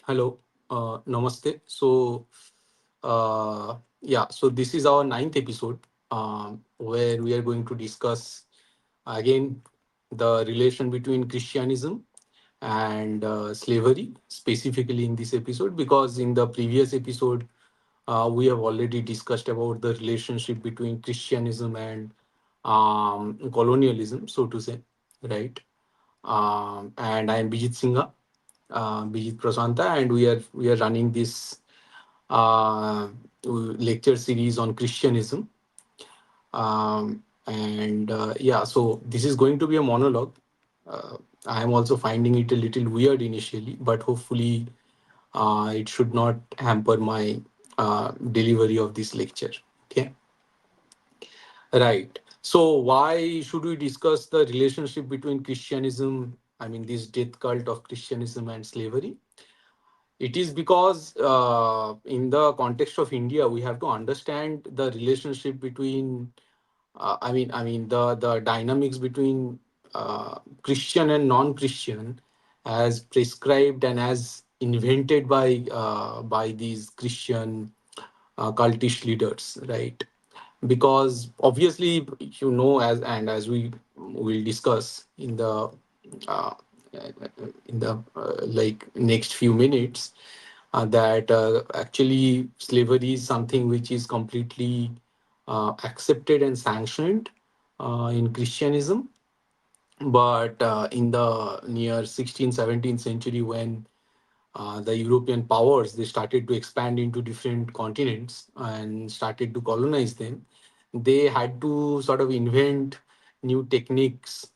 Hello, namaste. So this is our ninth episode where we are going to discuss again the relation between Christianism and slavery, specifically in this episode, because in the previous episode we have already discussed about the relationship between Christianism and colonialism, so to say, right? And I am Bijeet Prasantha, and we are running this lecture series on Christianism. So this is going to be a monologue. I am also finding it a little weird initially, but hopefully it should not hamper my delivery of this lecture. Okay, right. So why should we discuss the relationship between Christianism? I mean, this death cult of Christianism and slavery. It is because in the context of India, we have to understand the relationship between, the dynamics between Christian and non-Christian, as prescribed and as invented by these Christian cultish leaders, right? Because obviously, as we will discuss uh, in the next few minutes, that actually slavery is something which is completely accepted and sanctioned in Christianism. But in the near 16th, 17th century, when the European powers they started to expand into different continents and started to colonize them, they had to sort of invent new techniques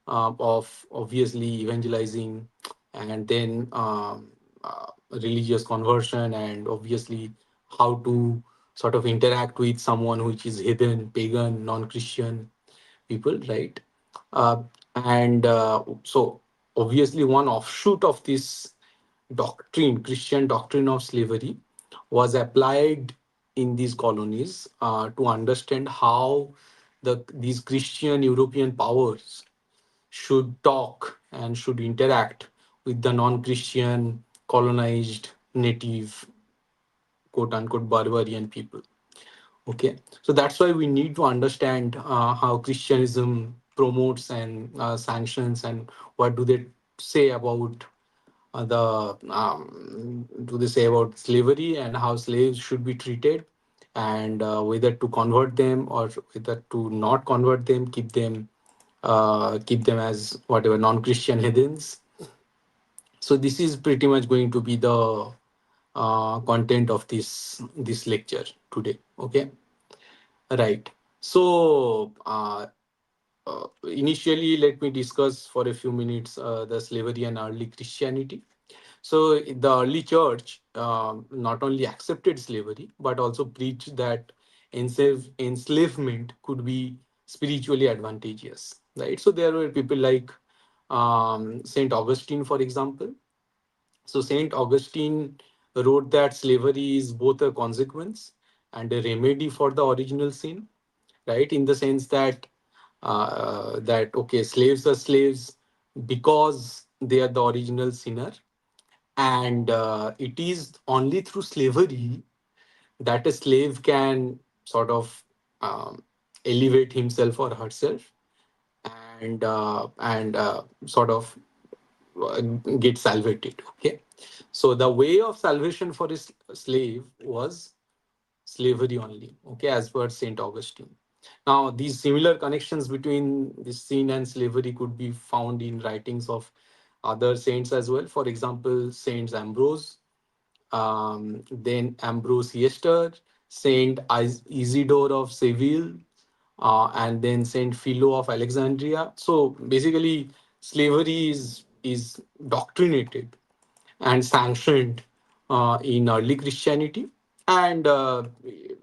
of obviously evangelizing, and then religious conversion, and obviously how to sort of interact with someone which is heathen, pagan, non-Christian people, right? Uh, and so obviously one offshoot of this Christian doctrine of slavery, was applied in these colonies to understand how these Christian European powers should talk and should interact with the non-Christian colonized native quote unquote barbarian people. Okay, so that's why we need to understand how Christianism promotes and sanctions, and what do they say about the do they say about slavery, and how slaves should be treated, and whether to convert them or whether to not convert them, keep them as whatever non-Christian heathens. So this is pretty much going to be the content of this lecture today. Okay, right. So initially, let me discuss for a few minutes the slavery and early Christianity. So the early church not only accepted slavery but also preached that enslavement could be spiritually advantageous. Right. So there were people like Saint Augustine, for example. So Saint Augustine wrote that slavery is both a consequence and a remedy for the original sin. Right, in the sense that okay, slaves are slaves because they are the original sinner, and it is only through slavery that a slave can sort of um, elevate himself or herself, and sort of get salvated. Okay, so the way of salvation for a slave was slavery only. Okay, as per Saint Augustine. Now these similar connections between this sin and slavery could be found in writings of other saints as well. For example, Saint Ambrose, then Ambrose Yester, Saint Isidore of Seville, and then Saint Philo of Alexandria. So basically, slavery is doctrinated and sanctioned in early Christianity, and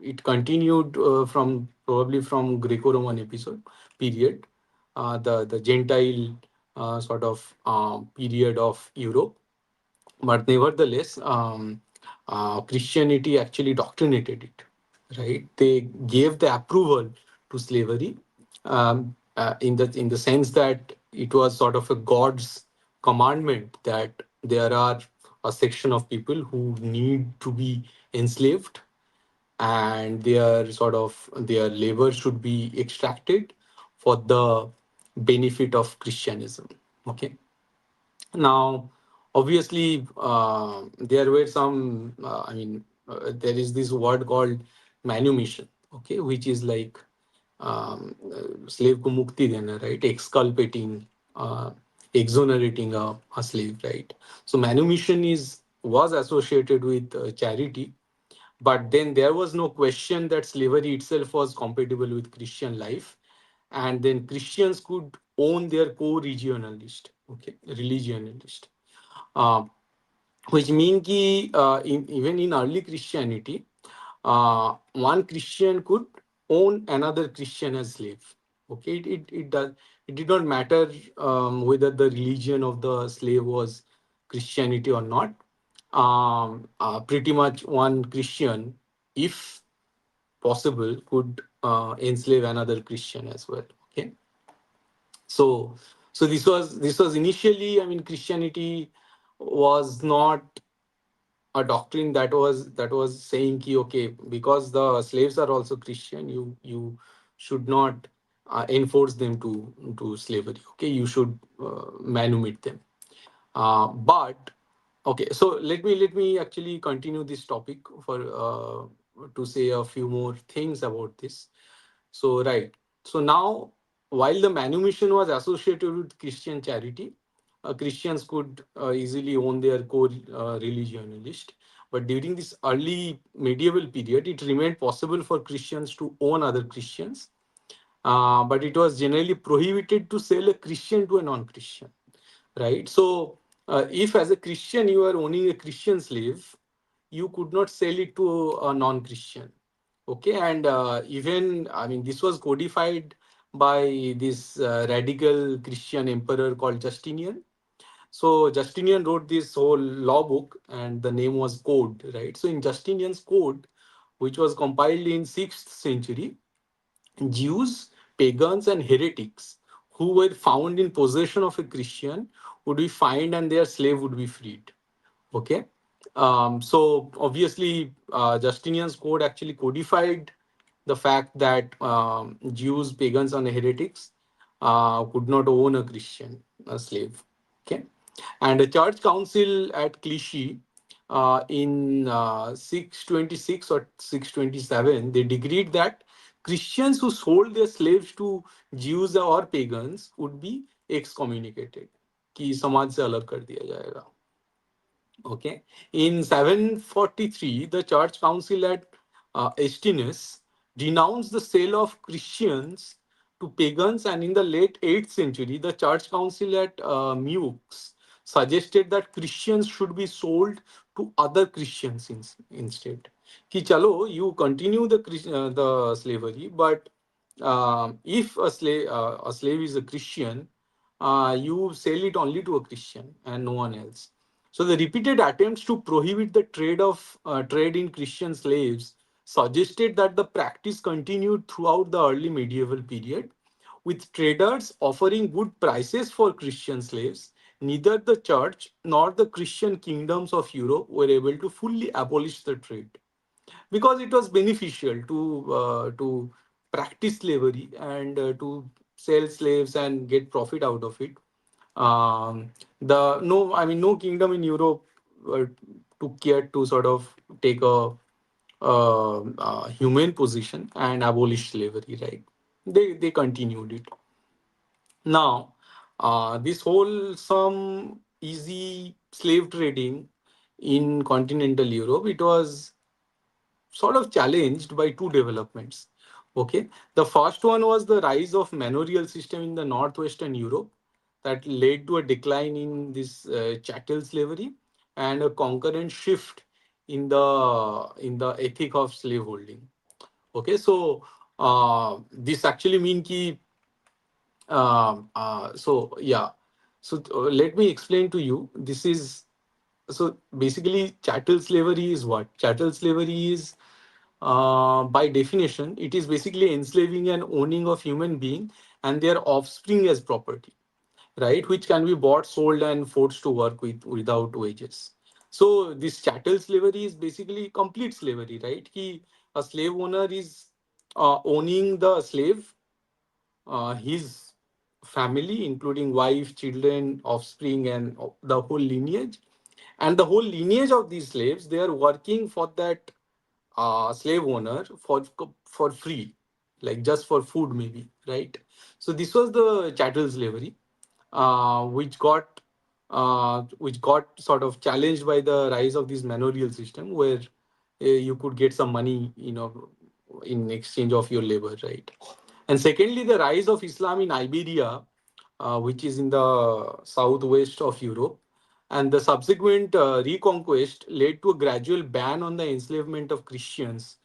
it continued from probably from Greco-Roman episode period, the Gentile sort of period of Europe. But nevertheless, Christianity actually doctrinated it, right? They gave the approval to slavery, in the sense that it was sort of a God's commandment that there are a section of people who need to be enslaved, and their labor should be extracted for the benefit of Christianism. Okay. Now, obviously, there were some. There is this word called manumission. Okay, which is like slave ko mukti dena, right? Exculpating, exonerating a slave, right? So manumission is was associated with charity, but then there was no question that slavery itself was compatible with Christian life, and then Christians could own their co-regionalist, okay, religionalist, uh, which mean ki even in early Christianity, one Christian could own another Christian as slave. Okay, it did not matter whether the religion of the slave was Christianity or not. Pretty much one Christian, if possible, could enslave another Christian as well. Okay, so this was initially. I mean, Christianity was not a doctrine that was saying ki, okay, because the slaves are also Christian, you should not enforce them to slavery. Okay, you should manumit them. But okay, so let me actually continue this topic for to say a few more things about this. So right, so now, while the manumission was associated with Christian charity, Christians could easily own their core religionalist. But during this early medieval period, it remained possible for Christians to own other Christians, but it was generally prohibited to sell a Christian to a non-Christian, right? So, if as a Christian you are owning a Christian slave, you could not sell it to a non-Christian. Okay, and even, I mean, this was codified by this radical Christian emperor called Justinian. So Justinian wrote this whole law book, and the name was Code, right? So in Justinian's Code, which was compiled in 6th century, Jews, pagans, and heretics who were found in possession of a Christian would be fined and their slave would be freed. Okay. So obviously, Justinian's code actually codified the fact that Jews, pagans, and heretics could not own a Christian, a slave. Okay. And the church council at Clichy in 626 or 627, they decreed that Christians who sold their slaves to Jews or pagans would be excommunicated, कि समाज से अलग कर दिया जाएगा. Okay. In 743, the church council at Estinus denounced the sale of Christians to pagans, and in the late 8th century, the church council at Meaux suggested that Christians should be sold to other Christians instead. Ki chalo, you continue the slavery, but if a slave is a Christian, you sell it only to a Christian and no one else. So the repeated attempts to prohibit the trade in Christian slaves suggested that the practice continued throughout the early medieval period, with traders offering good prices for Christian slaves. Neither the church nor the Christian kingdoms of Europe were able to fully abolish the trade, because it was beneficial to practice slavery and to sell slaves and get profit out of it. The no, I mean, no kingdom in Europe took care to sort of take a humane position and abolish slavery. Right? They continued it. Now, this whole some easy slave trading in continental Europe, it was sort of challenged by two developments. Okay, the first one was the rise of manorial system in the northwestern Europe that led to a decline in this chattel slavery and a concurrent shift in the ethic of slaveholding. Okay, so this actually mean ki so yeah. So let me explain to you. This is so basically chattel slavery is what? Chattel slavery is by definition, it is basically enslaving and owning of human being and their offspring as property, right? Which can be bought, sold, and forced to work without wages. So this chattel slavery is basically complete slavery, right? A slave owner is owning the slave, his family, including wife, children, offspring, and the whole lineage. And the whole lineage of these slaves, they are working for that slave owner for free, like just for food, maybe, right? So this was the chattel slavery, which got sort of challenged by the rise of this manorial system, where you could get some money, in exchange of your labor, right? And secondly, the rise of Islam in Iberia, which is in the southwest of Europe, and the subsequent reconquest led to a gradual ban on the enslavement of Christians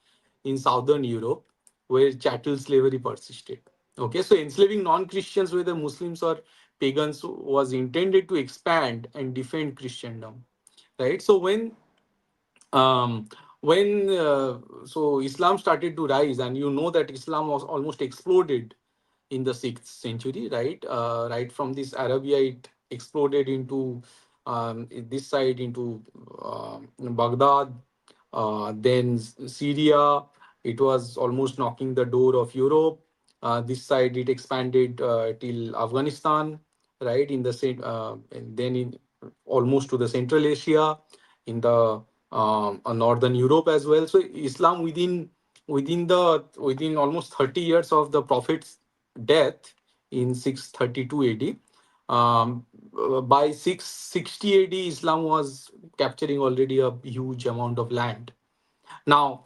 in southern Europe, where chattel slavery persisted. Okay, so enslaving non-Christians, whether Muslims or pagans, was intended to expand and defend Christendom, right? So um, when Islam started to rise, and you know that Islam was almost exploded in the 6th century, right? Right from this Arabia, it exploded into this side, into Baghdad, then Syria. It was almost knocking the door of Europe. This side, it expanded till Afghanistan, right? And then in almost to the Central Asia, in the northern Europe as well. So Islam within almost 30 years of the Prophet's death in 632 AD. By 660 AD, Islam was capturing already a huge amount of land. Now,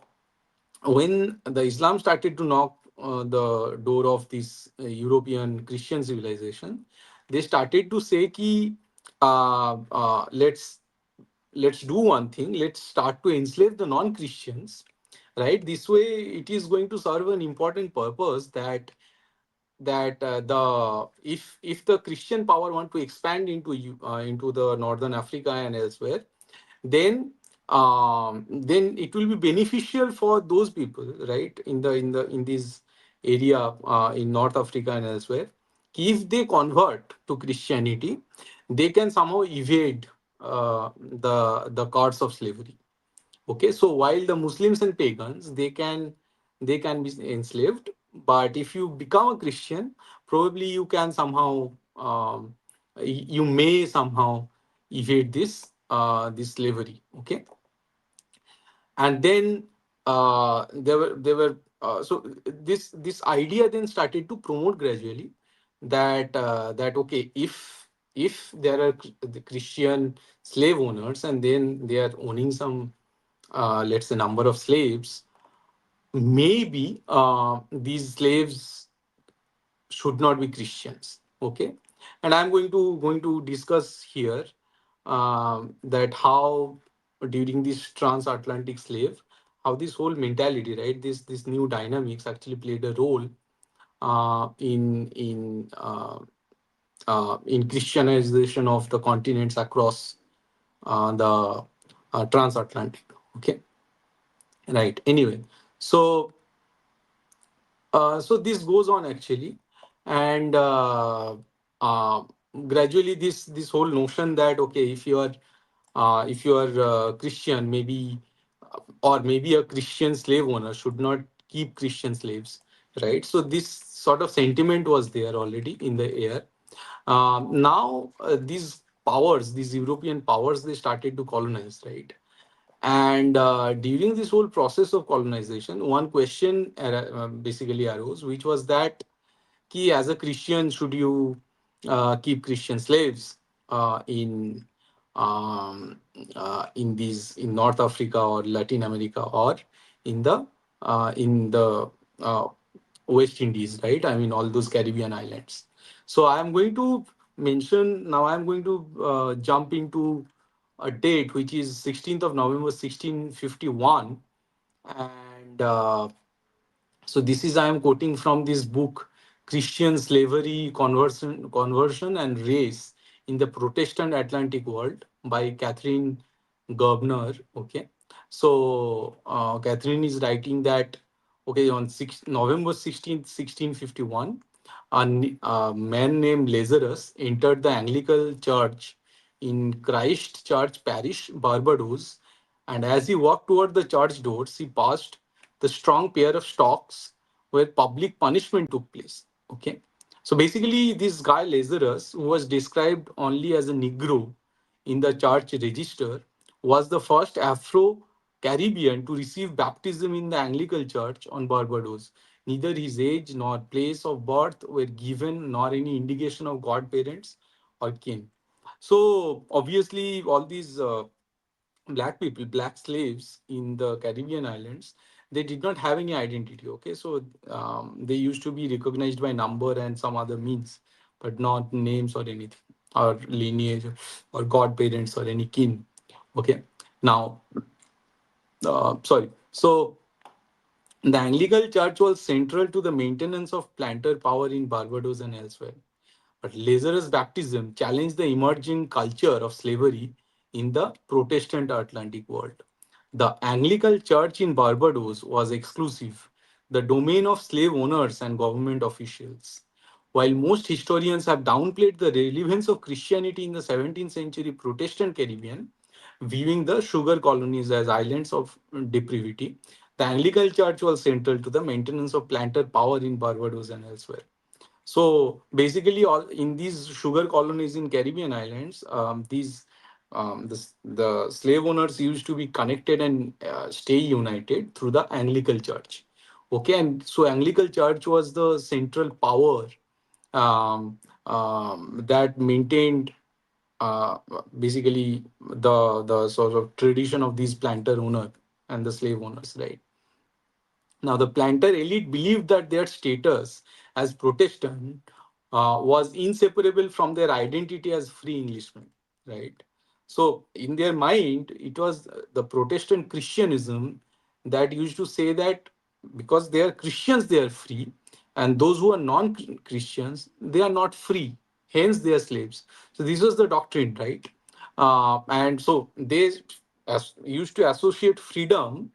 when the Islam started to knock the door of this European Christian civilization, they started to say, "Ki, let's do one thing. Let's start to enslave the non-Christians." Right. This way, it is going to serve an important purpose, that the if the Christian power want to expand into the northern Africa and elsewhere, then it will be beneficial for those people, right, in this area, in North Africa and elsewhere. If they convert to Christianity, they can somehow evade the curse of slavery. Okay, so while the Muslims and pagans, they can be enslaved, but if you become a Christian, probably you can somehow, you may somehow evade this slavery. Okay, and then there were so this idea then started to promote gradually, that okay, if there are the Christian slave owners, and then they are owning some, let's say, number of slaves, maybe these slaves should not be Christians. Okay, and I'm going to discuss here that how during this transatlantic slave, how this whole mentality, right, this new dynamics actually played a role in Christianization of the continents across the transatlantic. Okay, right. Anyway, so so this goes on actually, and uh, gradually this whole notion that okay, if you are Christian, maybe, or maybe a Christian slave owner should not keep Christian slaves, right? So this sort of sentiment was there already in the air. Now these European powers, they started to colonize, right? And during this whole process of colonization, one question basically arose, which was that, ki, as a Christian, should you keep Christian slaves in in North Africa or Latin America, or in the uh, West Indies, right? I mean, all those Caribbean islands. So I am going to mention now. I am going to jump into a date which is 16th of November 1651, and so this is, I am quoting from this book, Christian Slavery, Conversion and Race in the Protestant Atlantic World, by Catherine Gerbner. Okay, so Catherine is writing that okay, on November 16th, 1651, a man named Lazarus entered the Anglican Church in Christ Church Parish, Barbados. And as he walked toward the church doors, he passed the strong pair of stocks where public punishment took place. Okay. So basically, this guy Lazarus, who was described only as a Negro in the church register, was the first Afro Caribbean to receive baptism in the Anglican Church on Barbados. Neither his age nor place of birth were given, nor any indication of godparents or kin. So obviously, all these black people, black slaves in the Caribbean islands, they did not have any identity. Okay, so they used to be recognized by number and some other means, but not names or anything, or lineage, or godparents or any kin. Okay, now, sorry. So the Anglican Church was central to the maintenance of planter power in Barbados and elsewhere. But Lazarus' baptism challenged the emerging culture of slavery in the Protestant Atlantic world. The Anglican Church in Barbados was exclusive, the domain of slave owners and government officials. While most historians have downplayed the relevance of Christianity in the 17th century Protestant Caribbean, viewing the sugar colonies as islands of depravity, the Anglican Church was central to the maintenance of planter power in Barbados and elsewhere. So basically, all in these sugar colonies in Caribbean islands, the slave owners used to be connected and stay united through the Anglican Church. Okay, and so Anglican Church was the central power that maintained uh, basically the sort of tradition of these planter owner and the slave owners, right? Now, the planter elite believed that their status as Protestant was inseparable from their identity as free Englishmen, right? So, in their mind, it was the Protestant Christianism that used to say that because they are Christians, they are free, and those who are non Christians, they are not free, hence, they are slaves. So, this was the doctrine, right? And so, they used to associate freedom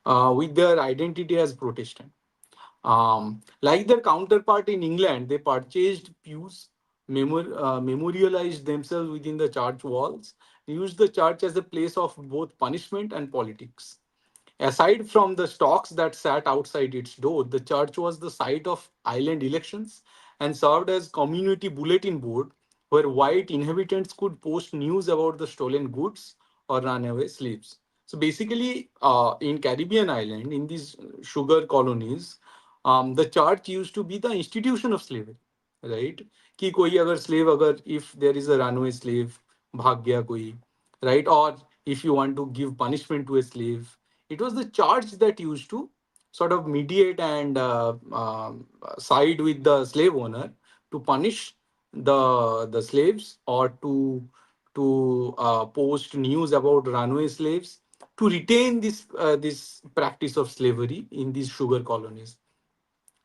with their identity as Protestant. Like their counterpart in England, they purchased pews, memorialized themselves within the church walls, used the church as a place of both punishment and politics. Aside from the stocks that sat outside its door, the church was the site of island elections and served as community bulletin board where white inhabitants could post news about the stolen goods or runaway slaves. So basically, in Caribbean island, in these sugar colonies, the church used to be the institution of slavery, right? कि कोई अगर slave अगर if there is a runaway slave भाग गया कोई, right? Or if you want to give punishment to a slave, it was the church that used to sort of mediate and side with the slave owner to punish the slaves, or to post news about runaway slaves, to retain this practice of slavery in these sugar colonies.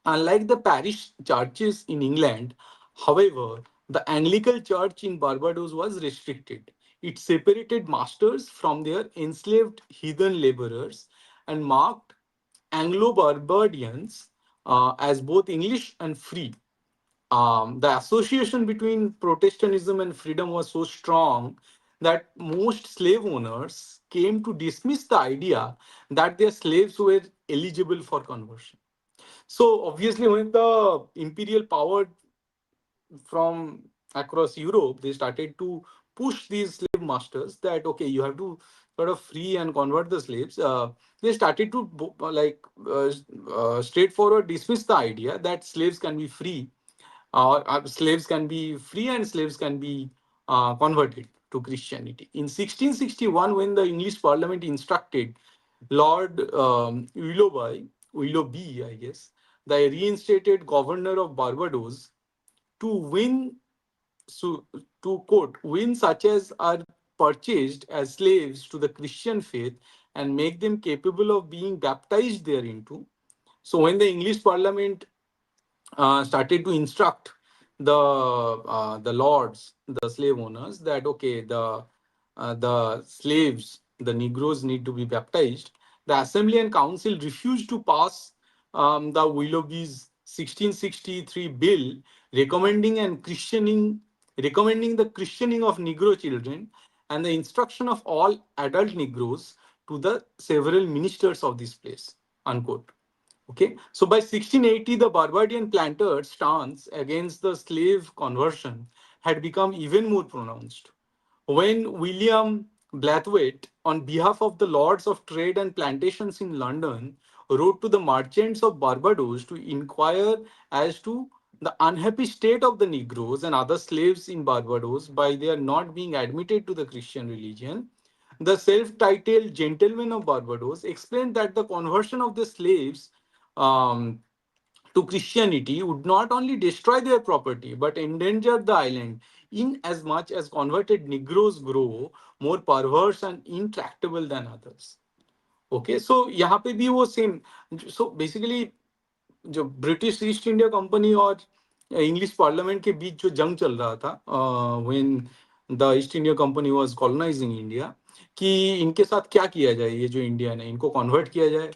Unlike the parish churches in England, however, the Anglican church in Barbados was restricted. It separated masters from their enslaved heathen laborers and marked Anglo Barbadians as both English and free. The association between Protestantism and freedom was so strong that most slave owners came to dismiss the idea that their slaves were eligible for conversion. So obviously, when the imperial power from across Europe, they started to push these slave masters that okay, you have to sort of free and convert the slaves. They started to straightforward dismiss the idea that slaves can be free, or slaves can be free and slaves can be converted to Christianity. In 1661, when the English Parliament instructed Lord Willoughby, I guess, the reinstated governor of Barbados, to win, so, to quote, win such as are purchased as slaves to the Christian faith and make them capable of being baptized thereinto. So when the English Parliament started to instruct the lords, the slave owners, that okay, the slaves, the Negroes need to be baptized. The Assembly and Council refused to pass the Willoughby's 1663 bill recommending and christening recommending the Christianing of Negro children and the instruction of all adult Negroes to the several ministers of this place. Unquote. Okay, so by 1680, the Barbadian planters' stance against the slave conversion had become even more pronounced. When William Blathwaite, on behalf of the Lords of Trade and Plantations in London, wrote to the merchants of Barbados to inquire as to the unhappy state of the Negroes and other slaves in Barbados by their not being admitted to the Christian religion, the self titled Gentlemen of Barbados explained that the conversion of the slaves um, to Christianity would not only destroy their property but endanger the island, in as much as converted Negroes grow more perverse and intractable than others. Okay, so यहाँ पे भी वो same. So basically जो British east India company और English parliament के बीच जो जंग चल रहा था when the east India company was colonising India, कि इनके साथ क्या किया जाए, ये जो इंडियन है इनको कन्वर्ट किया जाए,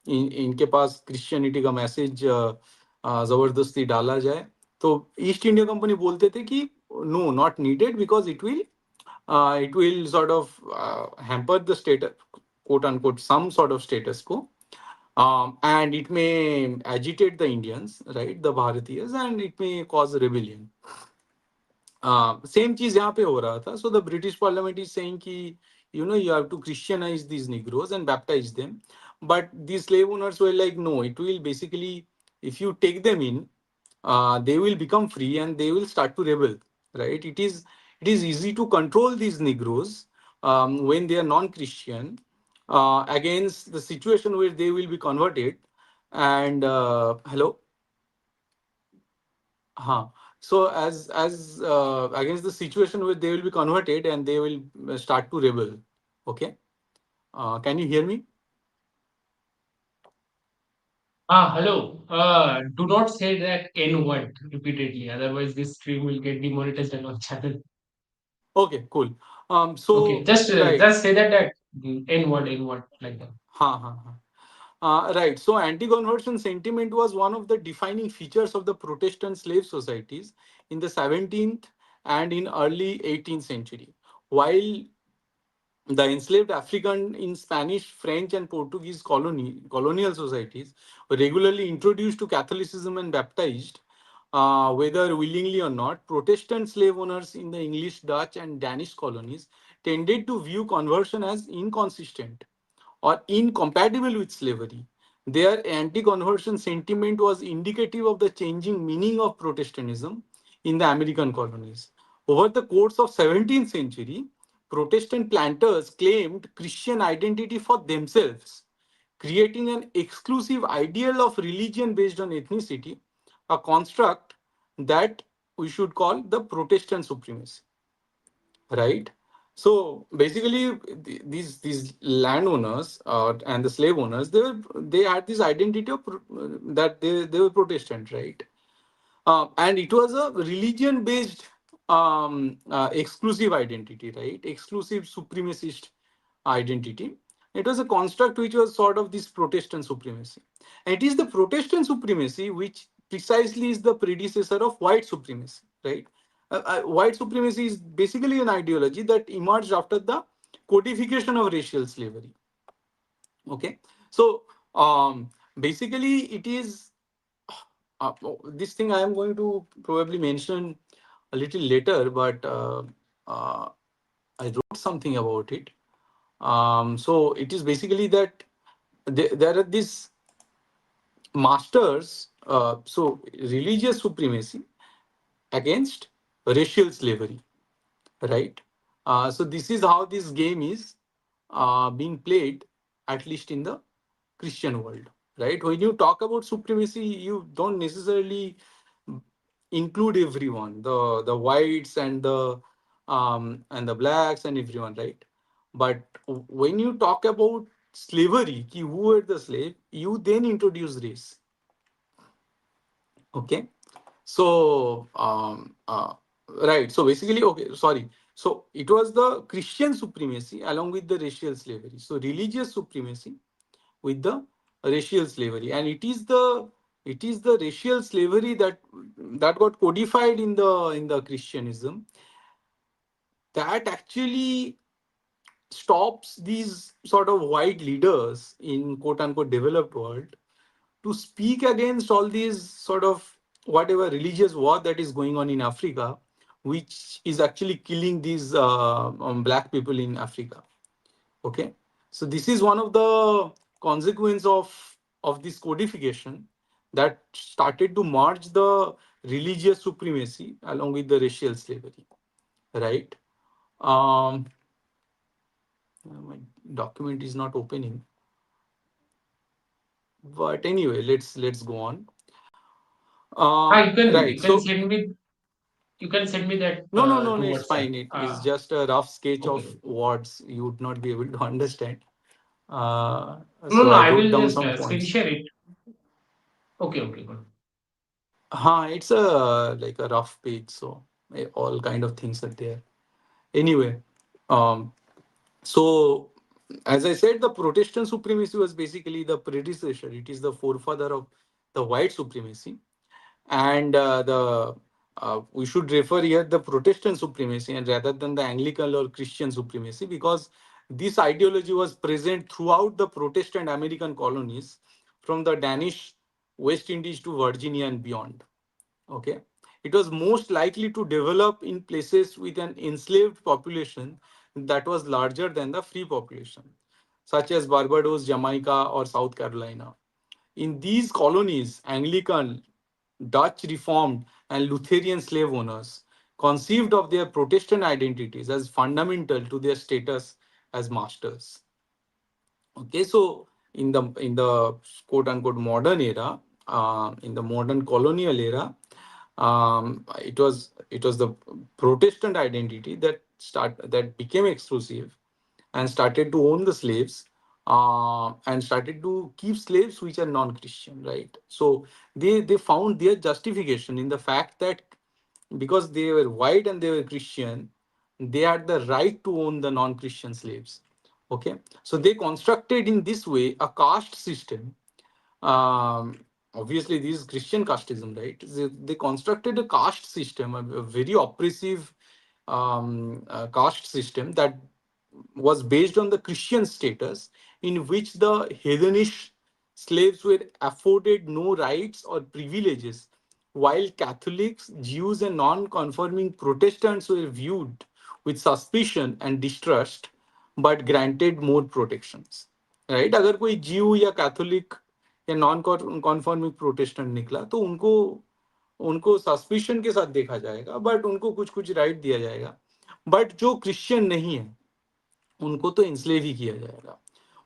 इनके पास क्रिश्चियनिटी का मैसेज जबरदस्ती डाला जाए। तो ईस्ट इंडिया कंपनी बोलते थे कि no, not needed, because it will sort of hamper the status, quote unquote, some sort of status quo, and it may agitate the Indians, right, the Bharatiyas, and it may cause rebellion. Same चीज यहाँ पे हो रहा था. So the British parliament is saying कि you have to Christianize these Negroes and baptize them, but these slave owners were like, no, it will basically, if you take them in, they will become free and they will start to rebel, right? It is easy to control these Negroes when they are non-Christian, against the situation where they will be converted. And hello. Huh. So as against the situation where they will be converted and they will start to rebel. Okay. Can you hear me? Hello. Do not say that N word repeatedly, otherwise this stream will get demonetized on our channel. Okay, cool. Okay, So right. just say that N word like that. Ha ha ha. Right. So anti-conversion sentiment was one of the defining features of the Protestant slave societies in the 17th and in early 18th century. While the enslaved African in Spanish, French, and Portuguese colonial societies were regularly introduced to Catholicism and baptized, whether willingly or not. Protestant slave owners in the English, Dutch, and Danish colonies tended to view conversion as inconsistent or incompatible with slavery. Their anti conversion sentiment was indicative of the changing meaning of Protestantism in the American colonies. Over the course of 17th century, Protestant planters claimed Christian identity for themselves, creating an exclusive ideal of religion based on ethnicity, a construct that we should call the Protestant supremacy, right? So basically, these landowners and the slave owners, they had this identity of that they were Protestant, right? And it was a religion based exclusive identity, right? Exclusive supremacist identity. It was a construct which was sort of this Protestant supremacy. And it is the Protestant supremacy which precisely is the predecessor of white supremacy, right? White supremacy is basically an ideology that emerged after the codification of racial slavery. Okay, so basically it is this thing I am going to probably mention a little later, but uh, I wrote something about it. So it is basically that there are these masters, so religious supremacy against racial slavery, right? So this is how this game is being played, at least in the Christian world, right? When you talk about supremacy, you don't necessarily include everyone, the whites and the blacks and everyone, right? But when you talk about slavery, ki who were the slave, you then introduce race. Okay, so right, so basically, okay, sorry, so it was the Christian supremacy along with the racial slavery, so religious supremacy with the racial slavery, and it is the It is the racial slavery that got codified in the Christianism that actually stops these sort of white leaders in quote unquote developed world to speak against all these sort of whatever religious war that is going on in Africa, which is actually killing these black people in Africa. Okay, so this is one of the consequence of this codification that started to merge the religious supremacy along with the racial slavery, right? Um, my document is not opening, but anyway, let's go on. You can Right. you can So send me that no, to it's WhatsApp. fine. It is just a rough sketch Okay. of words. You would not be able to understand. Uh, No, so no, I I wrote will down just some screen points. share it. Okay, okay, good. It's a like a rough page, so all kind of things are there. Anyway, um, so as I said, the Protestant supremacy was basically the predecessor. It is the forefather of the white supremacy, and the we should refer here the Protestant supremacy and rather than the Anglican or Christian supremacy because this ideology was present throughout the Protestant American colonies from the Danish West Indies to Virginia and beyond. Okay, it was most likely to develop in places with an enslaved population that was larger than the free population, such as Barbados, Jamaica, or South Carolina. In these colonies, Anglican, Dutch Reformed, and Lutheran slave owners conceived of their Protestant identities as fundamental to their status as masters. Okay, so in the quote unquote modern era, in the modern colonial era, it was the Protestant identity that became exclusive and started to own the slaves and started to keep slaves which are non-Christian, right? So they found their justification in the fact that because they were white and they were Christian, they had the right to own the non-Christian slaves. Okay, so they constructed in this way a caste system. um, Obviously this is Christian casteism, right? They constructed a caste system, a very oppressive caste system that was based on the Christian status, in which the heathenish slaves were afforded no rights or privileges, while Catholics, Jews, and non-conforming Protestants were viewed with suspicion and distrust, but granted more protections. Right अगर कोई जीव या Catholic या non conforming Protestant निकला तो उनको उनको suspicion के साथ देखा जाएगा बट उनको कुछ कुछ राइट दिया जाएगा बट जो क्रिश्चियन नहीं है उनको तो इंस्लेव ही किया जाएगा.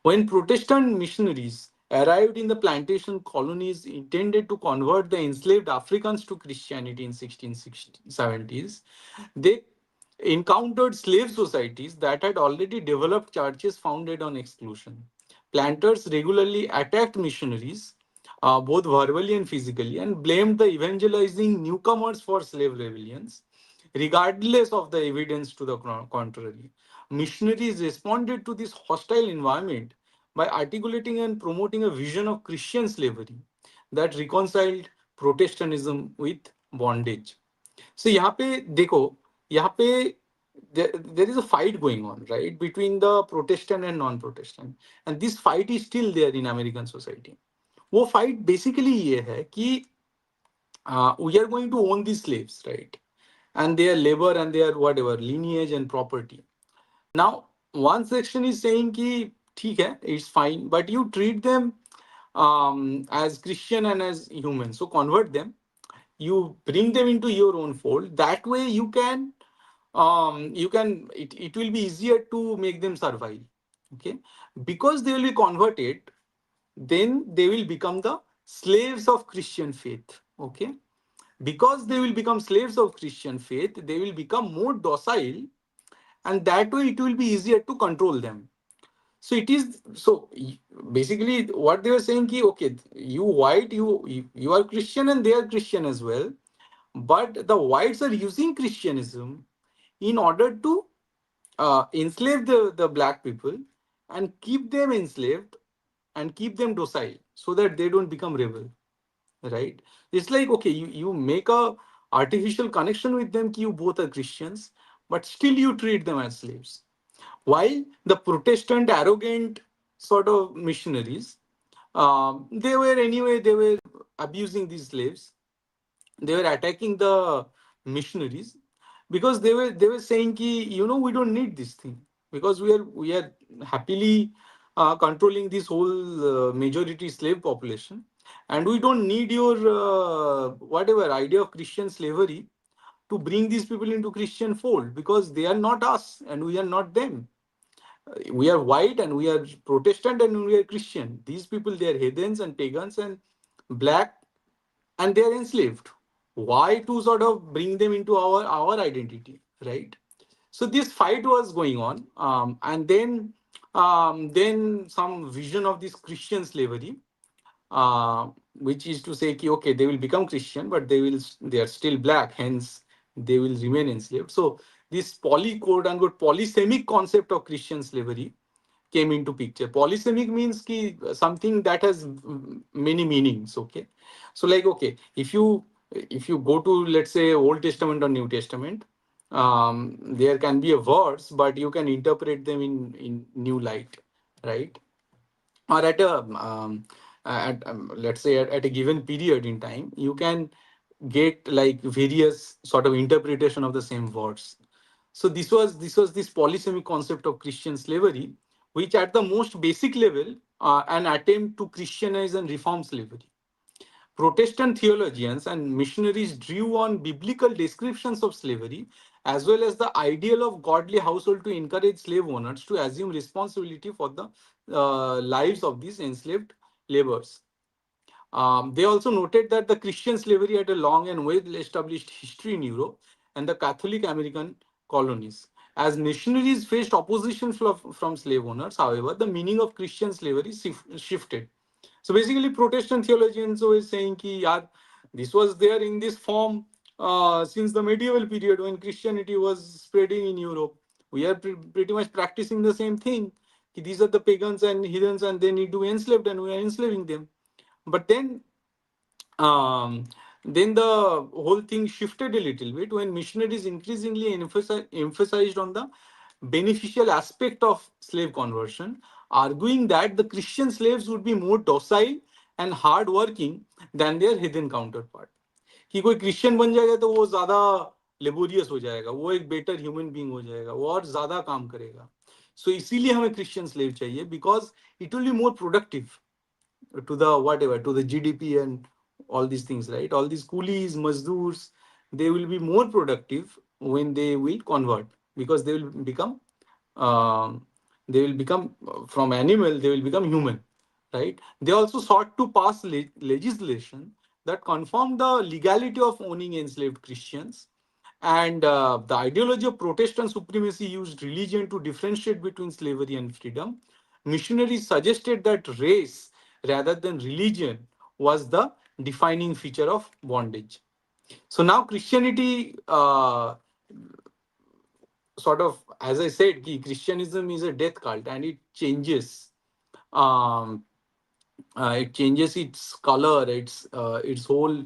When Protestant missionaries arrived in the plantation colonies intended to convert the enslaved Africans to Christianity in 1670s, they encountered slave societies that had already developed churches founded on exclusion. Planters regularly attacked missionaries, both verbally and physically, and blamed the evangelizing newcomers for slave rebellions, regardless of the evidence to the contrary. Missionaries responded to this hostile environment by articulating and promoting a vision of Christian slavery that reconciled Protestantism with bondage. So यहाँ पे देखो यहाँ पे there is a fight going on, right, between the Protestant and non-Protestant, and this fight is still there in American society. वो fight basically ये है कि we are going to own these slaves, right, and their labor and their whatever lineage and property. Now, one section is saying कि ठीक है, it's fine, but you treat them as Christian and as human. So convert them, you bring them into your own fold. That way, it will be easier to make them survive. Okay, because they will be converted, then they will become the slaves of Christian faith. Okay, because they will become slaves of Christian faith, they will become more docile, and that way it will be easier to control them. So it is so basically what they were saying ki, okay, you white, you are Christian and they are Christian as well, but the whites are using Christianism in order to enslave the black people and keep them enslaved and keep them docile so that they don't become rebel. right? It's like, okay, you make a artificial connection with them ki you both are Christians, but still you treat them as slaves. While the Protestant arrogant sort of missionaries, they were anyway, they were abusing these slaves, they were attacking the missionaries, because they were saying ki, we don't need this thing, because we are happily controlling this whole majority slave population, and we don't need your whatever idea of Christian slavery to bring these people into Christian fold, because they are not us and we are not them. We are white and we are Protestant and we are Christian. These people, they are heathens and pagans and black, and they are enslaved. Why to sort of bring them into our identity, right? So this fight was going on, and then some vision of this Christian slavery, which is to say, ki, okay, they will become Christian, but they are still black, hence they will remain enslaved. So this quote unquote polysemic concept of Christian slavery came into picture. Polysemic means ki something that has many meanings. Okay, so like, okay, if you go to, let's say, Old Testament or New Testament, there can be a verse, but you can interpret them in new light, right? Or let's say at a given period in time, you can get like various sort of interpretation of the same words. So this was this polysemic concept of Christian slavery, which at the most basic level, an attempt to Christianize and reform slavery. Protestant theologians and missionaries drew on biblical descriptions of slavery, as well as the ideal of godly household, to encourage slave owners to assume responsibility for the lives of these enslaved laborers. They also noted that the Christian slavery had a long and well established history in Europe and the Catholic American colonies. As missionaries faced opposition from slave owners, however, the meaning of Christian slavery shifted. So basically, Protestant theologians were saying ki, yaar, this was there in this form since the medieval period when Christianity was spreading in Europe. We are pretty much practicing the same thing. Ki these are the pagans and heathens and they need to be enslaved and we are enslaving them. But um, then the whole thing shifted a little bit when missionaries increasingly emphasized on the beneficial aspect of slave conversion, arguing that the Christian slaves would be more docile and hardworking than their heathen counterpart. कि कोई Christian बन जाएगा तो वो ज्यादा laborious हो जाएगा, वो एक बेटर ह्यूमन बींग हो जाएगा, वो और ज्यादा काम करेगा. सो इसीलिए हमें क्रिश्चियन स्लेव चाहिए, because it will be more productive to the whatever, to the GDP and all these things, right? All these coolies, mazdoors, they will be more productive when they will convert, because um, they will become from animal, they will become human, right? They also sought to pass legislation that confirmed the legality of owning enslaved Christians, and the ideology of Protestant supremacy used religion to differentiate between slavery and freedom. Missionaries suggested that race rather than religion was the defining feature of bondage. So now Christianity, sort of, as I said, Christianism is a death cult and it changes. Um, it changes its color, its whole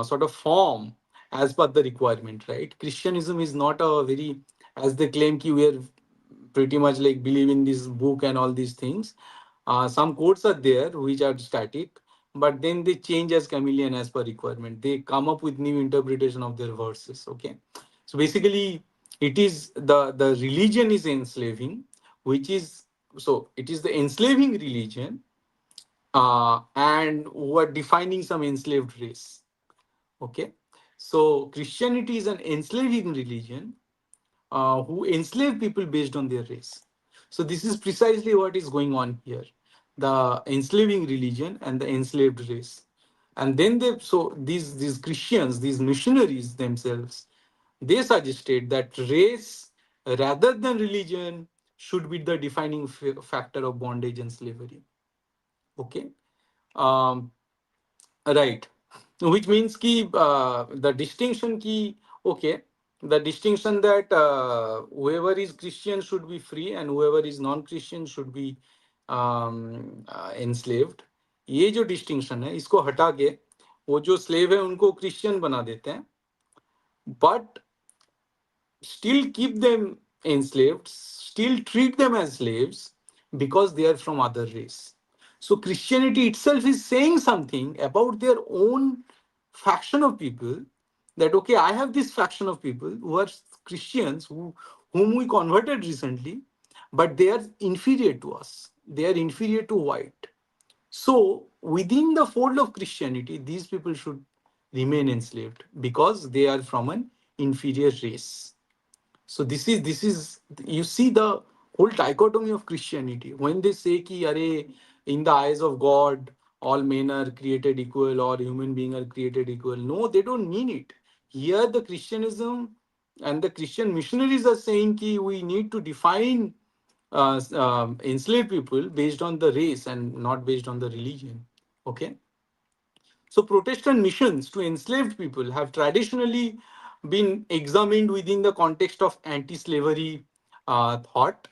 sort of form as per the requirement, right? Christianism is not a very, as they claim ki we are pretty much like believe in this book and all these things. Some codes are there which are static, but then they change as chameleon as per requirement. They come up with new interpretation of their verses. Okay, so basically, it is the religion is enslaving, which is, so it is the enslaving religion, and who are defining some enslaved race. Okay, so Christianity is an enslaving religion who enslave people based on their race. So this is precisely what is going on here: the enslaving religion and the enslaved race. And then these Christians, these missionaries themselves, they suggested that race rather than religion should be the defining factor of bondage and slavery. Okay. Um, Right. Which means ki the distinction ki, okay, the distinction that whoever is Christian should be free and whoever is non-Christian should be enslaved. ये जो distinction है इसको हटा के वो जो slave है उनको क्रिश्चियन बना देते हैं, but still keep them enslaved, still treat them as slaves because they are from other race. So Christianity itself is saying something about their own faction of people, that okay, I have this faction of people who are Christians whom we converted recently, but they are inferior to us. They are inferior to white. So within the fold of Christianity, these people should remain enslaved because they are from an inferior race. So this is you see the whole dichotomy of Christianity. When they say ki are in the eyes of God all men are created equal or human beings are created equal. No, they don't mean it. Here the Christianism and the Christian missionaries are saying ki we need to define enslaved people based on the race and not based on the religion. Okay. So, Protestant missions to enslaved people have traditionally been examined within the context of anti slavery thought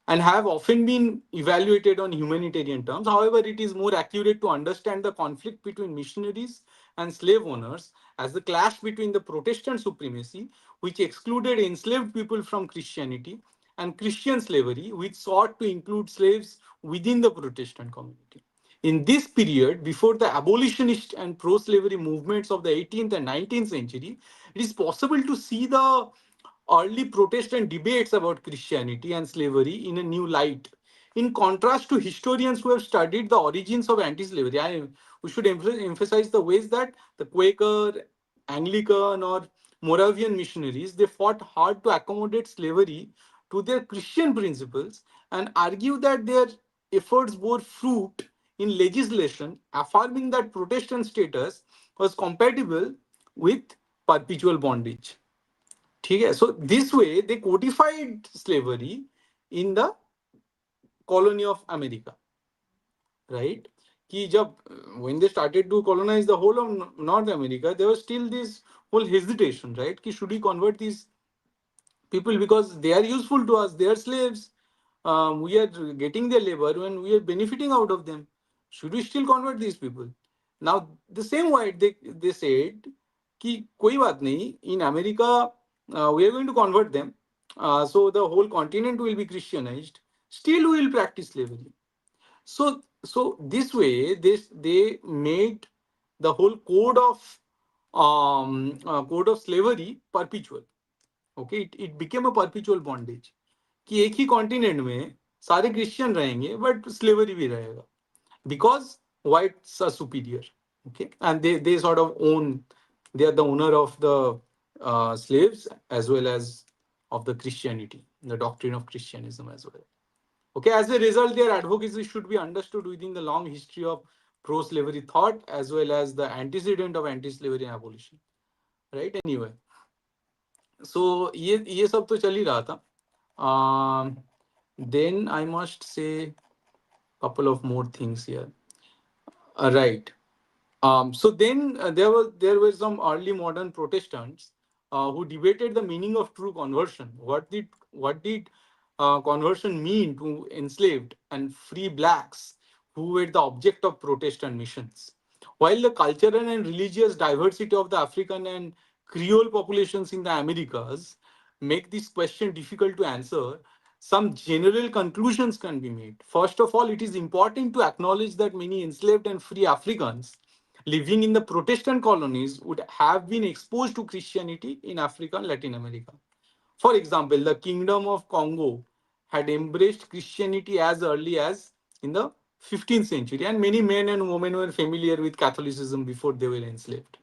and have often been evaluated on humanitarian terms. However, it is more accurate to understand the conflict between missionaries and slave owners as the clash between the Protestant supremacy, which excluded enslaved people from Christianity, and Christian slavery, which sought to include slaves within the Protestant community. In this period, before the abolitionist and pro slavery movements of the 18th and 19th century, it is possible to see the early Protestant debates about Christianity and slavery in a new light. In contrast to historians who have studied the origins of anti slavery, we should emphasize the ways that the Quaker, Anglican, or Moravian missionaries they fought hard to accommodate slavery to their Christian principles and argue that their efforts bore fruit in legislation affirming that Protestant status was compatible with perpetual bondage. ठीक है, so this way they codified slavery in the colony of America, right? कि जब when they started to colonize the whole of North America, there was still this whole hesitation, right? कि should we convert these people because they are useful to us, they are slaves, we are getting their labor and we are benefiting out of them. Should we still convert these people? Now the same white they said कि कोई बात नहीं, in America we are going to convert them, so the whole continent will be Christianized, still we will practice slavery. So this way they made the whole code of slavery perpetual. Okay, it became a perpetual bondage कि एक ही continent में सारे Christian रहेंगे but slavery भी रहेगा because whites are superior. Okay, and they sort of own, they are the owner of the slaves as well as of the Christianity, the doctrine of Christianism as well. Okay, as a result their advocacy should be understood within the long history of pro-slavery thought as well as the antecedent of anti-slavery and abolition, right? Anyway, सो ये सब तो चल ही रहा था. Then I must say couple of more things here. Right. So then there were some early modern Protestants who debated the meaning of true conversion. What did conversion mean to enslaved and free blacks who were the object of Protestant missions? While the cultural and religious diversity of the African and Creole populations in the Americas make this question difficult to answer, some general conclusions can be made. First of all, it is important to acknowledge that many enslaved and free Africans living in the Protestant colonies would have been exposed to Christianity in Africa and Latin America. For example, the Kingdom of Congo had embraced Christianity as early as in the 15th century, and many men and women were familiar with Catholicism before they were enslaved.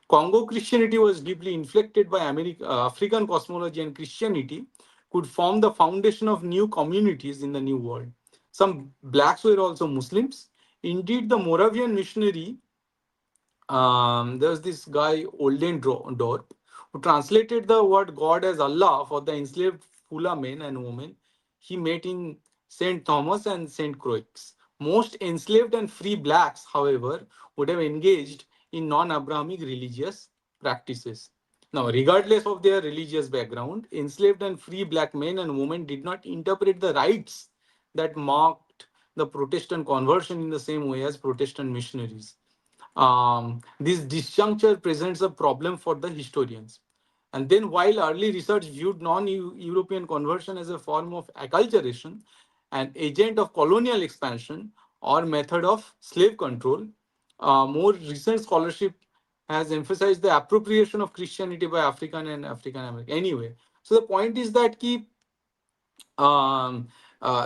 Congo Christianity was deeply inflected by African cosmology, and Christianity could form the foundation of new communities in the New World. Some blacks were also Muslims. Indeed, the Moravian missionary, there's this guy Olden Dorp who translated the word God as Allah for the enslaved Fula men and women he met in St. Thomas and St. Croix. Most enslaved and free blacks, however, would have engaged in non-Abrahamic religious practices. Now, regardless of their religious background, enslaved and free black men and women did not interpret the rites that marked the Protestant conversion in the same way as Protestant missionaries. This disjuncture presents a problem for the historians. And then, while early research viewed non European conversion as a form of acculturation, an agent of colonial expansion, or method of slave control, more recent scholarship has emphasized the appropriation of Christianity by African and African American. Anyway, so the point is that um,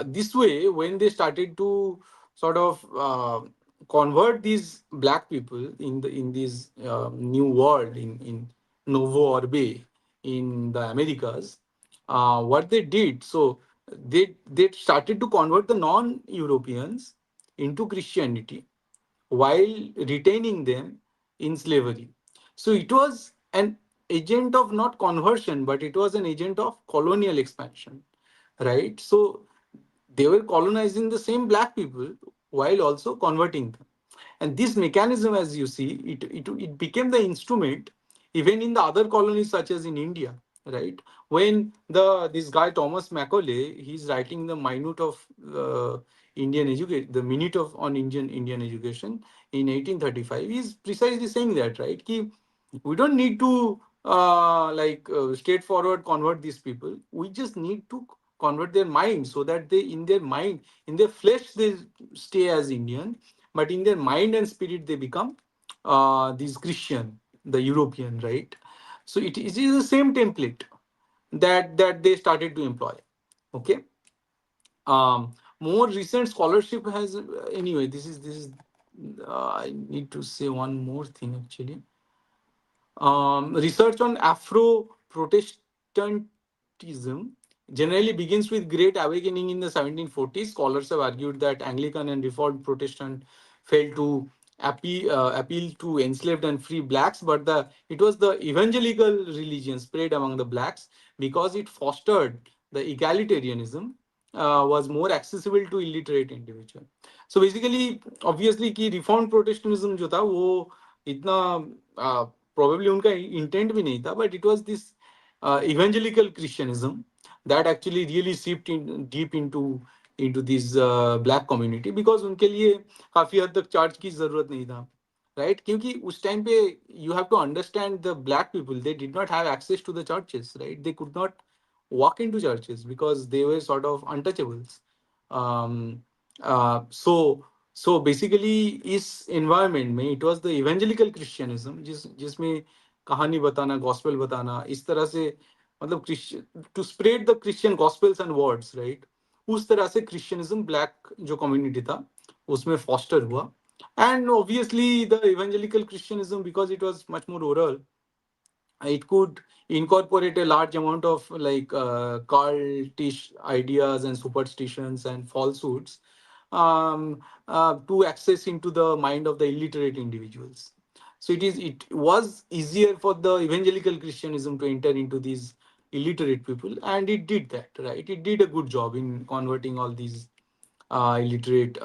this way, when they started to sort of convert these black people in this new world in Novo Orbe in the Americas, what they did, so they started to convert the non-Europeans into Christianity while retaining them in slavery. So it was an agent of not conversion, but it was an agent of colonial expansion, right? So they were colonizing the same black people while also converting them. And this mechanism, as you see, it became the instrument even in the other colonies, such as in India, right? When this guy Thomas Macaulay, he's writing the minute of Indian education, the minute of on Indian education in 1835, he's precisely saying that, right? We don't need to straightforward convert these people. We just need to convert their mind so that they, in their mind, in their flesh, they stay as Indian, but in their mind and spirit, they become these Christian, the European, right? So it is the same template that they started to employ. Okay. More recent scholarship has anyway. This is. I need to say one more thing actually. Research on Afro Protestantism generally begins with Great Awakening in the 1740s. Scholars have argued that Anglican and Reformed Protestant failed to appeal to enslaved and free blacks, but it was the evangelical religion spread among the blacks because it fostered the egalitarianism, was more accessible to illiterate individual. So basically, obviously, कि reformed Protestantism जो था वो इतना probably उनका intent भी नहीं था, but it was this evangelical Christianism that actually really seeped in deep into this black community, because उनके लिए काफी हद तक चार्ज की जरूरत नहीं था, right? क्योंकि उस टाइम पे you have to understand the black people, they did not have access to the churches, right? They could not walk into churches because they were sort of untouchables. um, so basically इस environment में it was the evangelical Christianism जिसमें कहानी बताना, gospel बताना, इस तरह से, मतलब Christian to spread the Christian gospels and words, right? उस तरह से Christianism black जो community था उसमें foster हुआ. And obviously the evangelical Christianism, because it was much more oral, it could incorporate a large amount of cultish ideas and superstitions and falsehoods, to access into the mind of the illiterate individuals. So it was easier for the evangelical Christianism to enter into these illiterate people, and it did that, right? It did a good job in converting all these illiterate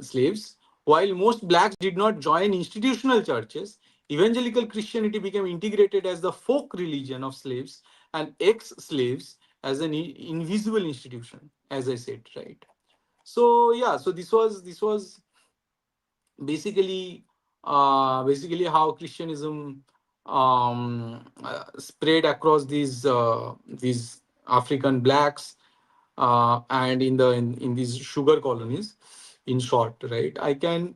slaves. While most blacks did not join institutional churches, evangelical Christianity became integrated as the folk religion of slaves and ex slaves as an invisible institution, as I said, right? So yeah, so this was basically basically how Christianism spread across these African blacks, and in these sugar colonies. In short, right? I can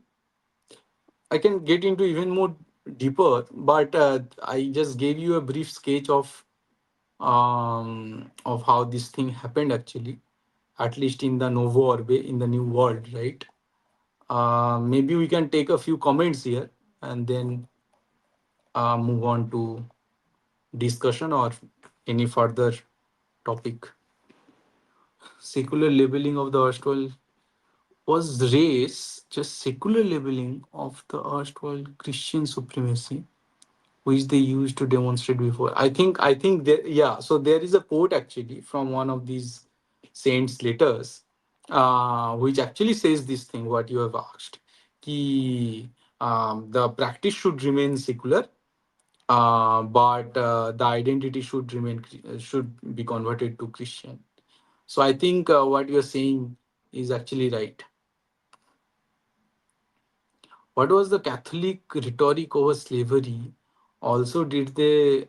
get into even more deeper, but I just gave you a brief sketch of how this thing happened actually, at least in the Novo Orbe, in the New World, right? Maybe we can take a few comments here and then move on to discussion or any further topic. Secular labeling of the erstwhile, was race just secular labeling of the erstwhile Christian supremacy, which they used to demonstrate before? I think that, yeah. So there is a quote actually from one of these saints' letters, which actually says this thing what you have asked. Ki, the practice should remain secular, but the identity should be converted to Christian. So I think what you are saying is actually right. what was the Catholic rhetoric over slavery? Also, did they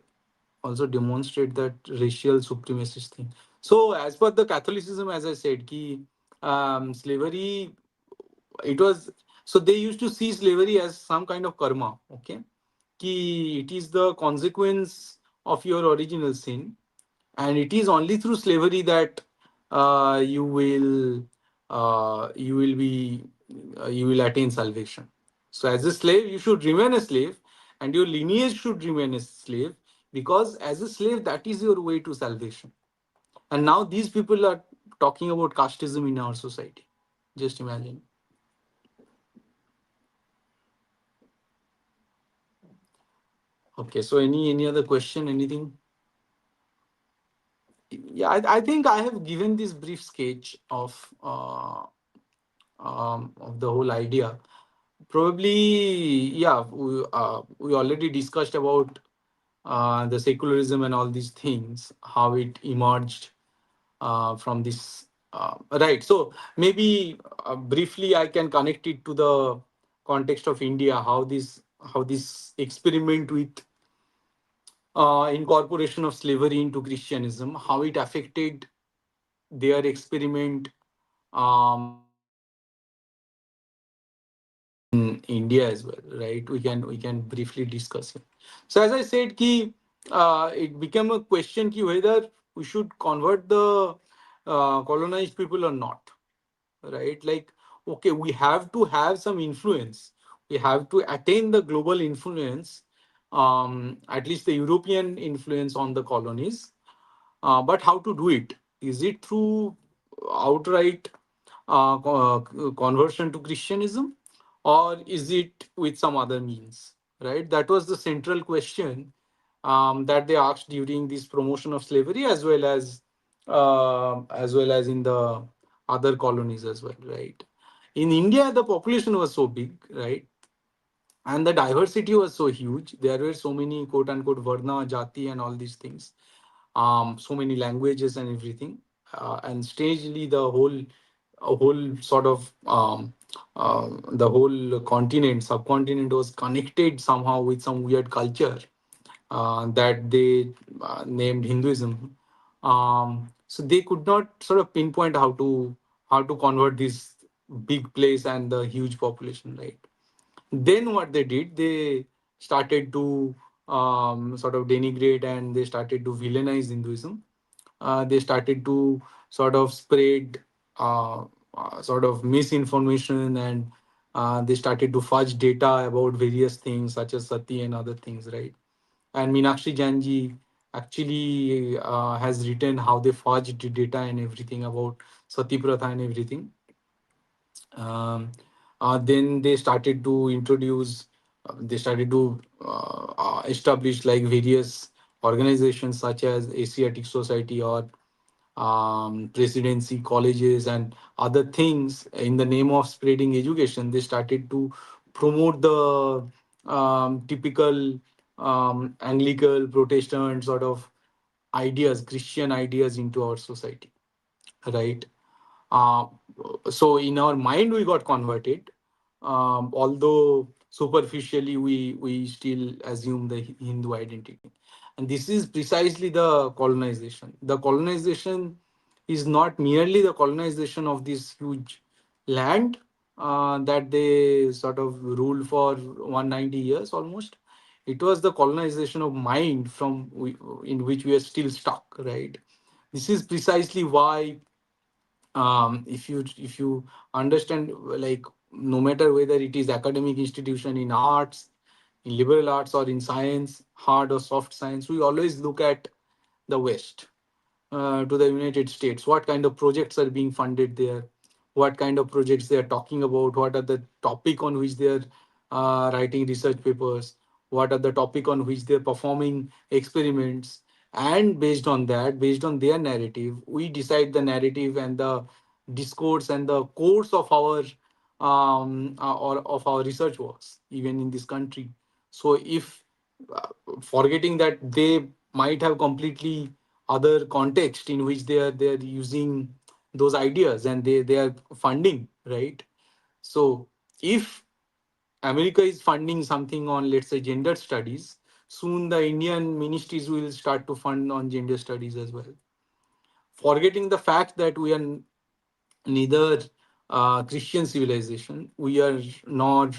also demonstrate that racial supremacist thing? So, as per the Catholicism, as I said, ki, slavery, it was, so they used to see slavery as some kind of karma. Okay, ki it is the consequence of your original sin, and it is only through slavery that you will be you will attain salvation. So as a slave you should remain a slave, and your lineage should remain a slave, because as a slave that is your way to salvation. And now these people are talking about casteism in our society. Just imagine. Okay, so any other question, anything? Yeah, I think I have given this brief sketch of the whole idea. Probably, yeah, we already discussed about the secularism and all these things, how it emerged from this. Right. So maybe briefly, I can connect it to the context of India, how this experiment with incorporation of slavery into Christianism, how it affected their experiment in India as well, right? We can briefly discuss it. So as I said, ki it became a question ki whether we should convert the colonized people or not, right? Like, okay, we have to have some influence. We have to attain the global influence, at least the European influence on the colonies. But how to do it? Is it through outright conversion to Christianism, or is it with some other means? Right. That was the central question that they asked during this promotion of slavery, as well as in the other colonies as well. Right. In India, the population was so big, right? And the diversity was so huge. There were so many quote unquote varna, jati, and all these things, so many languages and everything, and strangely a whole sort of the whole continent, subcontinent was connected somehow with some weird culture that they named Hinduism. So they could not sort of pinpoint how to convert this big place and the huge population, right? Then what they did, they started to sort of denigrate, and they started to villainize Hinduism. They started to sort of spread sort of misinformation, and they started to fudge data about various things such as sati and other things, right? And Meenakshi Janji actually has written how they fudged data and everything about sati pratha and everything. Then they started to they started to establish like various organizations such as Asiatic Society or presidency colleges and other things in the name of spreading education. They started to promote the typical Anglican Protestant sort of ideas, Christian ideas into our society, right? uh, so in our mind we got converted, although superficially we still assume the Hindu identity. And this is precisely the colonization. The colonization is not merely the colonization of this huge land that they sort of ruled for 190 years almost. It was the colonization of mind in which we are still stuck, right? This is precisely why, if you understand, like, no matter whether it is academic institution in arts, in liberal arts, or in science, hard or soft science, we always look at the West, to the United States. What kind of projects are being funded there? What kind of projects they are talking about? What are the topic on which they are writing research papers? What are the topic on which they are performing experiments? And based on that, based on their narrative, we decide the narrative and the discourse and the course of our or of our research works, even in this country. So if uh, forgetting that they might have completely other context in which they are using those ideas, and they are funding, right? So if America is funding something on, let's say, gender studies, soon the Indian ministries will start to fund on gender studies as well. Forgetting the fact that we are neither Christian civilization, we are not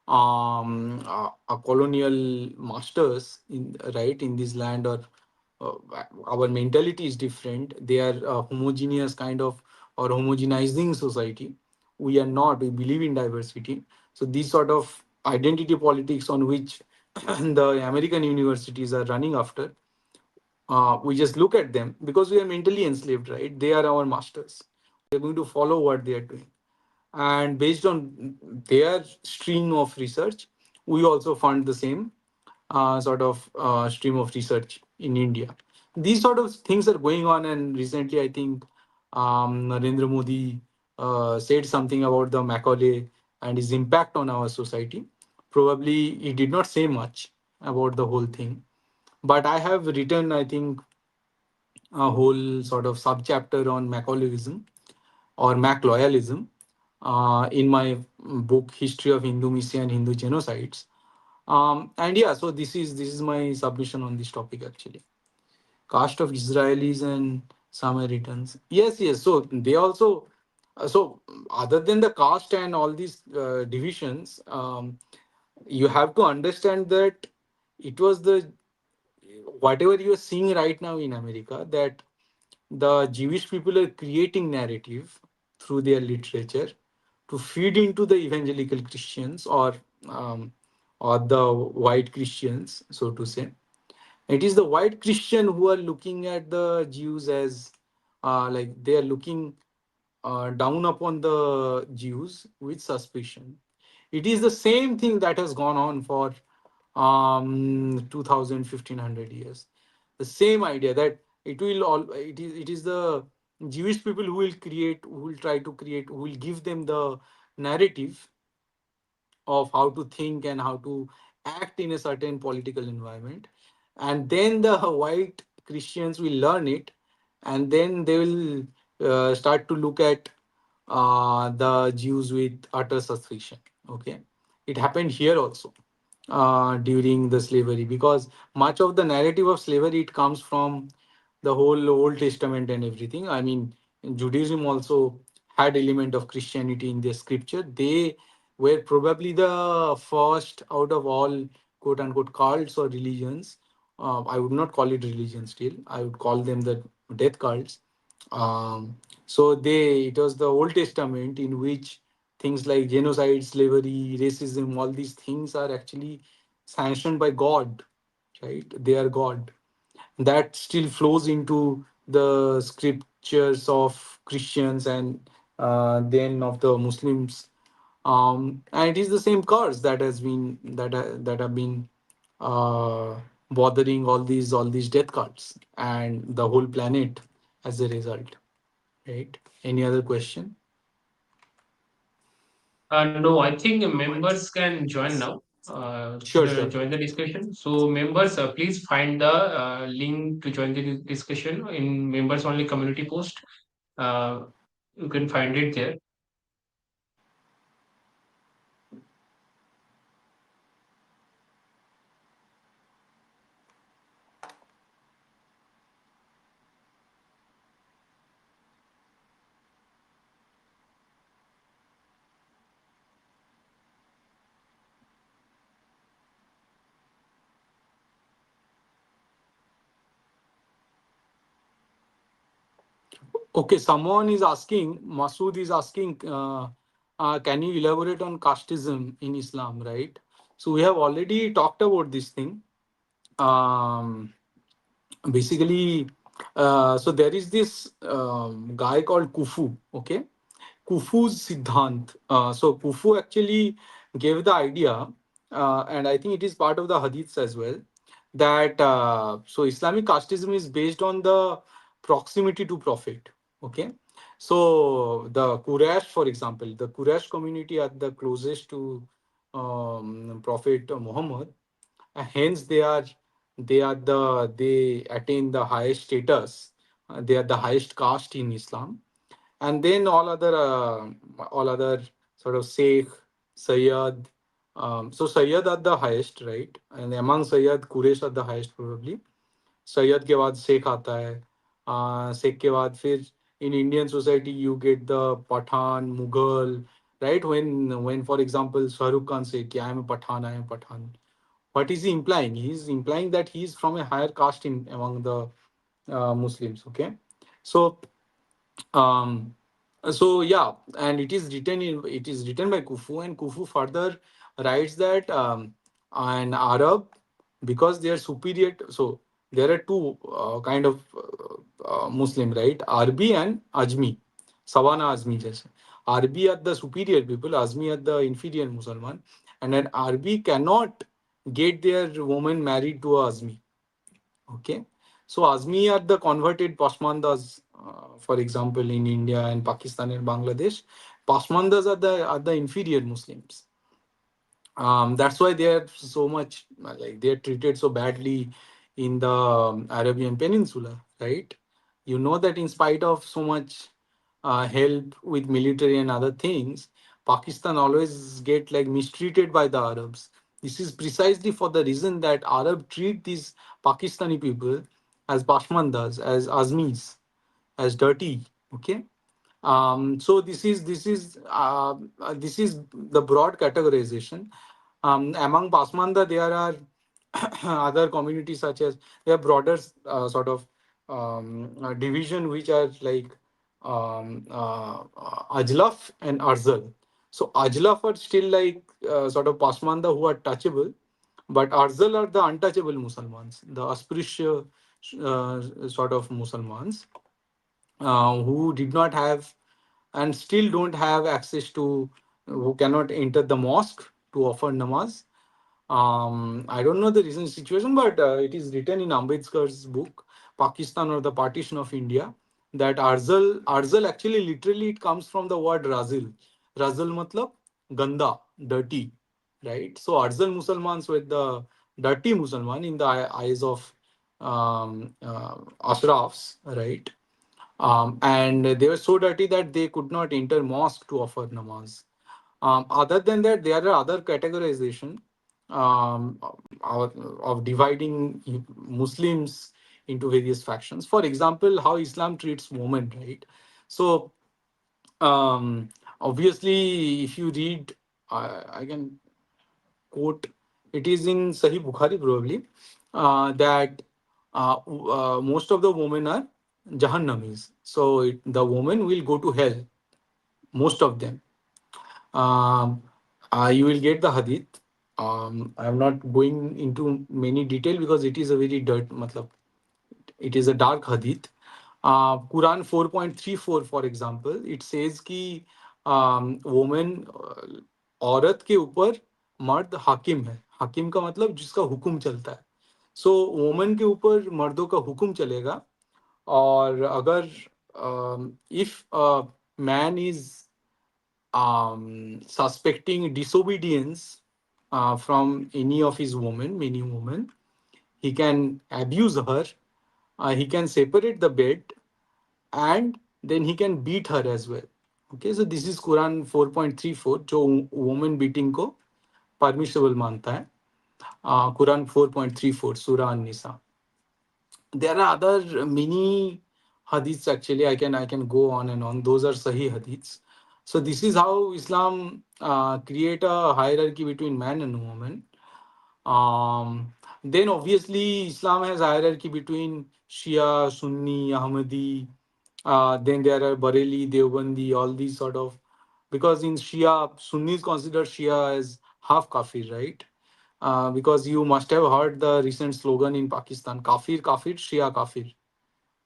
a colonial masters in right in this land, or uh, our mentality is different. They are a homogeneous kind of, or homogenizing society. We are not. We believe in diversity. So these sort of identity politics on which the American universities are running after, we just look at them because we are mentally enslaved, right? They are our masters. We are going to follow what they are doing, and based on their stream of research, we also fund the same sort of stream of research in India. These sort of things are going on, and recently I think Narendra Modi said something about the Macaulay and his impact on our society. Probably he did not say much about the whole thing, but I have written, I think, a whole sort of subchapter on Macaulayism or Mac loyalism in my book History of Hindu Missy and Hindu Genocides. And yeah, so this is my submission on this topic actually. Caste of Israelis and Samaritans. Yes, yes. So they also so other than the caste and all these divisions, you have to understand that it was the whatever you are seeing right now in America, that the Jewish people are creating narrative through their literature to feed into the evangelical Christians, um, or the white Christians, so to say. It is the white Christian who are looking at the Jews as like they are looking down upon the Jews with suspicion. It is the same thing that has gone on for 2000 years. The same idea that it is the Jewish people who will try to create, who will give them the narrative of how to think and how to act in a certain political environment, and then the white Christians will learn it, and then they will start to look at the Jews with utter suspicion. Okay, it happened here also during the slavery, because much of the narrative of slavery, it comes from the whole Old Testament and everything. I mean, Judaism also had element of Christianity in their scripture. They were probably the first out of all quote unquote cults or religions. I would not call it religion still. I would call them the death cults. So it was the Old Testament in which things like genocide, slavery, racism, all these things are actually sanctioned by God, right? They are God. That still flows into the scriptures of Christians and then of the Muslims. And it is the same curse that has been that have been uh, bothering all these death cults and the whole planet as a result. Right? Any other question? No, I think members can join now. Sure, sure. Join the discussion. So members, please find the link to join the discussion in members only community post. Uh, you can find it there. Okay, someone is asking, Masood is asking, can you elaborate on casteism in Islam, right? So we have already talked about this thing. Um, Basically, so there is this guy called Kufu, okay? Kufu's Siddhant. So Kufu actually gave the idea, and I think it is part of the hadiths as well, that so Islamic casteism is based on the proximity to Prophet. Okay, so the Quraysh, for example, the Quraysh community are the closest to Prophet Muhammad, hence they attain the highest status. They are the highest caste in Islam, and then all other sort of Sheikh, Sayyid, So Sayyid are the highest, right? And among Sayyid, Quraysh are the highest probably. Syed के बाद शेख आता है. शेख के बाद फिर in Indian society you get the Pathan, Mughal, right? When for example Shahrukh Khan say कि I am a Pathan, I am a Pathan. What is he implying? He is implying that he is from a higher caste in among the Muslims. Okay, so um, so yeah, and it is written by Kufu, and Kufu further writes that an Arab, because they are superior. So there are two kind of Muslim, right? Arbi and Ajmi, Sawana Azmi. Jaise. Arbi are the superior people, Azmi are the inferior Musalman, and an Arbi cannot get their woman married to a Azmi. Okay, so Azmi are the converted Pasmandas, for example, in India and Pakistan and Bangladesh. Pasmandas are the inferior Muslims. That's why they are so much like they are treated so badly in the Arabian Peninsula, right? You know that in spite of so much help with military and other things, Pakistan always get like mistreated by the Arabs. This is precisely for the reason that Arab treat these Pakistani people as Pashmandas, as Azmis, as dirty. Okay, so this is the broad categorization. Among Pasmanda, there are other communities such as there are broader sort of division which are like Ajlaf and Arzal. So Ajlaf are still like sort of Pasmanda who are touchable, but Arzal are the untouchable Muslims, the auspicious sort of Muslims who did not have and still don't have access to, who cannot enter the mosque to offer namaz. I don't know the recent situation, but it is written in Ambedkar's book, Pakistan or the Partition of India, that Arzal actually literally it comes from the word Razil. Razil matlab ganda, dirty, right? So Arzal Musalmans were the dirty Musalman in the eyes of Ashrafs, right? And they were so dirty that they could not enter mosque to offer namaz. Other than that, there are other categorization um, of dividing Muslims into various factions. For example, how Islam treats women, right? So obviously, if you read, I can quote, it is in Sahih Bukhari probably, that most of the women are Jahannamis. So the woman will go to hell, most of them. Um, you will get the hadith. I'm not going into many detail because it is a very matlab, it is a dark hadith. Quran 4.34 for example, it says कि woman औरत के ऊपर मर्द हाकिम है. हाकिम का मतलब जिसका हुक्म चलता है. सो वोमन के ऊपर मर्दों का हुक्म चलेगा. और अगर if man is suspecting disobedience from any of his women, many women, he can abuse her, he can separate the bed, and then he can beat her as well. Okay, so this is Quran 4.34 जो woman beating को permissible मानता है. Quran 4.34 Surah An-Nisa. There are other mini hadiths actually. I can go on and on. Those are Sahih hadiths. So this is how Islam create a hierarchy between man and woman. Then obviously Islam has hierarchy between Shia, Sunni, Ahmadi. Then there are Bareli, Deobandi, all these sort of, because in Shia, Sunnis consider Shia as half kafir, right? Because you must have heard the recent slogan in Pakistan, Kafir, Kafir, Shia Kafir.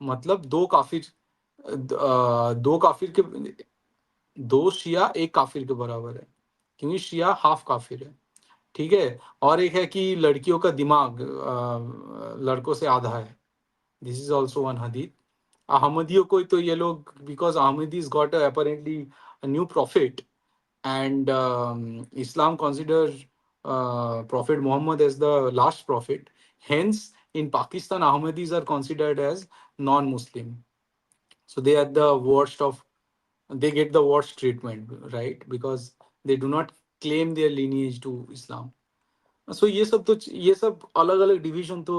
मतलब दो काफिर, दो काफिर के, दो शिया एक काफिर के बराबर है, क्योंकि शिया हाफ काफिर है. ठीक है. और एक है कि लड़कियों का दिमाग लड़कों से आधा है. This is also one hadith. अहमदियों को तो ये लोग, because Ahmadis got apparently a new prophet, and Islam considers Prophet Muhammad as the last prophet. Hence, in Pakistan, Ahmadis are considered as non-Muslim. So they are the worst of, they get the worst treatment, right? Because they do not claim their lineage to Islam. सो ये सब अलग अलग division तो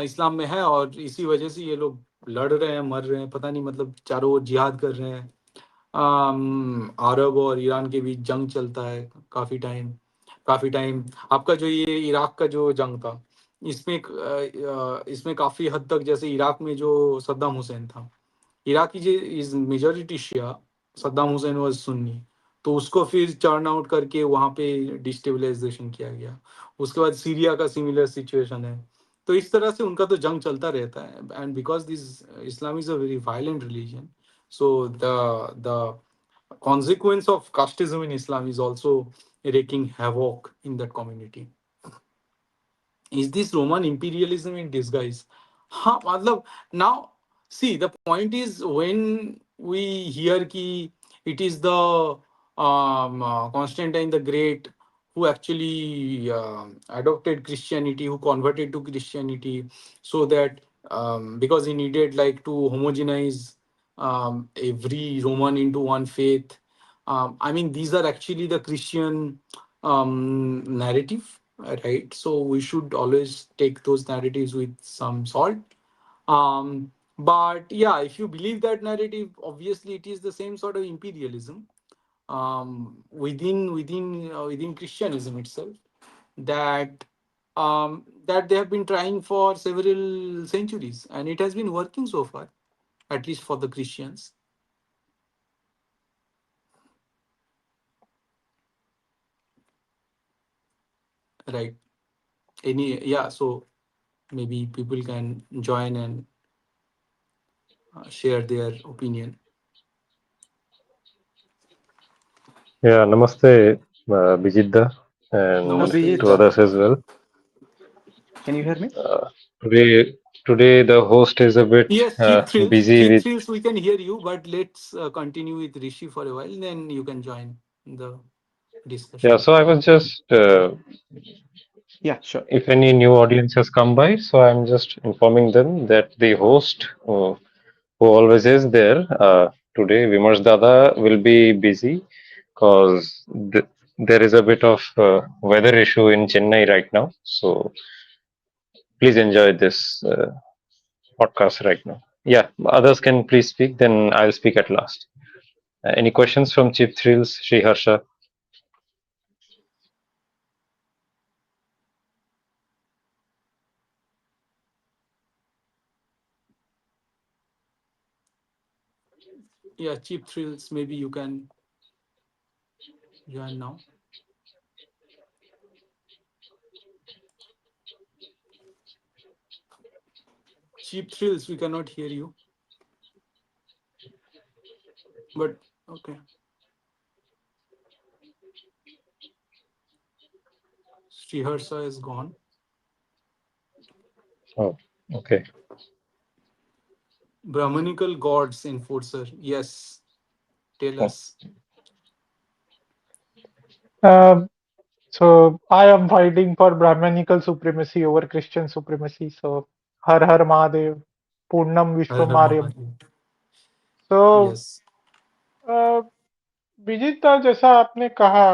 इस्लाम में है, और इसी वजह से ये लोग लड़ रहे हैं, मर रहे हैं, पता नहीं, मतलब चारों ओर जिहाद कर रहे हैं। अरब और ईरान के बीच जंग चलता है काफ़ी टाइम। आपका जो ये इराक का जो जंग था, इसमें काफ़ी हद तक, जैसे इराक में जो सद्दाम हुसैन था, इराकी जो is majority Shia, Saddam Hussein was Sunni, तो उसको फिर टर्न आउट करके वहाँ पे डिस्टेबलाइजेशन किया गया। उसके बाद सीरिया का सिमिलर सिचुएशन है। तो इस तरह से उनका तो जंग चलता रहता है, and because this Islam is a very violent religion, so the consequence of casteism in Islam is also wreaking havoc in that community. Is this Roman imperialism in disguise? हाँ, मतलब now see the point is, when we hear कि it is the Constantine the Great who actually adopted Christianity, who converted to Christianity, so that because he needed like to homogenize every Roman into one faith. I mean, these are actually the Christian narrative, right? So we should always take those narratives with some salt. But yeah, if you believe that narrative, obviously it is the same sort of imperialism within Christianism itself, that that they have been trying for several centuries, and it has been working so far, at least for the Christians, right? So maybe people can join and share their opinion. Yeah, namaste, Bijidda, and Namaste, Abhijit, to others as well. can you hear me? Uh, today, today the host is a bit Yes, cheap thrills. busy Cheap with. thrills, we can hear you, but let's continue with Rishi for a while, then you can join the Yeah, discussion. so I was just, Yeah, sure. if any new audience has come by, so I'm just informing them that the host, who always is there, today, Vimarsh Dada, will be busy because there is a bit of weather issue in Chennai right now. So please enjoy this podcast right now. Yeah, others can please speak, then I'll speak at last. Any questions from Cheap Thrills, Sri Harsha? Yeah, cheap thrills, maybe you can join now. Cheap thrills, we cannot hear you, but okay. Sriharsha is gone. Oh, okay. Brahmanical gods enforcer. Yes, tell Oh, us. Um, so I am fighting for Brahmanical supremacy over Christian supremacy. So Har Har Mahadev, Purnam Har Har Vishwamaryam. Mahadev. So Yes, uh, विजेता जैसा आपने कहा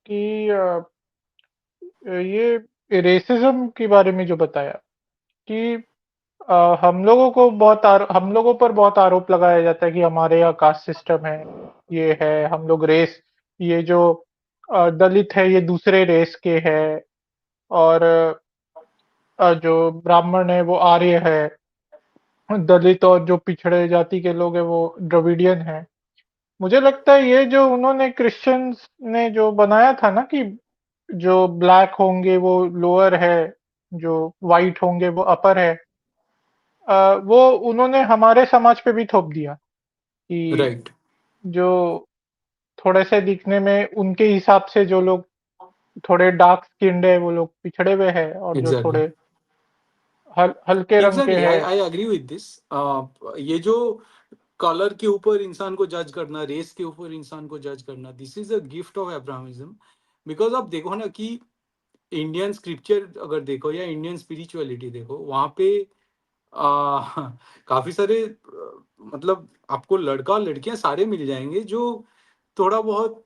कि ये racism के बारे में जो बताया कि हम लोगों पर बहुत आरोप लगाया जाता है कि हमारे यहाँ कास्ट सिस्टम है, ये है, हम लोग रेस, ये जो दलित है ये दूसरे रेस के है, और जो ब्राह्मण है वो आर्य है, दलित और जो पिछड़े जाति के लोग हैं वो द्रविडियन है। मुझे लगता है ये जो उन्होंने क्रिश्चियंस ने जो बनाया था ना कि जो ब्लैक होंगे वो लोअर है, जो व्हाइट होंगे वो अपर है, वो उन्होंने हमारे समाज पे भी थोप दिया कि right. जो थोड़े से दिखने में उनके हिसाब से जो लोग थोड़े डार्क स्किन्ड है वो लोग पिछड़े हुए हैं, और जो Exactly. थोड़े हल्के रंग के एग्जैक्टली, हैं। I agree with this. ये जो कलर के ऊपर इंसान को जज करना, रेस के ऊपर इंसान को जज करना, this is a gift of Abrahamism. Because आप देखो ना कि इंडियन स्क्रिप्चर अगर देखो या इंडियन स्पिरिचुअलिटी देखो, वहाँ पे काफी सारे मतलब आपको लड़का और लड़कियां सारे मिल जाएंगे जो थोड़ा बहुत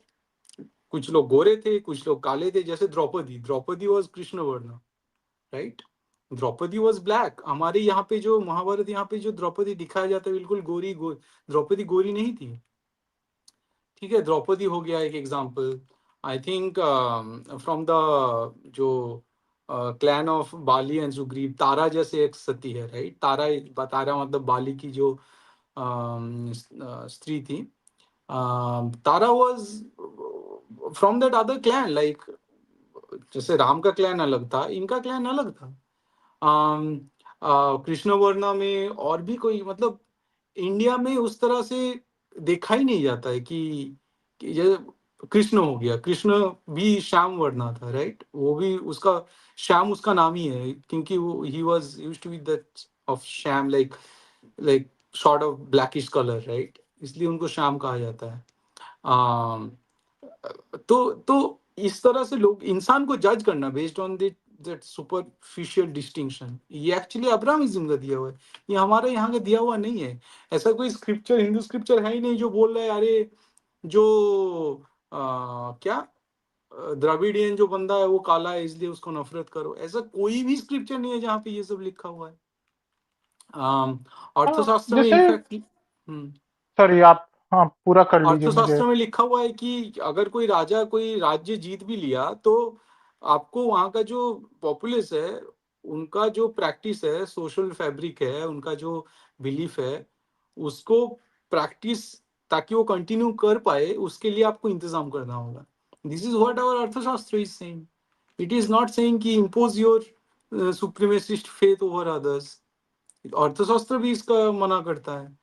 कुछ लोग गोरे थे, कुछ लोग काले थे। जैसे द्रौपदी, द्रौपदी वॉज कृष्ण वर्ण, राइट। Draupadi was black. हमारे यहाँ पे जो महाभारत, यहाँ पे जो द्रौपदी दिखाया जाता है बिल्कुल गोरी द्रौपदी गोरी नहीं थी। ठीक है, द्रौपदी हो गया एक example. I think from the जो clan of Bali and Sugriva, Tara जैसे एक सती है, राइट। तारा मतलब बाली की जो स्त्री थी। Tara was from that other clan, like जैसे राम का क्लैन अलग था, इनका क्लैन अलग था। कृष्ण वर्णा में और भी कोई, मतलब इंडिया में उस तरह से देखा ही नहीं जाता है कि ये कृष्ण हो गया। कृष्ण भी श्याम वर्णा था, राइट। वो भी उसका श्याम उसका नाम ही है, क्योंकि वो he was used to be that of Shyam, like sort of blackish colour, right. इसलिए उनको श्याम कहा जाता है। um, तो इस तरह से लोग इंसान को जज करना based on that superficial distinction, ये एक्चुअली अब्राहमिज्म का दिया हुआ है, ये हमारे यहाँ का दिया हुआ नहीं है। ऐसा कोई स्क्रिप्चर, हिंदू स्क्रिप्चर है ही नहीं जो बोल रहा है अरे जो क्या द्रविडियन जो बंदा है वो काला है इसलिए उसको नफरत करो। ऐसा कोई भी स्क्रिप्चर नहीं है जहाँ पे ये सब लिखा हुआ है। हाँ, अर्थशास्त्र में जैसे इनफैक्ट सॉरी आप, हाँ, पूरा कर लीजिए मुझे। अर्थशास्त्र में लिखा हुआ है कि अगर कोई राजा कोई राज्य जीत भी लिया तो आपको वहां का जो पॉपुलेस है, उनका जो प्रैक्टिस है, सोशल फैब्रिक है, उनका जो बिलीफ है, उसको प्रैक्टिस ताकि वो कंटिन्यू कर पाए, उसके लिए आपको इंतजाम करना होगा। This is what our Arthashastra is saying. It is not saying कि impose your supremacist faith over others. Arthashastra भी इसका मना करता है।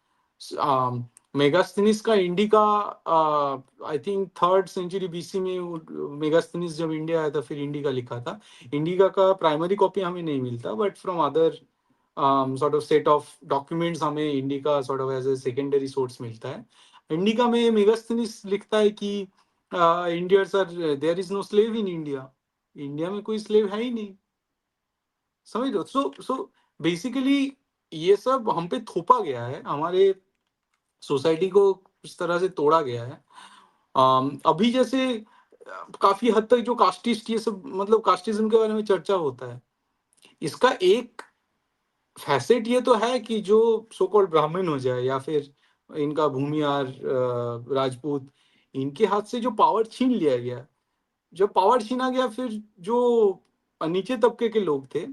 मेगास्थनीस का Indica, I think 3rd century BC में मेगास्थनीस जब इंडिया आया था फिर इंडिका लिखा था। इंडिका का प्राइमरी कॉपी हमें नहीं मिलता, but from other sort of set of documents हमें Indica sort of as a secondary source मिलता है। इंडिका में मेगास्थनीस लिखता है कि Indians are, there is no slave in India. India में कोई स्लेव है ही नहीं, समझ लो। सो बेसिकली ये सब हम पे थोपा गया है, हमारे सोसाइटी को इस तरह से तोड़ा गया है। अभी जैसे काफी हद तक जो कास्टिस्ट ये सब, मतलब कास्टिज्म के बारे में चर्चा होता है, इसका एक फैसेट ये तो है कि जो सो कॉल्ड ब्राह्मण हो जाए या फिर इनका भूमिहार राजपूत, इनके हाथ से जो पावर छीन लिया गया, जब पावर छीना गया फिर जो नीचे तबके के लोग थे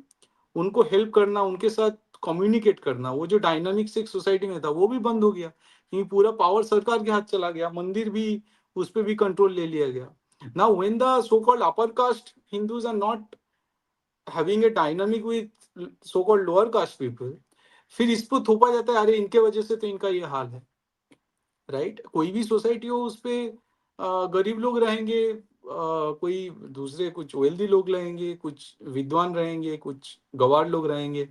उनको हेल्प करना, उनके साथ कम्युनिकेट करना, वो जो डायनामिक्स एक सोसाइटी में था वो भी बंद हो गया, क्योंकि पूरा पावर सरकार के हाथ चला गया, मंदिर भी उस पर भी कंट्रोल ले लिया गया। Now when the so called upper caste Hindus are not having a dynamic with so called lower caste people, फिर इस पर थोपा जाता है अरे इनके वजह से तो इनका ये हाल है, राइट। कोई भी सोसाइटी हो उस पे गरीब लोग रहेंगे, कोई दूसरे कुछ वेल्दी लोग रहेंगे, कुछ विद्वान रहेंगे, कुछ गवार लोग रहेंगे।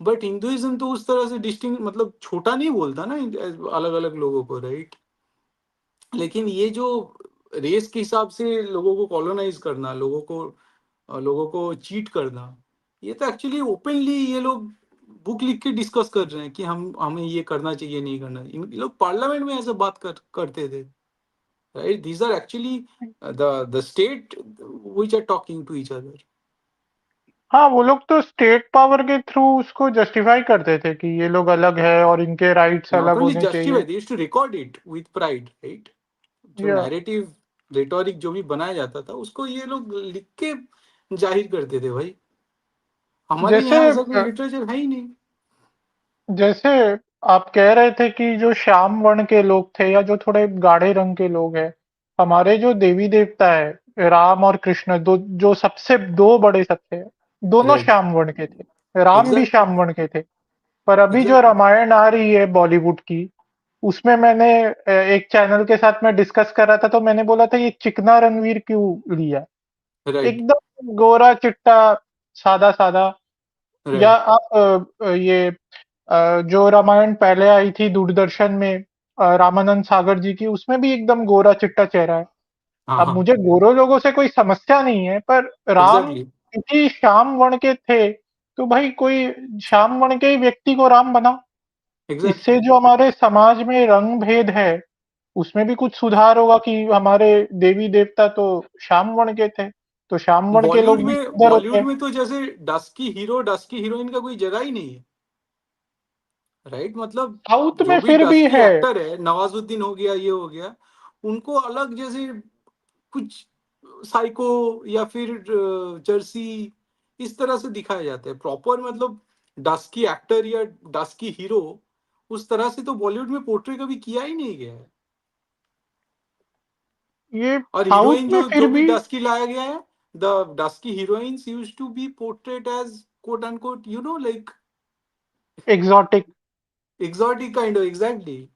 बट हिंदुइज्म तो उस तरह से डिस्टिंग, मतलब छोटा नहीं बोलता ना अलग अलग लोगों को, राइट। लेकिन ये जो रेस के हिसाब से लोगों को कॉलोनाइज करना, लोगों को चीट करना, ये तो एक्चुअली ओपनली ये लोग बुक लिख के डिस्कस कर रहे हैं कि हमें ये करना चाहिए, नहीं करना। इन लोग पार्लियामेंट में ऐसे बात करते थे, right. These are actually the state which are talking to each other. हाँ, वो लोग तो स्टेट पावर के थ्रू उसको जस्टिफाई करते थे कि ये लोग अलग है और इनके राइट्स नॉट अलग ओनली होने जस्टिफाई, चाहिए। They used to record it with pride, right. जो या नैरेटिव रेटोरिक जो भी बनाया जाता था उसको ये लोग लिख के जाहिर करते थे भाई। हमारे जैसे यहाँ ऐसा कोई लिटरेचर है ही नहीं। जैसे आप कह रहे थे कि जो श्याम वर्ण के लोग थे या जो थोड़े गाढ़े रंग के लोग हैं, हमारे जो देवी देवता है राम और कृष्ण, दो जो सबसे दो बड़े सबसे, दोनों राइट, श्याम वर्ण के थे, राम भी एग्जैक्टली, श्याम वर्ण के थे। पर अभी जो एग्जैक्टली, रामायण आ रही है बॉलीवुड की, उसमें मैंने एक चैनल के साथ मैं डिस्कस कर रहा था तो मैंने बोला था ये चिकना रणवीर क्यों लिया, राइट, एकदम गोरा चिट्टा सादा सादा। या राइट। आप जो रामायण पहले आई थी दूरदर्शन में, रामानंद सागर जी की, उसमें भी एकदम गोरा चिट्टा चेहरा है। हाँ, अब हाँ, मुझे गोरे लोगों से कोई समस्या नहीं है, पर राम एग्जैक्टली, क्योंकि श्याम वर्ण के थे, तो भाई कोई श्याम वर्ण के ही व्यक्ति को राम बनाओ। इससे एग्जैक्टली, जो हमारे समाज में रंग भेद है, उसमें भी कुछ सुधार होगा कि हमारे देवी देवता तो श्याम वर्ण के थे, तो श्याम वर्ण के लोग भी सुंदर होते बॉलीवुड हैं। में तो जैसे डस्की हीरो डस्की हीरोइन का कोई जगह ही नहीं है, राइट? मतलब साउथ जो में भी फिर भी डस्की है। एक्टर है, नवाजुद्दीन हो गया, ये हो गया, उनको अलग जैसे कुछ साइको या फिर जर्सी इस तरह से दिखाया जाता है। प्रॉपर मतलब डस्की एक्टर या डस्की हीरो उस तरह से तो बॉलीवुड में पोर्ट्रे कभी किया ही नहीं गया है। ये और साउथ हीरोइन में जो फिर जो भी भी डस्की लाया गया है, the dusky heroines used to be portrait as quote unquote, you know, like exotic, exotic kind of, exactly.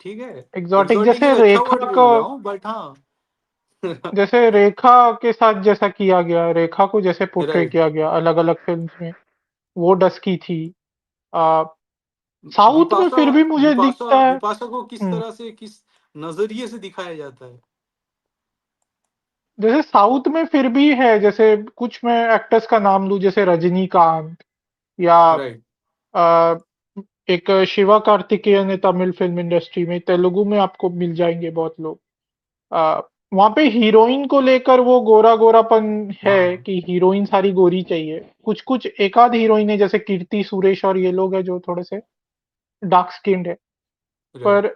ठीक है, एग्जॉटिक एग्जॉटिक जैसे एक अच्छा रेखा वर्ड का, बोल रहा हूँ, बट हाँ। जैसे रेखा के साथ जैसा किया गया, रेखा को जैसे पोर्ट्रे राइट। किया गया अलग अलग फिल्म्स में, वो डस्की थी। आ, साउथ में बिपाशा फिर भी मुझे बिपाशा दिखता है। बिपाशा को किस हम्म, तरह से, किस नजरिए से दिखाया जाता है? जैसे साउथ में फिर भी है, जैसे कुछ मैं एक्टर्स का नाम लूं, जैसे रजनीकांत या राइट। आ, एक शिवा कार्तिकेयन है तमिल फिल्म इंडस्ट्री में, तेलुगु में आपको मिल जाएंगे बहुत लोग। आ, वहां पे हीरोइन को लेकर वो गोरा गोरापन है हाँ। कि हीरोइन सारी गोरी चाहिए। कुछ कुछ एक आध हीरोइन है जैसे कीर्ति सुरेश और ये लोग है जो थोड़े से डार्क स्किन्ड है। राइट। पर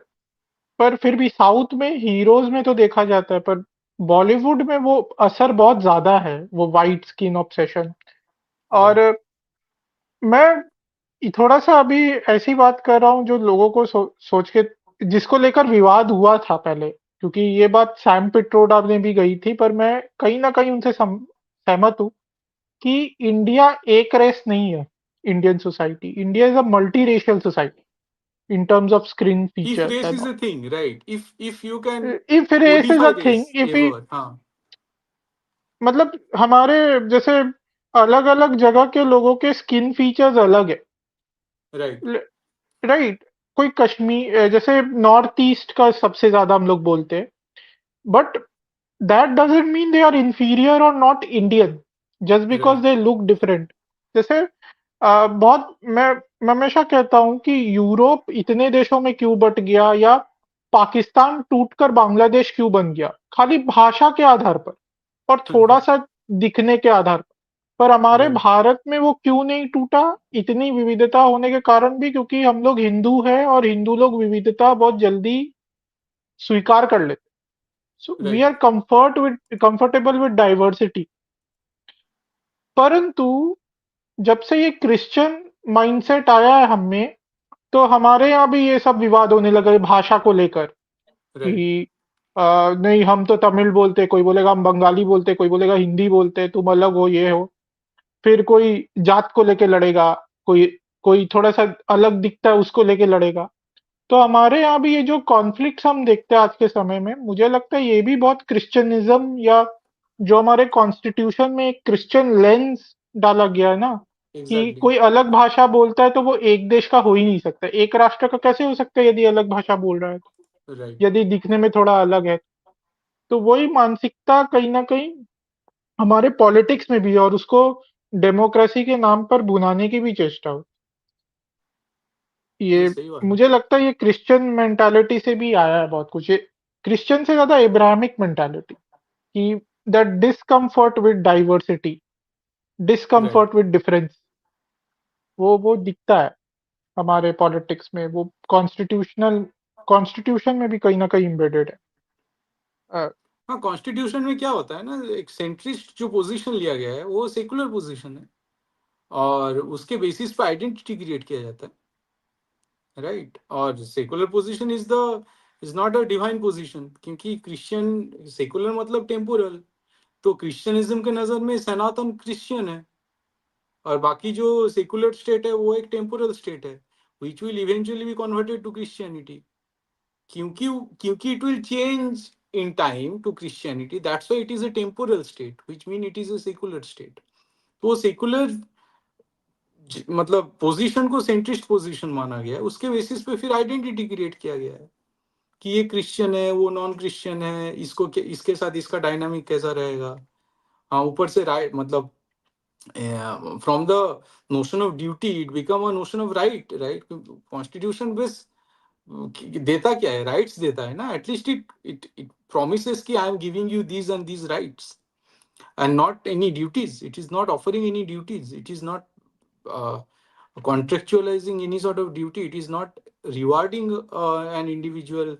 पर फिर भी साउथ में हीरोज में तो देखा जाता है, पर बॉलीवुड में वो असर बहुत ज्यादा है, वो वाइट स्किन ऑब्सेशन। और राइट। मैं थोड़ा सा अभी ऐसी बात कर रहा हूँ जो लोगों को सोच के, जिसको लेकर विवाद हुआ था पहले, क्योंकि ये बात सैम पिट्रोडा ने भी गई थी, पर मैं कहीं ना कहीं उनसे सहमत हूँ कि इंडिया एक रेस नहीं है। Indian society, India is a multi racial society in terms of screen if features race and is all. A thing, right, if you can if race is a codify thing, race if ever, हाँ। मतलब हमारे जैसे अलग अलग जगह के लोगों के स्किन फीचर्स अलग है, राइट। राइट? कोई कश्मीर जैसे नॉर्थ ईस्ट का सबसे ज्यादा हम लोग बोलते हैं, but that doesn't mean they are inferior और not Indian just because right. They look different. जैसे बहुत मैं हमेशा कहता हूँ कि यूरोप इतने देशों में क्यों बट गया, या पाकिस्तान टूटकर बांग्लादेश क्यों बन गया, खाली भाषा के आधार पर और थोड़ा सा दिखने के आधार पर हमारे राइट। भारत में वो क्यों नहीं टूटा? इतनी विविधता होने के कारण भी, क्योंकि हम लोग हिंदू हैं और हिंदू लोग विविधता बहुत जल्दी स्वीकार कर लेते। So we right. Are comfortable with diversity. परंतु जब से ये क्रिश्चियन माइंडसेट आया है हम में, तो हमारे यहाँ भी ये सब विवाद होने लगे भाषा को लेकर राइट। कि नहीं हम तो तमिल बोलते, कोई बोलेगा हम बंगाली बोलते, कोई बोलेगा हिंदी बोलते, तुम अलग हो, ये हो। फिर कोई जात को लेके लड़ेगा, कोई कोई थोड़ा सा अलग दिखता है उसको लेके लड़ेगा। तो हमारे यहाँ भी ये जो कॉन्फ्लिक्ट्स हम देखते हैं आज के समय में, मुझे लगता है ये भी बहुत क्रिश्चियनिज्म या जो हमारे कॉन्स्टिट्यूशन में एक क्रिश्चियन लेंस डाला गया है ना, कि एग्जैक्टली। कोई अलग भाषा बोलता है तो वो एक देश का हो ही नहीं सकता, एक राष्ट्र का कैसे हो सकता है यदि अलग भाषा बोल रहा है तो, राइट। यदि दिखने में थोड़ा अलग है। तो वही मानसिकता कहीं ना कहीं हमारे पॉलिटिक्स में भी है, और उसको डेमोक्रेसी के नाम पर भुनाने की भी चेष्टा हो। नहीं, ये सही बात है। मुझे लगता है ये क्रिश्चियन मेंटालिटी से भी आया है बहुत कुछ, ये क्रिश्चियन से ज्यादा इब्राहिमिक मेंटालिटी, कि that discomfort with diversity, right. Discomfort with difference, वो दिखता है हमारे पॉलिटिक्स में, वो कॉन्स्टिट्यूशन में भी कहीं ना कहीं इम्बेडेड है। हाँ, कॉन्स्टिट्यूशन में क्या होता है ना, एक सेंट्रिस्ट जो पोजीशन लिया गया है वो सेकुलर पोजीशन है, और उसके बेसिस पे आइडेंटिटी क्रिएट किया जाता है, राइट? और secular position is not a divine position, क्योंकि क्रिश्चियन सेकुलर मतलब टेम्पोरल। तो क्रिश्चियनिज्म के नजर में सनातन क्रिश्चियन है, और बाकी जो सेकुलर स्टेट है वो एक टेम्पोरल स्टेट है, which will eventually be converted to Christianity, क्योंकि क्योंकि it will change in time to Christianity. That's why it is a temporal state, which means it is a secular state. तो secular मतलब position को centrist position माना गया है, उसके basis पे फिर आइडेंटिटी क्रिएट किया गया है कि ये क्रिश्चियन है, वो नॉन क्रिश्चियन है, इसको इसके साथ इसका डायनामिक कैसा रहेगा। हाँ, ऊपर से राइट मतलब from the notion of duty it become a notion of right, right? Constitution base देता क्या है? राइट्स देता है ना. एटलीस्ट इट promises कि I am giving you these and these rights and not any duties. It is not offering any duties. It is not uh, contractualizing any sort of duty. It is not rewarding an individual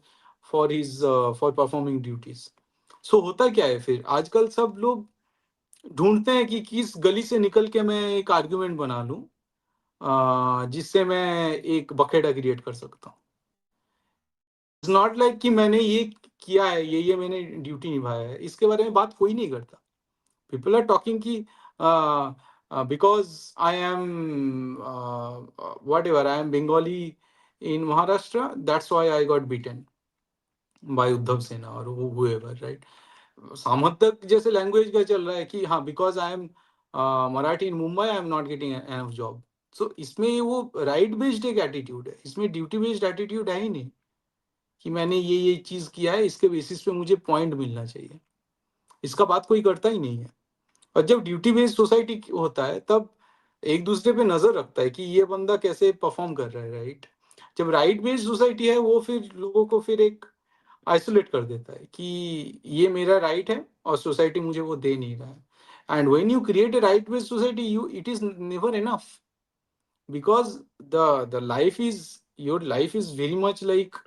for his for performing duties. So होता क्या है फिर? आजकल सब लोग ढूंढते हैं कि किस गली से निकल के मैं एक आर्ग्यूमेंट बना लूं जिससे मैं एक बखेड़ा क्रिएट कर सकता हूँ. इट्स नॉट लाइक कि मैंने ये किया है, ये मैंने ड्यूटी निभाया है, इसके बारे में बात कोई नहीं करता. People are talking ki because I am whatever, I am Bengali in Maharashtra, that's why I got beaten by Uddhav Sena or whoever, right? सामर्थक जैसे लैंग्वेज का चल रहा है कि हाँ because I am Marathi in Mumbai I am not getting enough job. So इसमें वो right based एक एटीट्यूड है, इसमें ड्यूटी बेस्ड एटीट्यूड है ही नहीं कि मैंने ये चीज किया है, इसके बेसिस पे मुझे पॉइंट मिलना चाहिए. इसका बात कोई करता ही नहीं है. और जब ड्यूटी बेस्ड सोसाइटी होता है तब एक दूसरे पे नजर रखता है कि ये बंदा कैसे परफॉर्म कर रहा है, राइट. जब राइट बेस्ड सोसाइटी है वो फिर लोगों को फिर एक आइसोलेट कर देता है कि ये मेरा राइट है और सोसाइटी मुझे वो दे नहीं रहा है. And when you create a right based society you it is never enough because the life is your life is very much like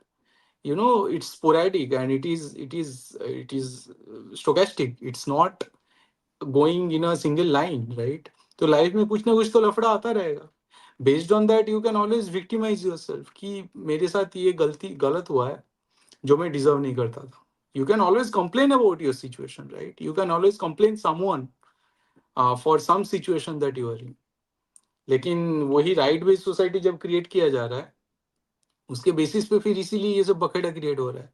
it's sporadic and it is stochastic. It's not going in a single line, right? तो life में कुछ ना कुछ तो लफड़ा आता रहेगा. Based on that you can always victimise yourself कि मेरे साथ ये गलत हुआ है जो मैं डिजर्व नहीं करता था. You can always complain about your situation, right. You can always complain someone for some situation that you are in. लेकिन वही राइट बेस्ड सोसाइटी जब क्रिएट किया जा रहा है उसके बेसिस पे फिर इसीलिए ये सब बखेड़ा क्रिएट हो रहा है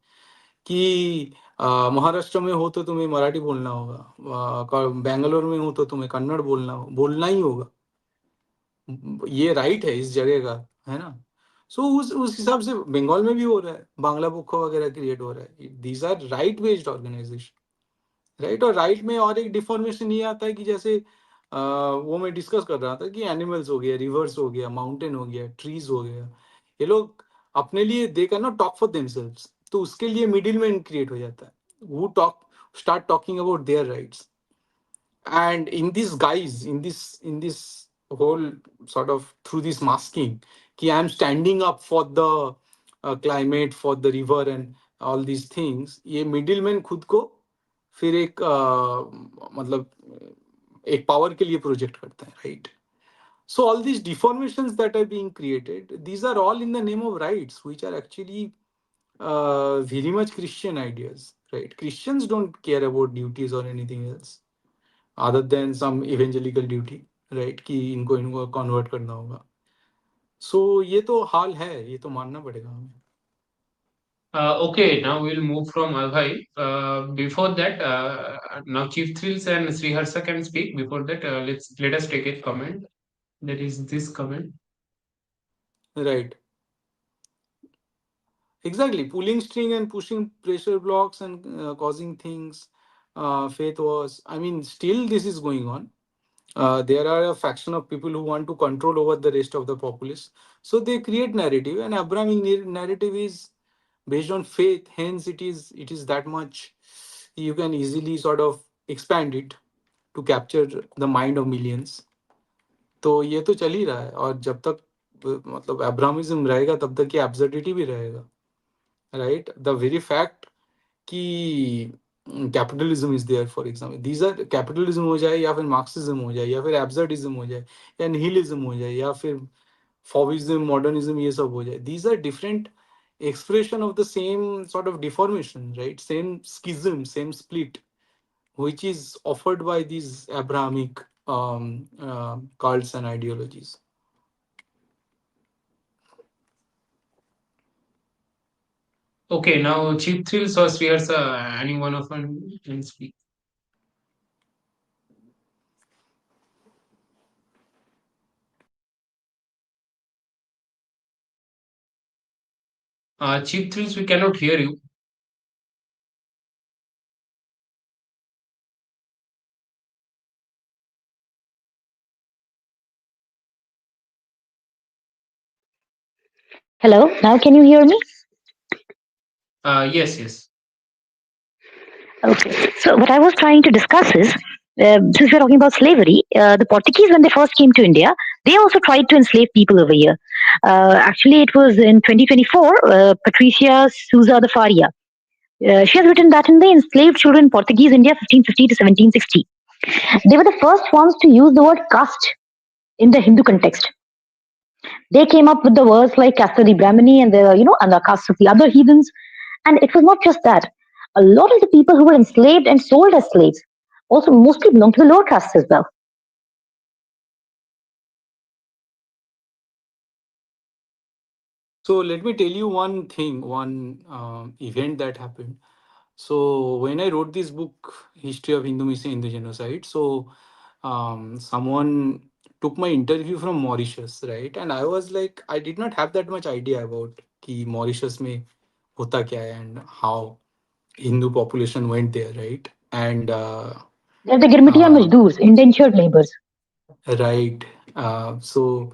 कि महाराष्ट्र में हो तो तुम्हें मराठी बोलना होगा, बेंगलोर में हो तो तुम्हें कन्नड़ बोलना ही होगा. ये राइट है इस जगह का, है ना. सो उस हिसाब से बंगाल में भी हो रहा है, बांग्ला पोखो वगैरह क्रिएट हो रहा है. These are right based organization, right. और राइट में और एक डिफॉर्मेशन ये आता है कि जैसे वो मैं डिस्कस कर रहा था कि एनिमल्स हो गया, रिवर्स हो गया, माउंटेन हो गया, ट्रीज हो गया, ये लोग अपने लिए they can not talk for themselves. तो उसके लिए मिडिल मैन क्रिएट हो जाता है वो start talking about their rights. And in this whole sort of through this masking कि I'm standing up for the climate, for the river and all these things, ये middleman खुद को फिर एक मतलब एक पावर के लिए प्रोजेक्ट करता है, right? So all these deformations that are being created, these are all in the name of rights, which are actually very much Christian ideas, right? Christians don't care about duties or anything else other than some evangelical duty, right? कि इनको इनको convert करना होगा. So ये तो हाल है, ये तो मानना पड़ेगा हमें. Okay, now we'll move from Abhay. Before that, now Chief Thrills and Sriharsha can speak. Before that, let us take a comment. That is this comment. Right. Exactly. Pulling string and pushing pressure blocks and causing things. Faith was. I mean, still this is going on. There are a faction of people who want to control over the rest of the populace. So they create narrative, and Abrahamic narrative is based on faith. Hence, it is that much. You can easily sort of expand it to capture the mind of millions. तो ये तो चल ही रहा है और जब तक मतलब अब्राहमिज्म रहेगा तब तक ये एब्सर्डिटी भी रहेगा, राइट. द वेरी फैक्ट कि capitalism is there for example, these are capitalism हो जाए या फिर मार्क्सिज्म हो जाए या फिर एब्सर्डिज्म हो जाए या निहिलिज्म हो जाए या फिर फॉविज्म, मॉडर्निज्म, ये सब हो जाए, these are different expression of the same sort of deformation, right? Same schism, same split, which is offered by these Abrahamic cults and ideologies. Okay, now Chief Thrills or Sriharsha, any one of them can speak. Chief Thrills, we cannot hear you. Hello, now can you hear me? Yes, yes. Okay. So what I was trying to discuss is, since we're talking about slavery, the Portuguese when they first came to India, they also tried to enslave people over here. Actually, it was in 2024. Patricia Souza de Faria. She has written that in the enslaved children in Portuguese India 1550 to 1760. They were the first ones to use the word caste in the Hindu context. They came up with the words like Casta di Brahmini and the castes of the other heathens. And it was not just that. A lot of the people who were enslaved and sold as slaves also mostly belonged to the lower castes as well. So let me tell you one thing, one event that happened. So when I wrote this book, History of Hindu Mission, Hindu Genocide, so someone took my interview from Mauritius, right? And I was like, I did not have that much idea about कि Mauritius में होता क्या है and how Hindu population went there, right? And They're the Girmitiya uh, Majdoors, indentured laborers. right. So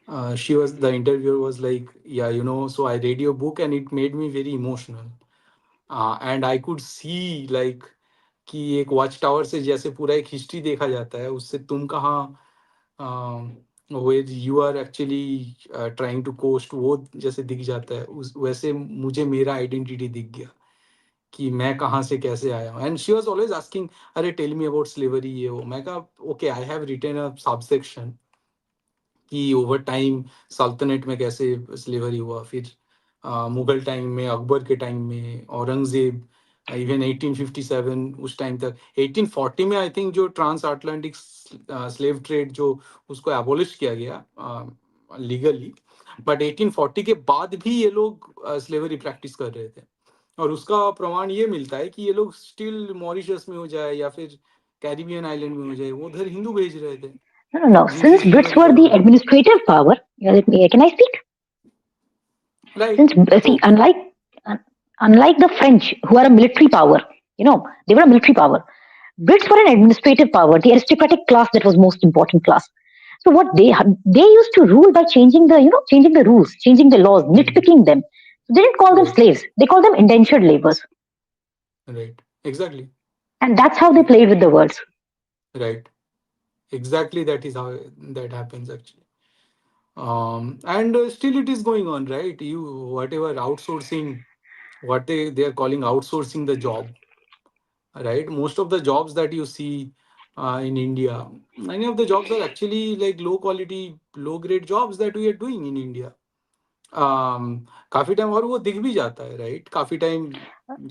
the interviewer was like, yeah, so I read your book and it made me very emotional. And I could see like कि एक watch tower से जैसे पूरा एक history देखा जाता है उससे तुम कहाँ where you are actually trying to coast वो जैसे दिख जाता है उस वैसे मुझे मेरा आइडेंटिटी दिख गया कि मैं कहाँ से कैसे आया हूँ and she was always asking अरे टेल मी अबाउट स्लेवरी ये वो मैं कहा okay I have written a subsection कि ओवर टाइम सल्तनत में कैसे स्लेवरी हुआ फिर मुगल टाइम में अकबर के टाइम में औरंगजेब इवन 1857 उस टाइम तक 1840 में आई थिंक जो ट्रांस अटलांटिक स्लेव ट्रेड जो उसको एबोलिश किया गया लीगली बट 1840 के बाद भी ये लोग स्लेवरी प्रैक्टिस कर रहे थे और उसका प्रमाण ये मिलता है कि ये लोग स्टिल मॉरिशस में हो जाए या फिर कैरिबियन आइलैंड में हो जाए वो उधर हिंदू भेज रहे थे No, no, no. जिस Since हिस्ट्री में Brits were पढ़ा the हुआ administrative power, can I speak? Right Since see, unlike the French, who are a military power, they were a military power. Brits were an administrative power, the aristocratic class that was most important class. So what they used to rule by changing the rules, changing the laws, nitpicking them. So they didn't call them right slaves; they called them indentured laborers, right exactly and that's how they played with the words. Right exactly that is how that happens actually and still it is going on right you whatever outsourcing what they are calling outsourcing the job right most of the jobs that you see in India many of the jobs are actually like low quality low grade jobs that we are doing in India काफी time और वो दिख भी जाता है right काफी time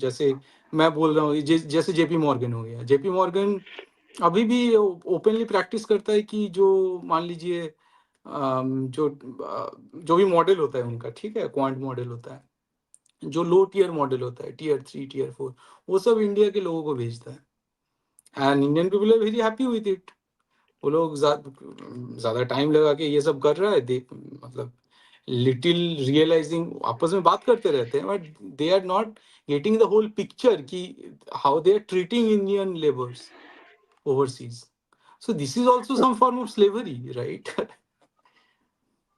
जैसे मैं बोल रहा हूँ जैसे जेपी मॉर्गन हो गया जेपी मॉर्गन अभी भी ओपनली प्रैक्टिस करता है कि जो मान लीजिए जो भी मॉडल होता है उनका ठीक है क्वांट मॉडल होता है जो लो टीयर मॉडल होता है टीयर 3 टीयर 4 वो सब इंडिया के लोगों को भेजता है and Indian people are very happy with it वो लोग ज्यादा टाइम लगा के ये सब कर रहा है मतलब लिटिल रियलाइजिंग आपस में बात करते रहते हैं but they are not getting the whole picture कि how they are treating Indian labours overseas. So this is also some form of slavery, right?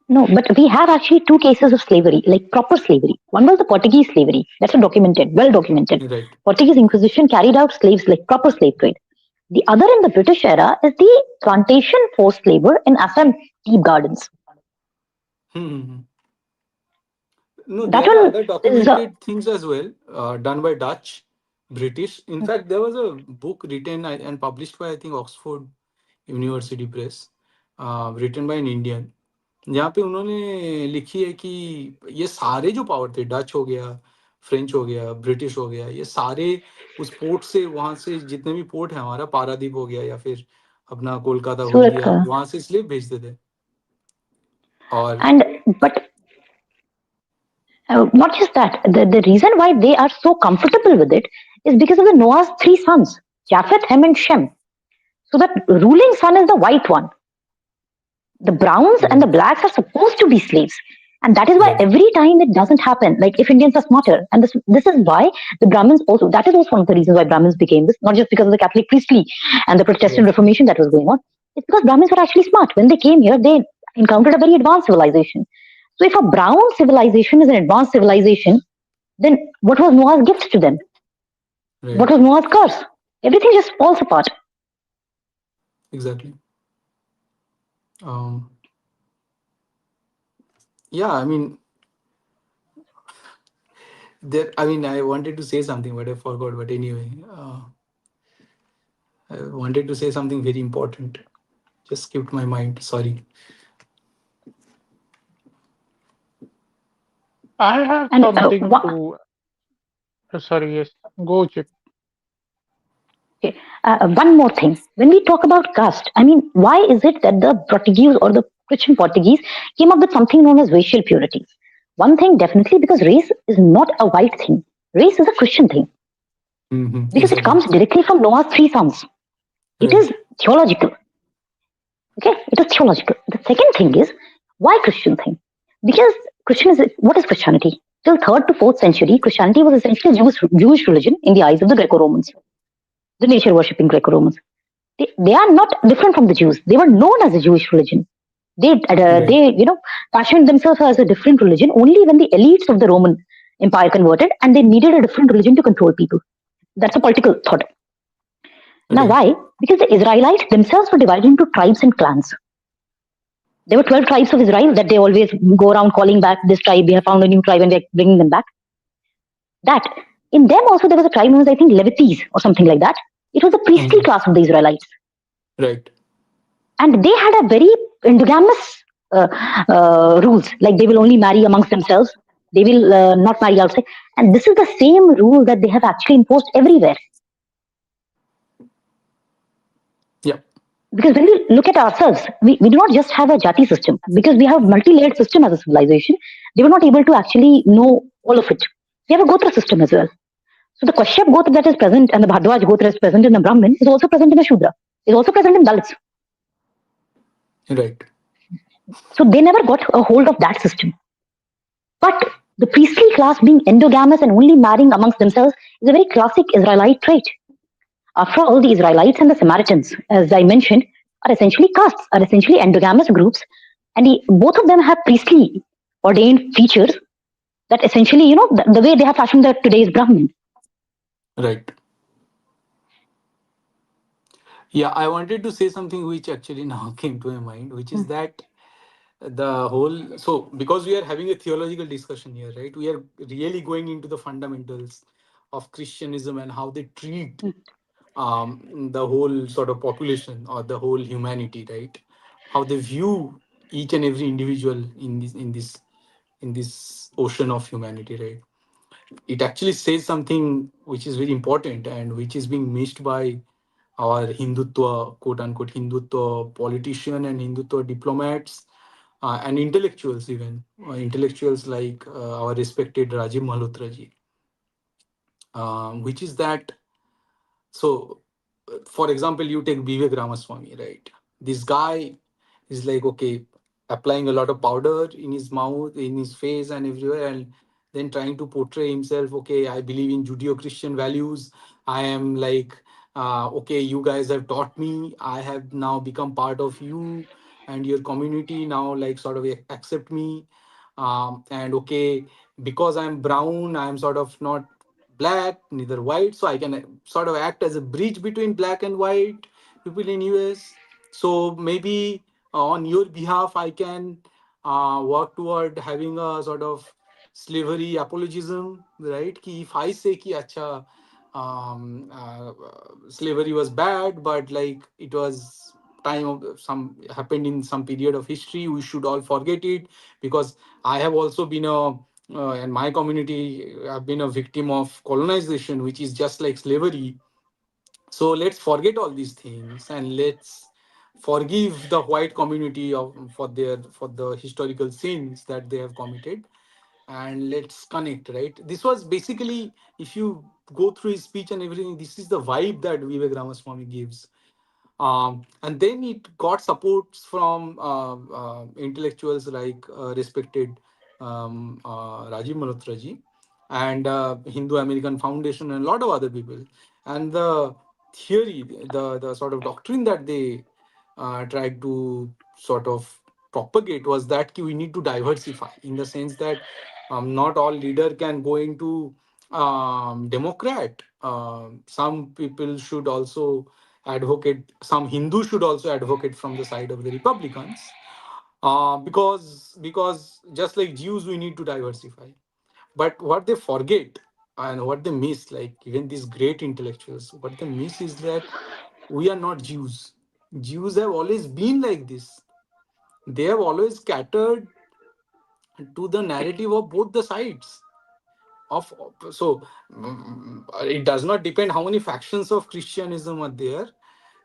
No, but we have actually two cases of slavery, like proper slavery. One was the Portuguese slavery. That's a documented, well documented. Right. Portuguese Inquisition carried out slaves like proper slave trade. The other in the British era is the plantation forced labor in Assam tea gardens. Hmm. No, That there are one other is documented things as well, done by Dutch, British. In fact, there was a book written and published by I think Oxford University Press, written by an Indian. जहाँ पे उन्होंने लिखी है कि ये सारे जो power थे डच हो गया फ्रेंच हो गया ब्रिटिश हो गया ये सारे उस पोर्ट से वहां से जितने भी पोर्ट है हमारा पारादीप हो गया या फिर अपना कोलकाता हो Surat. गया वहां से स्लेव भेजते थे और And but not just that, the reason why they are so comfortable with it is because of the Noah's three sons, Japheth, Ham, and Shem. So that ruling son is the white one. The browns and the right, blacks are supposed to be slaves. And that is why right, every time it doesn't happen, like if Indians are smarter, and this is why the Brahmins also, that is also one of the reasons why Brahmins became this, not just because of the Catholic priestly and the Protestant right, Reformation that was going on. It's because Brahmins were actually smart. When they came here, they encountered a very advanced civilization. So if a brown civilization is an advanced civilization, then what was Noah's gift to them? What Right. was Noah's curse? Everything just falls apart. Exactly. Um, yeah, I mean, there. I mean, I wanted to say something, but I forgot. But anyway, I wanted to say something very important. Just skipped my mind. Sorry. I have And something to. Sorry, yes. Go, Chip. okay, one more thing. When we talk about caste, I mean, why is it that the Portuguese or the Christian Portuguese came up with something known as racial purity? One thing definitely because race is not a white thing. Race is a Christian thing because it Exactly. comes directly from Noah's three sons. It Right. is theological. Okay, it is theological. The second thing is why Christian thing? Because Christian is what is Christianity? Till third to fourth century, Christianity was essentially a Jewish religion in the eyes of the Greco-Romans, the nature worshipping Greco-Romans. They are not different from the Jews. They were known as a Jewish religion. Right. They fashioned themselves as a different religion only when the elites of the Roman Empire converted and they needed a different religion to control people. That's a political thought. Now, Right. why? Because the Israelites themselves were divided into tribes and clans. There were 12 tribes of Israel that they always go around calling back this tribe. We have found a new tribe and we're bringing them back. That in them also there was a tribe known as I think Levites or something like that. It was the priestly Mhm. class of the Israelites, Right. and they had a very endogamous rules. Like they will only marry amongst themselves. They will not marry outside. And this is the same rule that they have actually imposed everywhere. Yeah. Because when we look at ourselves, we do not just have a jati system because we have multi-layered system as a civilization. They were not able to actually know all of it. We have a Gotra system as well. So the Kashyap Gotra that is present and the Bhardwaj Gotra is present in the Brahmin is also present in the Shudra, is also present in Dalits. Right. So they never got a hold of that system. But the priestly class being endogamous and only marrying amongst themselves is a very classic Israelite trait. After all, the Israelites and the Samaritans, as I mentioned, are essentially castes, are essentially endogamous groups, and both of them have priestly ordained features that essentially, the way they have fashioned the today's Brahmin. Right. Yeah, I wanted to say something which actually now came to my mind, which is that the whole, so because we are having a theological discussion here, right? We are really going into the fundamentals of Christianism and how they treat the whole sort of population or the whole humanity, right? How they view each and every individual in this ocean of humanity, right? It actually says something which is very important and which is being missed by our Hindutva, quote unquote, Hindutva politician and Hindutva diplomats and intellectuals, even intellectuals like our respected Rajiv Malhotra ji, which is that. So, for example, you take Vivek Ramaswamy, right? This guy is like, okay, applying a lot of powder in his mouth, in his face, and everywhere, and then trying to portray himself, okay, I believe in Judeo Christian values. I am like, okay, you guys have taught me. I have now become part of you and your community now, like, sort of accept me. And okay, because I'm brown, I'm sort of not black, neither white, so I can sort of act as a bridge between black and white people in US. So maybe on your behalf, I can work toward having a sort of slavery apologism, right? Ki if I say ki acha, slavery was bad, but like it was time of some happened in some period of history, we should all forget it because I have also been a and my community have been a victim of colonization, which is just like slavery. So let's forget all these things and let's forgive the white community for the historical sins that they have committed, and let's connect. Right? This was basically, if you go through his speech and everything, this is the vibe that Vivek Ramaswamy gives. And then it got supports from intellectuals like respected Rajiv Malhotra ji and Hindu American Foundation and a lot of other people. And the theory, the sort of doctrine that they tried to sort of propagate was that we need to diversify, in the sense that not all leader can go into Democrat. Some people should also advocate. Some Hindus should also advocate from the side of the Republicans, because just like Jews, we need to diversify. But what they forget and what they miss, like even these great intellectuals, what they miss is that we are not Jews. Jews have always been like this. They have always catered to the narrative of both the sides. So it does not depend how many factions of Christianism are there.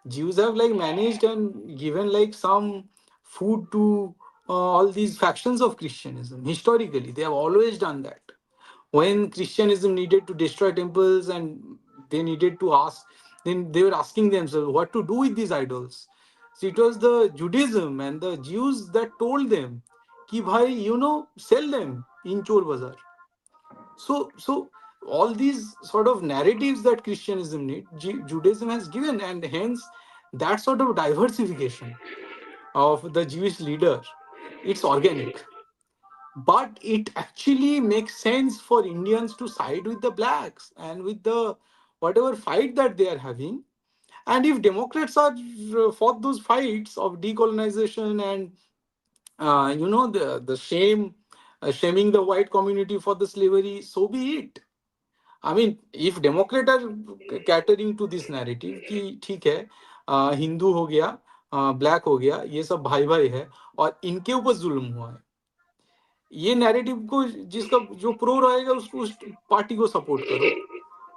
Jews have like managed and given like some food to all these factions of Christianism. Historically, they have always done that. When Christianism needed to destroy temples and they needed to ask, then they were asking themselves what to do with these idols. So it was the Judaism and the Jews that told them, "Ki bhai, sell them in Chor Bazar." So all these sort of narratives that Christianism need, Judaism has given, and hence that sort of diversification of the Jewish leader, it's organic. But it actually makes sense for Indians to side with the blacks and with the whatever fight that they are having. And if Democrats are fought those fights of decolonization and the shaming the white community for the slavery, so be it. I mean, if Democrat are catering to this narrative कि ठीक है, हिंदू हो गया, black हो गया, ये सब भाई भाई है और इनके ऊपर जुल्म हुआ है, ये नैरेटिव को जिसका जो प्रो रहेगा उसको उस पार्टी को सपोर्ट करो.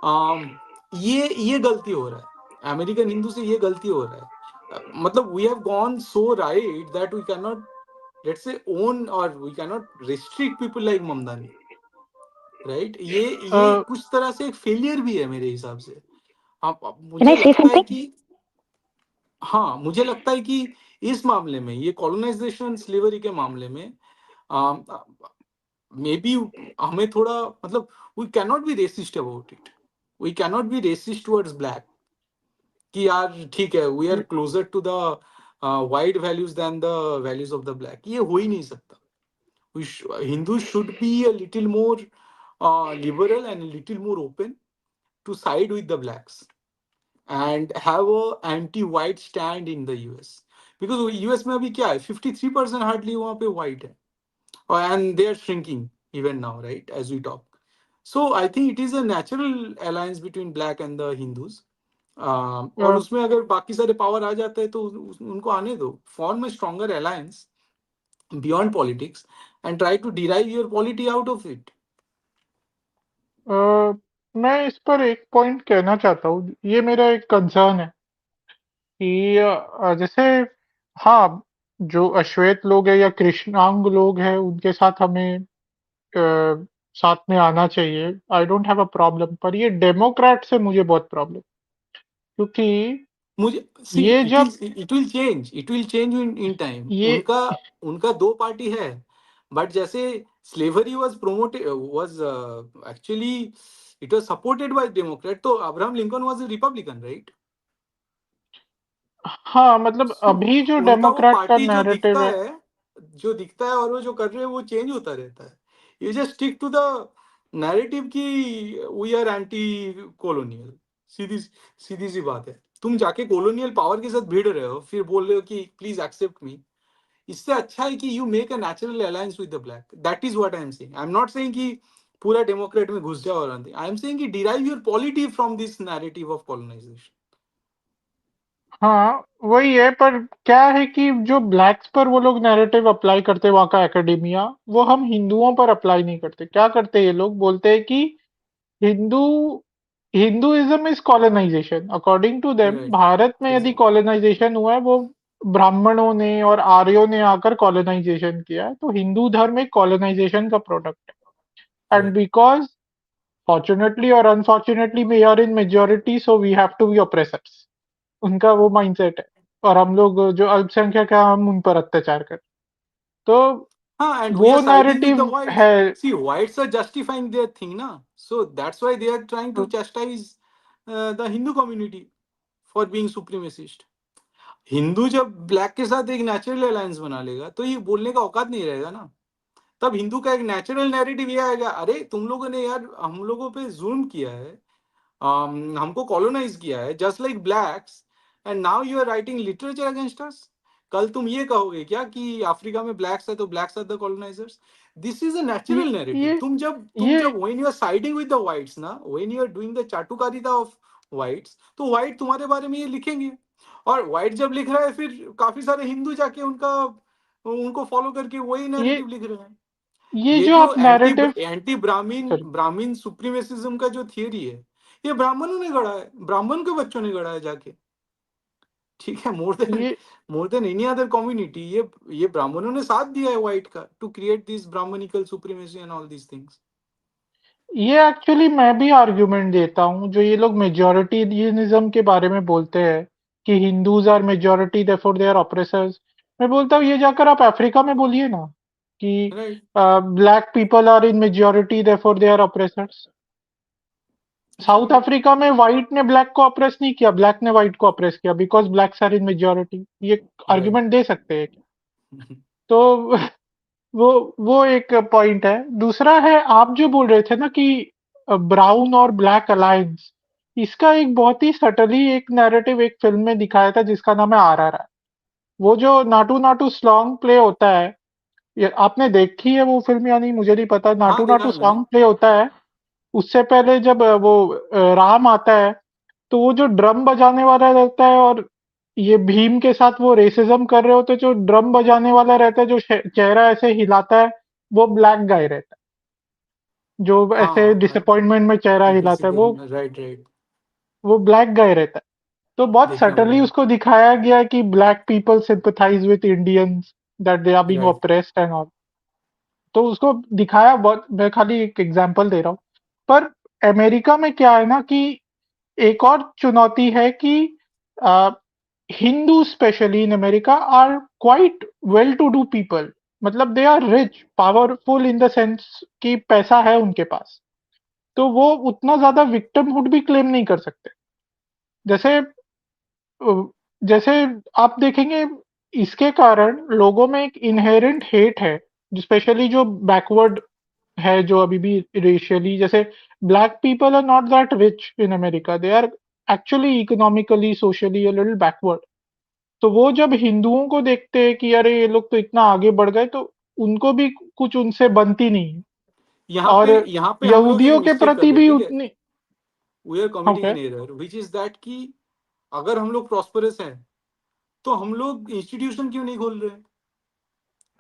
um, ये गलती हो रहा है अमेरिकन हिंदू से, ये गलती हो रहा है. मतलब we have gone so right that we can not, let's say, own और we can not restrict people like Mamdani, right. ये Uh, कुछ तरह से एक फेलियर भी है मेरे हिसाब से. Can मुझे I say लगता है something? कि हाँ, मुझे लगता है कि इस मामले में, ये कॉलोनाइजेशन स्लेवरी के मामले में, मे बी हमें थोड़ा, मतलब we can not be racist about it. We can not be racist towards black कि यार ठीक है, we are closer to the white values than the values of the black. ये हो ही नहीं सकता. Hindus should be a little more liberal and a little more open to side with the blacks and have a anti-white stand in the US. Because US में अभी क्या है, 53% hardly वहाँ पे white है. And they are shrinking even now, right, as we talk. So I think it is a natural alliance between black and the Hindus. और uh, उसमें अगर बाकी सारे पावर आ जाते हैं तो उनको आने दो. Form a stronger alliance beyond politics and try to derive your polity out of it. मैं इस पर एक पॉइंट कहना चाहता हूँ, ये मेरा एक कंसर्न है कि जैसे, हाँ, जो अश्वेत लोग हैं या कृष्णांग लोग हैं उनके साथ हमें साथ में आना चाहिए, I don't have a problem, पर ये डेमोक्रेट से मुझे बहुत प्रॉब्लम, क्योंकि मुझे सी, ये जब it will change in time. ये उनका उनका दो पार्टी है. बट जैसे slavery was promoted, was actually it was supported by Democrat, तो Abraham Lincoln was a Republican, right. हाँ, मतलब सो अभी जो उनका वो डेमोक्रेट का पार्टी नैरेटिव है, जो दिखता है और वो जो कर रहे हैं वो चेंज होता रहता है. You just stick to the narrative कि वी आर एंटी कॉलोनियल. सीधी सीधी सी बात है. तुम जाके कॉलोनियल पावर के साथ भिड़ रहे हो, फिर बोल रहे हो कि प्लीज एक्सेप्ट मी. इससे अच्छा है कि you make a natural alliance with the black. That is what I am saying. I am not saying कि पूरा डेमोक्रेट में घुस जाओ और आई एम सेइंग कि derive your polity from this narrative of colonization. हाँ, वही है, पर क्या है कि जो ब्लैक्स पर वो लोग नैरेटिव अप्लाई करते हैं, वहाँ का एकेडेमिया, वो हम हिंदुओं पर अप्लाई नहीं करते. क्या करते हैं ये लोग, बोलते हैं कि Hindu Hinduism is colonization. According to them, right. Bharat में यदि एग्जैक्टली. कॉलोनाइजेशन हुआ है, वो ब्राह्मणों ने और आर्यों ने आकर कॉलोनाइजेशन किया है, तो हिंदू धर्म एक कॉलोनाइजेशन का प्रोडक्ट है. And right. बिकॉज फॉर्चुनेटली और unfortunately we are in majority, so we have to be oppressors. उनका वो माइंडसेट है, और हम लोग जो अल्पसंख्यक है, हम उन पर अत्याचार कर. तो And we are वो siding with the narrative whites. है. See, whites are justifying their thing, na. So that's why they are trying to chastise the Hindu community for being supremacist. Hindu जब ब्लैक के साथ एक नेचुरल अलायंस बना लेगा तो ये बोलने का औकात नहीं रहेगा ना। तब हिंदू का एक नेचुरल नैरेटिव ये आएगा, अरे तुम लोगों ने यार हम लोगों पे जुल्म किया है, हमको कॉलोनाइज किया है just like blacks, and now you are writing literature against us. कल तुम ये कहोगे क्या कि अफ्रीका में ब्लैक्स है तो blacks are the colonisers? This is a ये नेचुरल नैरेटिव। ये तुम जब ये when you are siding with the whites ना, when you are doing the चाटुकारिता ऑफ व्हाइट्स, तो व्हाइट तुम्हारे बारे में ये लिखेंगे। और व्हाइट जब लिख रहा है फिर काफी सारे हिंदू जाके उनका उनको फॉलो करके वही ये नैरेटिव लिख रहे हैं। ये ये जो जो आप anti narrative, anti Brahmin sorry, Brahmin supremacism का जो थियरी है, ये ब्राह्मणों ने गढ़ा है, ब्राह्मण के बच्चों ने गढ़ा है जाके। ठीक है, ये more than any other community, ये ब्राह्मणों ने साथ दिया है व्हाइट का to create this Brahminical supremacy and all these things. ये एक्चुअली मैं भी आर्गुमेंट देता हूँ, जो ये लोग मेजोरिटियनिज्म के बारे में बोलते हैं कि Hindus are majority therefore they are oppressors. मैं बोलता हूँ ये जाकर आप अफ्रीका में बोलिए ना कि right. Black people are in majority therefore they are oppressors. South absolutely. Africa में व्हाइट ने ब्लैक को ऑप्रेस नहीं किया, ब्लैक ने व्हाइट को ऑप्रेस किया because blacks are in majority. ये राइट। आर्गुमेंट दे सकते हैं। तो वो एक पॉइंट है। दूसरा है, आप जो बोल रहे थे ना कि ब्राउन और ब्लैक अलायंस, इसका एक बहुत ही सटली एक नैरेटिव एक फिल्म में दिखाया था जिसका नाम है आरआरआर। वो जो नाटू नाटू सॉन्ग प्ले होता है, ये आपने देखी है वो फिल्म या नहीं मुझे नहीं पता। हाँ, नाटू देखा नाटू है मैंने। सॉन्ग प्ले होता है, उससे पहले जब राम आता है, तो वो जो ड्रम बजाने वाला रहता है और ये भीम के साथ वो रेसिज्म कर रहे होते, जो ड्रम बजाने वाला रहता है जो चेहरा ऐसे हिलाता है, वो ब्लैक गाय रहता है, जो ऐसे हाँ, डिसअपॉइंटमेंट में चेहरा हिलाता है, वो राइट, राइट। ब्लैक गाय रहता है। तो बहुत देखा सटली मैंने। उसको दिखाया गया कि black people sympathize with Indians, that they are being right. Oppressed and all. तो उसको दिखाया बहुत, मैं खाली एक एग्जांपल दे रहा हूँ। पर अमेरिका में क्या है ना कि एक और चुनौती है कि uh, Hindu specially in America are quite well to do people. मतलब they are rich powerful in the sense कि पैसा है उनके पास, तो वो उतना ज्यादा विक्टिमहुड भी क्लेम नहीं कर सकते। जैसे जैसे आप देखेंगे, इसके कारण लोगों में एक इनहेरेंट हेट है, स्पेशली जो बैकवर्ड है, जो अभी भी रेशियली, जैसे black people are not that rich in America, they are actually economically socially a little backward. तो वो जब हिंदुओं को देखते हैं कि अरे ये लोग तो इतना आगे बढ़ गए, तो उनको भी कुछ उनसे बनती नहीं है। और यहाँ पे हम लोग एक यहूदियों के मिस्टेक कर प्रति रहे हैं, भी ठीक है। उतनी। We are committing okay. An error which is that कि अगर हम लोग प्रॉस्परस हैं तो हम लोग इंस्टीट्यूशन क्यों नहीं खोल रहे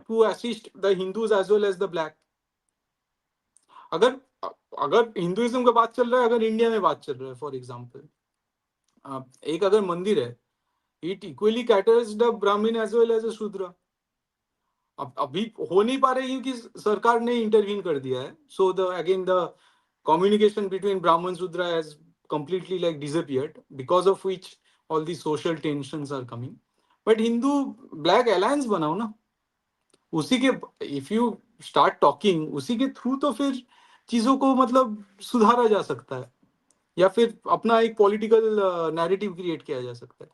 to assist the Hindus as well as the black? अगर अगर हिंदुइज्म का बात चल रहा है, अगर इंडिया में बात चल रहा है, फॉर एग्जाम्पल एक अगर मंदिर है, इट इक्वली कैटर्स द ब्राह्मण एज वेल एज अ शूद्र। अब अभी हो नहीं पा रही क्योंकि सरकार ने इंटरवीन कर दिया है, so the again the communication between Brahman Sudra has completely like disappeared, because of which all these social tensions are coming. But Hindu Black Alliance बनाओ ना, उसी के, इफ यू स्टार्ट टॉकिंग उसी के थ्रू, तो फिर चीजों को मतलब सुधारा जा सकता है, या फिर अपना एक पॉलिटिकल नैरेटिव क्रिएट किया जा सकता है।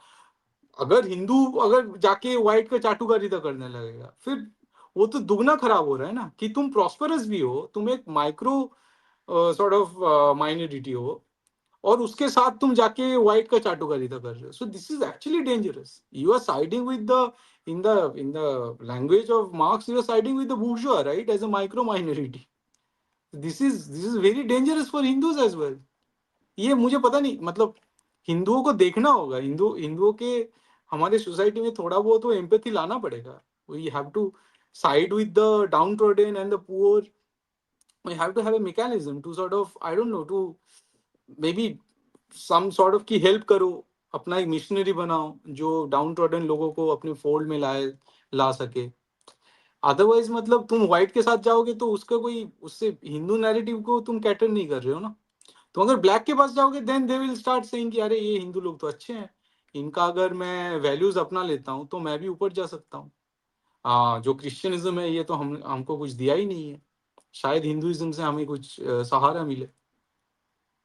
अगर हिंदू अगर जाके व्हाइट का चाटुकारिता करने लगेगा, फिर वो तो दुगना खराब हो रहा है ना, कि तुम प्रॉस्परस भी हो, तुम एक माइक्रो सॉर्ट ऑफ माइनॉरिटी हो, और उसके साथ तुम जाके व्हाइट का चाटुकारिता कर रहे हो। So this is actually dangerous. You are siding with the, in the language of Marx, you are siding with the bourgeois, right, as a micro minority. This is very dangerous for Hindus as well. ये मुझे पता नहीं, मतलब हिंदुओं को देखना होगा, हिंदुओं के हमारे सोसाइटी में थोड़ा बहुत तो एम्पैथी लाना पड़ेगा। We have to side with the downtrodden and the poor. we have to have a mechanism to sort of, I don't know, to maybe some sort of की हेल्प करो, अपना एक मिशनरी बनाओ जो down trodden लोगों को अपने fold में ला सके। अदरवाइज मतलब तुम व्हाइट के साथ जाओगे तो उसका कोई, उससे हिंदू नैरेटिव को तुम कैटर नहीं कर रहे हो ना। तो अगर ब्लैक के पास जाओगे, then they will start saying कि अरे ये हिंदू लोग तो अच्छे हैं, इनका अगर मैं वैल्यूज अपना लेता हूँ तो मैं भी ऊपर जा सकता हूँ। जो क्रिश्चियनिज्म है ये तो हमको कुछ दिया ही नहीं है, शायद हिंदुइज्म से हमें कुछ सहारा मिले।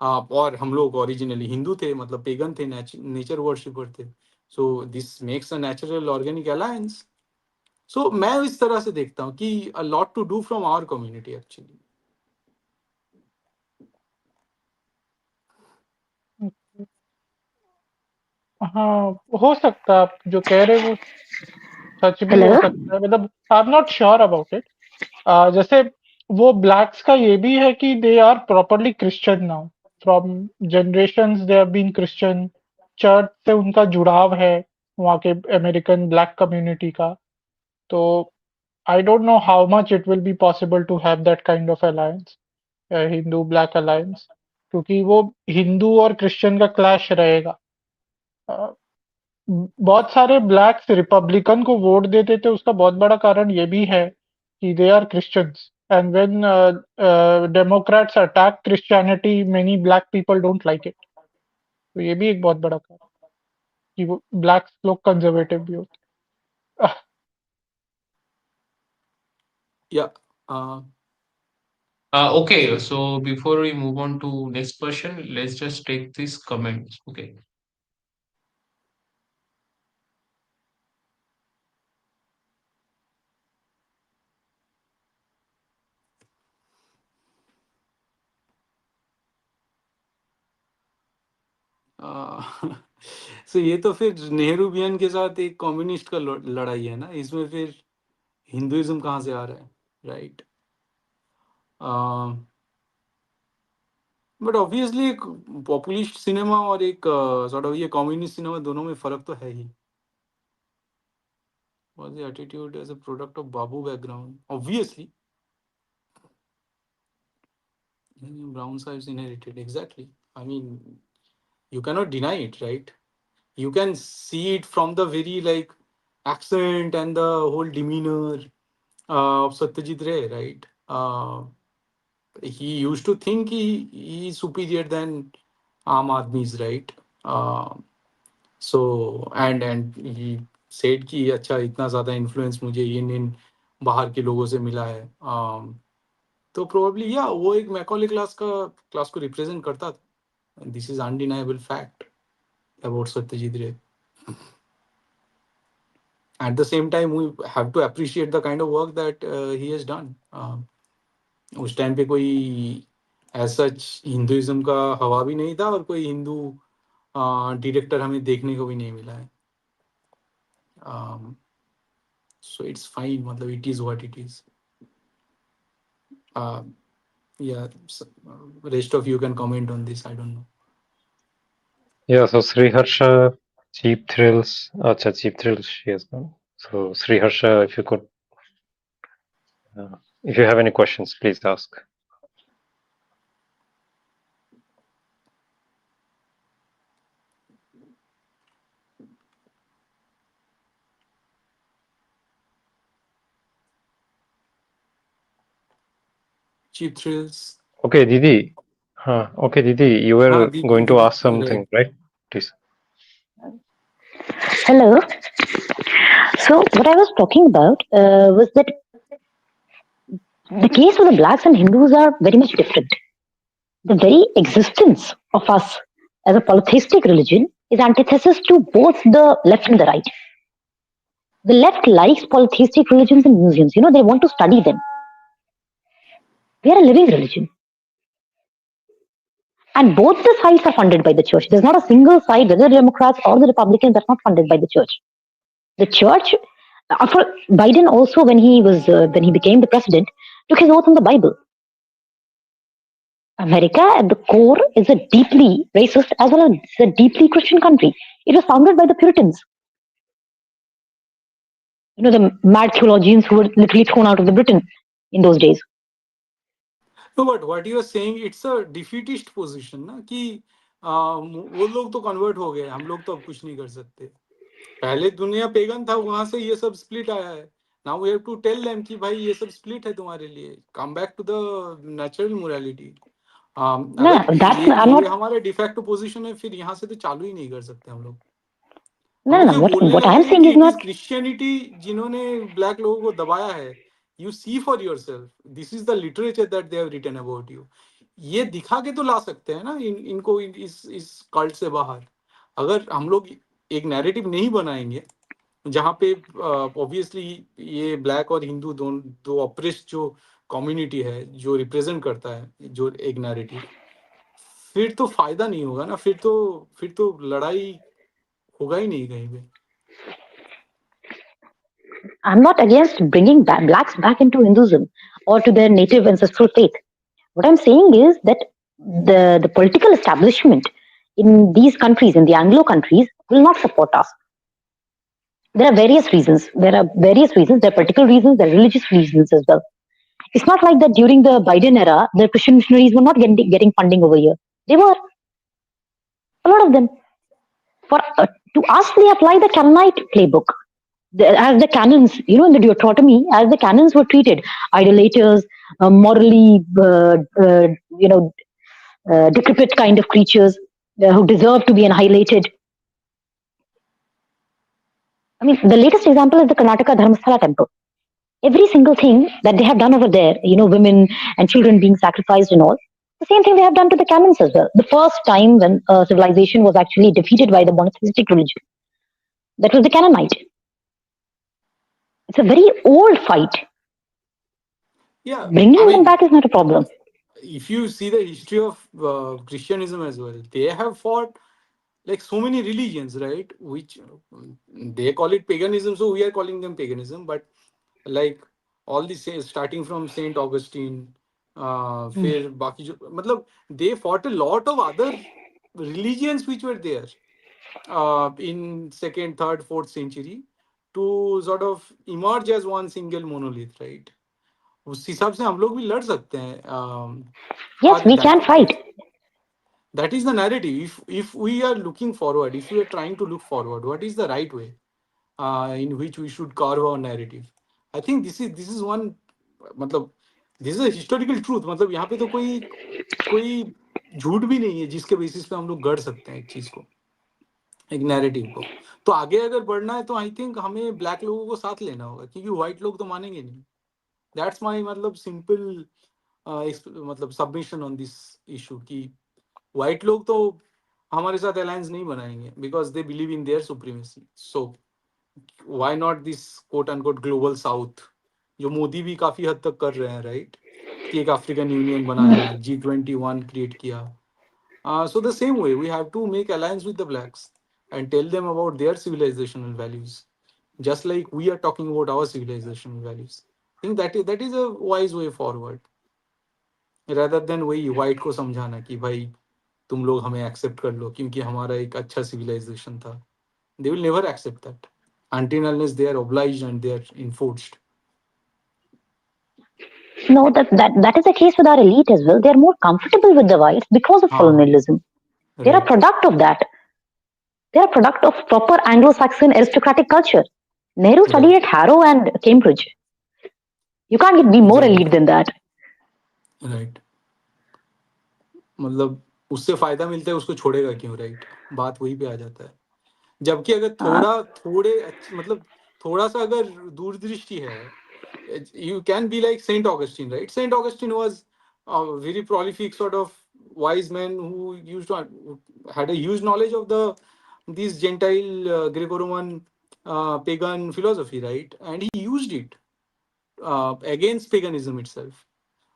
और हम लोग ओरिजिनली हिंदू थे, मतलब पेगन थे, नेचर वर्शिपर थे, So this makes a natural organic alliance. So मैं इस तरह से देखता हूँ कि a lot to do from our community actually. हाँ, हो सकता है, आप जो कह रहे हो वो सच भी हो Hello. सकता है, मतलब I am not sure about it. जैसे वो ब्लैक्स का ये भी है कि they are properly Christian now, from generations they have been Christian, church से उनका जुड़ाव है वहाँ के अमेरिकन ब्लैक कम्युनिटी का। तो I don't know how much it will be possible to have that kind of alliance, Hindu black alliance, क्योंकि वो हिंदू और क्रिश्चियन का क्लैश रहेगा। अ, बहुत सारे ब्लैक्स रिपब्लिकन को वोट देते थे, उसका बहुत बड़ा कारण ये भी है कि they are Christians, and when democrats attack Christianity many black people don't like it. तो ये भी एक बहुत बड़ा कारण कि वो ब्लैक्स लोग कंजर्वेटिव भी होते हैं। Yeah. Okay, so before we move on to next question, let's just take these comments. Okay. सो ये तो फिर नेहरूवियन के साथ एक कम्युनिस्ट का लड़ाई है ना, इसमें फिर हिंदुइज्म कहाँ से आ रहा है, राइट? बट ऑब्वियसली एक पॉपुलिस्ट सिनेमा और एक सॉर्ट ऑफ ये कम्युनिस्ट सिनेमा, दोनों में फर्क तो है ही। Was the attitude as a product of Babu background? Obviously, brown sides inherited. Exactly. I mean, you cannot deny it, right? You can see it from the very like accent and the whole demeanor of Satyajit Ray, right? He used to think he is superior than Aam Aadmis, right? So and he said कि अच्छा इतना ज़्यादा influence मुझे इन बाहर के लोगों से मिला है। तो प्रोबेबली या वो एक मैकॉले क्लास को रिप्रेजेंट करता था। This is undeniable fact about Satyajit रे। At the same time, we have to appreciate the kind of work that he has done. उस टाइम पे कोई ऐसा हिंदुइज्म का हवा भी नहीं था और कोई हिंदू डायरेक्टर हमें देखने को भी नहीं मिला है। So it's fine, मतलब it is what it is. Yeah, so, rest of you can comment on this. I don't know. Yeah, so Sriharsha, Cheap Thrills. Acha, Cheap Thrills, she has gone. So Sriharsha, if you could, if you have any questions, please ask. Cheap thrills. Okay, Didi. Okay, Didi, you were going to Didi, ask something, right? Please. Hello. So what I was talking about was that the case of the blacks and Hindus are very much different. The very existence of us as a polytheistic religion is antithesis to both the left and the right. The left likes polytheistic religions in museums. You know, they want to study them. We are a living religion. And both the sides are funded by the church. There's not a single side, whether the Democrats or the Republicans, that's not funded by the church. The church, after Biden also, when he became the president, took his oath on the Bible. America at the core is a deeply racist as well as a deeply Christian country. It was founded by the Puritans. You know, the mad theologians who were literally thrown out of the Britain in those days. No, but what you are saying, it's a defeatist position ना कि वो लोग तो convert हो गए, हम लोग तो अब कुछ नहीं कर सकते। पहले दुनिया पेगन था, वहां से ये सब स्प्लिट आया है। Now we have to tell them कि भाई ये सब स्प्लिट है तुम्हारे लिए, come back to the natural morality. अगर ये हमारा डिफेक्ट पोजीशन है, फिर यहाँ से तो चालू ही नहीं कर सकते हम लोग। हम लोग ये बोलने लगे हैं कि इट इज क्रिश्चियनिटी जिन्होंने ब्लैक लोगों को दबाया है। You see for yourself. This is the literature that they have written about you. ये दिखा के तो ला सकते हैं ना इनको इस कल्ट से बाहर। अगर हम लोग एक नैरेटिव नहीं बनाएंगे जहाँ पे ऑब्वियसली ये ब्लैक और हिंदू दो ऑप्रेस्ड जो कम्युनिटी है जो रिप्रेजेंट करता है जो एक नैरेटिव, फिर तो फायदा नहीं होगा ना, फिर तो लड़ाई होगा ही नहीं कहीं पे. I'm not against bringing blacks back into Hinduism or to their native ancestral faith. What I'm saying is that the political establishment in these countries, in the Anglo countries, will not support us. There are various reasons. There are various reasons. There are political reasons. There are religious reasons as well. It's not like that during the Biden era, the Christian missionaries were not getting funding over here. They were, a lot of them. For to us, they apply the Canaanite playbook. As the canons, in the Deuteronomy, as the canons were treated, idolaters, morally, decrepit kind of creatures who deserve to be annihilated. I mean, the latest example is the Karnataka Dharmasthala temple. Every single thing that they have done over there, women and children being sacrificed and all, the same thing they have done to the canons as well. The first time when civilization was actually defeated by the monotheistic religion, that was the Canaanite. It's a very old fight. Yeah, Bringing I them mean, back is not a problem. if you see the history of Christianism as well, they have fought like so many religions, right? Which they call it paganism, so we are calling them paganism. But like all these starting from Saint Augustine, फिर बाकी जो मतलब they fought a lot of other religions which were there in second, third, fourth century to sort of emerge as one single monolith, right? उस हिसाब से हम लोग भी लड़ सकते हैं. Yes, और we can fight. that is the narrative. If we are looking forward, if we are trying to look forward, what is the right way in which we should carve our narrative? I think this is one, मतलब this is a historical truth. मतलब यहाँ पे तो कोई कोई झूठ भी नहीं है जिसके बेसिस पे हम लोग गढ़ सकते हैं एक चीज को, एक नैरेटिव को. तो आगे अगर बढ़ना है तो आई थिंक हमें ब्लैक लोगों को साथ लेना होगा, क्योंकि व्हाइट लोग तो मानेंगे नहीं. दैट्स माय मतलब सिंपल मतलब सबमिशन ऑन दिस इशू कि व्हाइट लोग तो हमारे साथ अलायंस नहीं बनाएंगे because they believe in their supremacy. So why not this quote unquote global south, जो मोदी भी काफी हद तक कर रहे हैं, राइट? कि एक अफ्रीकन यूनियन बनाया, G21 क्रिएट किया. So the same way we have to make alliance with the blacks and tell them about their civilizational values, just like we are talking about our civilizational values. I think that is a wise way forward, rather than वही white को समझाना कि भाई तुम लोग हमें accept कर लो क्योंकि हमारा एक अच्छा सिविलाइजेशन था. They will never accept that until unless they are obliged and they are enforced. No, that is the case with our elite as well. They are more comfortable with the whites because of हाँ, colonialism. They are a right, product of that. They are a product of proper Anglo-Saxon aristocratic culture. Nehru studied right, at Harrow and Cambridge. You can't be more exactly, elite than that. right. मतलब उससे फायदा मिलता है उसको छोड़ेगा क्यों, right? बात वही पे आ जाता है. जबकि अगर Uh, मतलब थोड़ा सा अगर दूरदृष्टि है, you can be like Saint Augustine, right? Saint Augustine was a very prolific sort of wise man who had a huge knowledge of these Gentile Greco-Roman pagan philosophy, right? And he used it against paganism itself.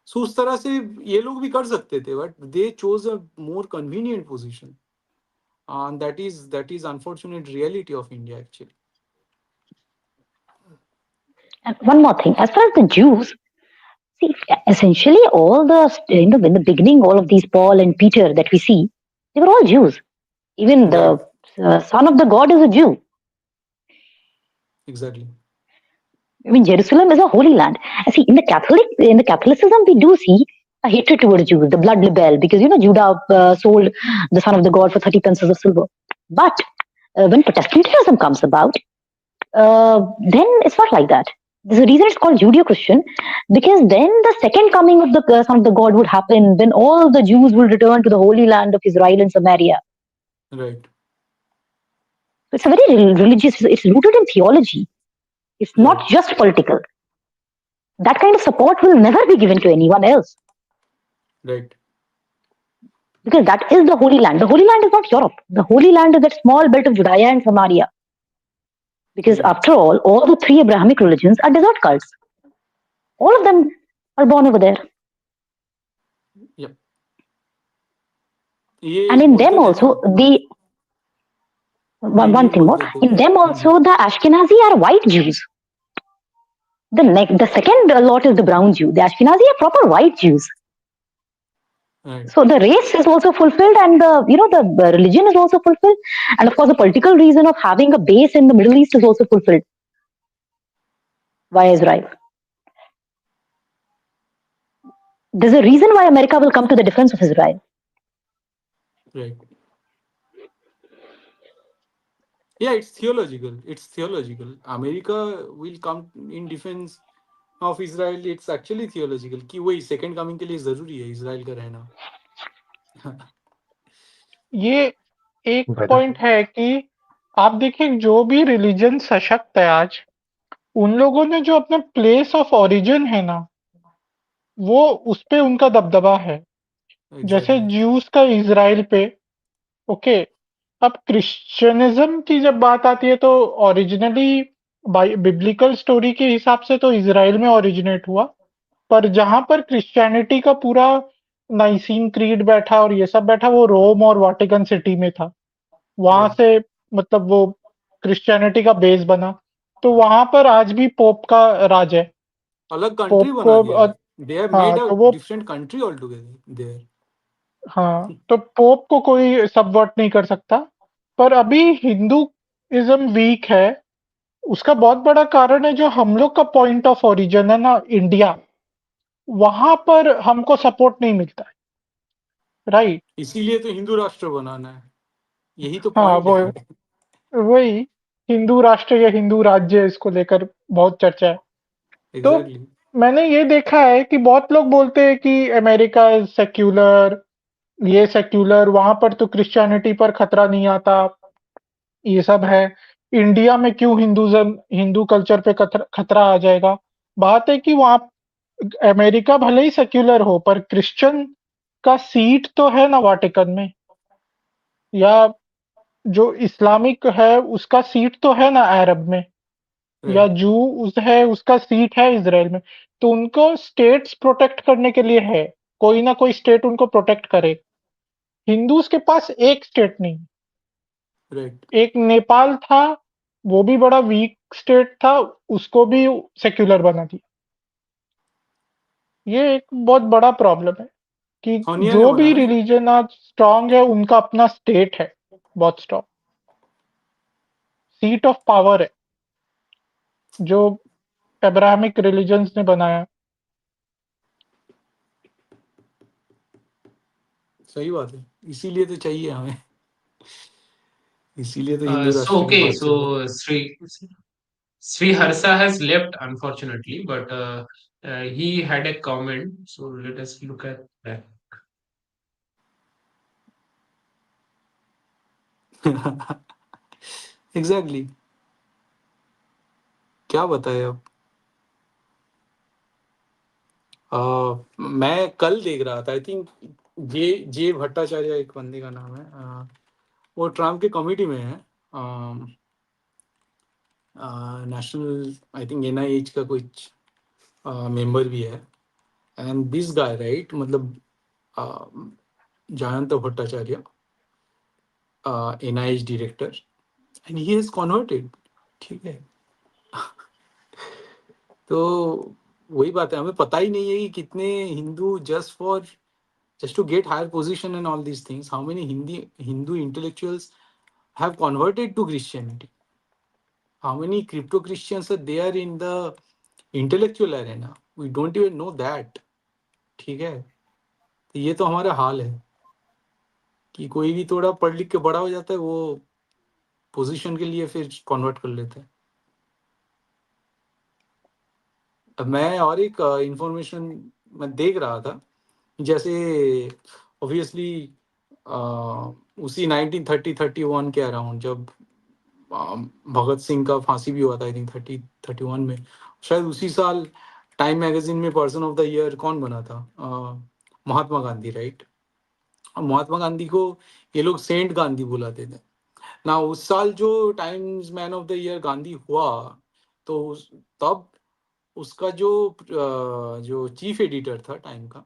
So उस तरह से ये लोग भी कर सकते थे, but they chose a more convenient position. And that is unfortunate reality of India actually. and one more thing, as far as the Jews, see, essentially all in the beginning, all of these Paul and Peter that we see, they were all Jews. Even Right, the son of the God is a Jew. exactly. I mean, Jerusalem is a holy land. And see, in the Catholicism, we do see a hatred towards Jews, the blood libel, because Judah sold the Son of the God for 30 pence of silver. But when Protestantism comes about, then it's not like that. There's a reason it's called Judeo-Christian, because then the second coming of the Son of the God would happen when all the Jews will return to the holy land of Israel and Samaria. Right, It's a very religious. It's rooted in theology. It's right, not just political. That kind of support will never be given to anyone else. right. because that is the Holy Land. The Holy Land is not Europe. The Holy Land is that small belt of Judea and Samaria. Because Right. after all the three Abrahamic religions are desert cults. All of them are born over there. Yep. ये And in them बोलते थे ना, also, the नहीं one नहीं thing more, बोलते थे। in them also the Ashkenazi are white Jews. The second lot is the brown Jew. The Ashkenazi are proper white Jews. Right. So the race is also fulfilled, and the religion is also fulfilled, and of course the political reason of having a base in the Middle East is also fulfilled via Israel. There's a reason why America will come to the defense of Israel. Right. Yeah, it's theological. It's theological. America will come in defense of Israel. It's actually theological कि वही second coming के लिए जरूरी है Israel का रहना। ये एक By the पॉइंट है कि आप देखिए जो भी रिलीजन सशक्त है आज, उन लोगों ने जो अपने प्लेस ऑफ ओरिजिन है ना, वो उस पे उनका दबदबा है। जैसे Exactly. ज्यूस का इजराइल पे, ओके। अब क्रिश्चियनिज्म की जब बात आती है तो ओरिजिनली बिब्लिकल स्टोरी के हिसाब से तो इजराइल में ओरिजिनेट हुआ, पर जहां पर क्रिश्चियनिटी का पूरा नाइसीन क्रीड बैठा और ये सब बैठा, वो रोम और वाटिकन सिटी में था। वहां Right. से मतलब वो क्रिश्चियनिटी का बेस बना, तो वहां पर आज भी पोप का राज है। अलग कंट्री पोप बना को दिया है। They have हाँ made a तो वो different country altogether there. हाँ तो पोप को कोई सबवर्ट नहीं कर सकता। पर अभी हिंदुइज्म वीक है, उसका बहुत बड़ा कारण है जो हम लोग का पॉइंट ऑफ ओरिजिन है ना, इंडिया, वहां पर हमको सपोर्ट नहीं मिलता है, राइट। इसीलिए तो हिंदू राष्ट्र बनाना है, यही तो हाँ पॉइंट वो है। वही हिंदू राष्ट्र या हिंदू राज्य, इसको लेकर बहुत चर्चा है। तो एग्जैक्टली। मैंने ये देखा है कि बहुत लोग बोलते हैं कि अमेरिका इज सेक्युलर, ये सेक्युलर, वहां पर तो क्रिश्चियनिटी पर खतरा नहीं आता, ये सब है। इंडिया में क्यों हिंदुज्म, हिंदू कल्चर पे खतरा आ जाएगा। बात है कि वहां अमेरिका भले ही सेक्युलर हो, पर क्रिश्चियन का सीट तो है ना वाटिकन में, या जो इस्लामिक है उसका सीट तो है ना अरब में, या राइट। जू उस है उसका सीट है इजराइल में। तो उनको स्टेट्स प्रोटेक्ट करने के लिए है, कोई ना कोई स्टेट उनको प्रोटेक्ट करे। हिंदूज के पास एक स्टेट नहीं। राइट। एक नेपाल था, वो भी बड़ा वीक स्टेट था, उसको भी सेक्युलर बना दिया। ये एक बहुत बड़ा प्रॉब्लम है कि सोनिया ने जो भी बनाया ना। रिलीजन आज स्ट्रांग है, उनका अपना स्टेट है बहुत स्ट्रांग, सीट ऑफ पावर है, जो अब्राहमिक रिलीजन्स ने बनाया। सही बात है, इसीलिए तो चाहिए हमें, इसीलिए तो हिंदू So राष्ट्र की okay, बात चल रही so Sri Harsha has left unfortunately, but he had a comment. So let us look at that. है। एग्जैक्टली। क्या बताए अब। मैं कल देख रहा था, आई थिंक जे जे भट्टाचार्य एक बंदे का नाम है, वो ट्रम्प के कमिटी में है, नेशनल आई थिंक NIH का कुछ मेंबर भी है। एंड दिस गाय राइट, मतलब Jayant Bhattacharya, NIH director, and he has converted. ठीक है, तो वही बात है, हमें पता ही नहीं है कि कितने Hindu just to get higher position and all these things, how many Hindu intellectuals have converted to Christianity, how many crypto Christians are there in the intellectual arena, we don't even know that। ठीक है, तो ये तो हमारा हाल है कि कोई भी थोड़ा पढ़ लिख के बड़ा हो जाता है, वो पोजीशन के लिए फिर कन्वर्ट कर लेता है। अब मैं और एक इंफॉर्मेशन मैं देख रहा था, जैसे ऑब्वियसली उसी 1930-31 के अराउंड, जब भगत सिंह का फांसी भी हुआ था, आई थिंक 31 में, शायद उसी साल टाइम मैगजीन में पर्सन ऑफ द ईयर कौन बना था, महात्मा गांधी, राइट। महात्मा गांधी को ये लोग सेंट गांधी बुलाते थे ना। उस साल जो Times man of the year Gandhi हुआ, तो तब उसका जो चीफ एडिटर था टाइम का,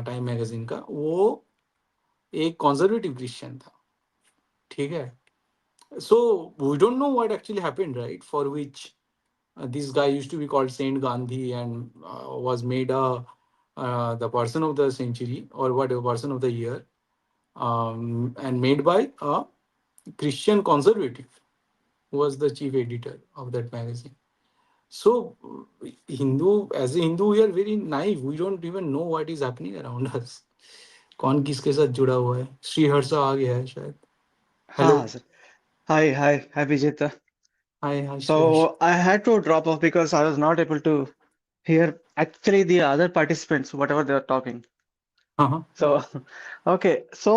टाइम मैगजीन का, वो एक कंजर्वेटिव क्रिश्चियन था। ठीक है। So we don't know what actually happened, right, for which this guy used to be called Saint Gandhi and was made the person of the century or whatever, person of the year, and made by a Christian conservative who was the chief editor of that magazine. So Hindu, as a Hindu, we are very naive. We don't even know what is happening around us. कौन किसके साथ जुड़ा हुआ है? श्री हर्षा आ गया है शायद। Hello. हाँ sir. Hi Vijay. Hi hi Shri Harsh. So I had to drop off because I was not able to hear actually the other participants, whatever they were talking. हाँ हाँ। So, okay. So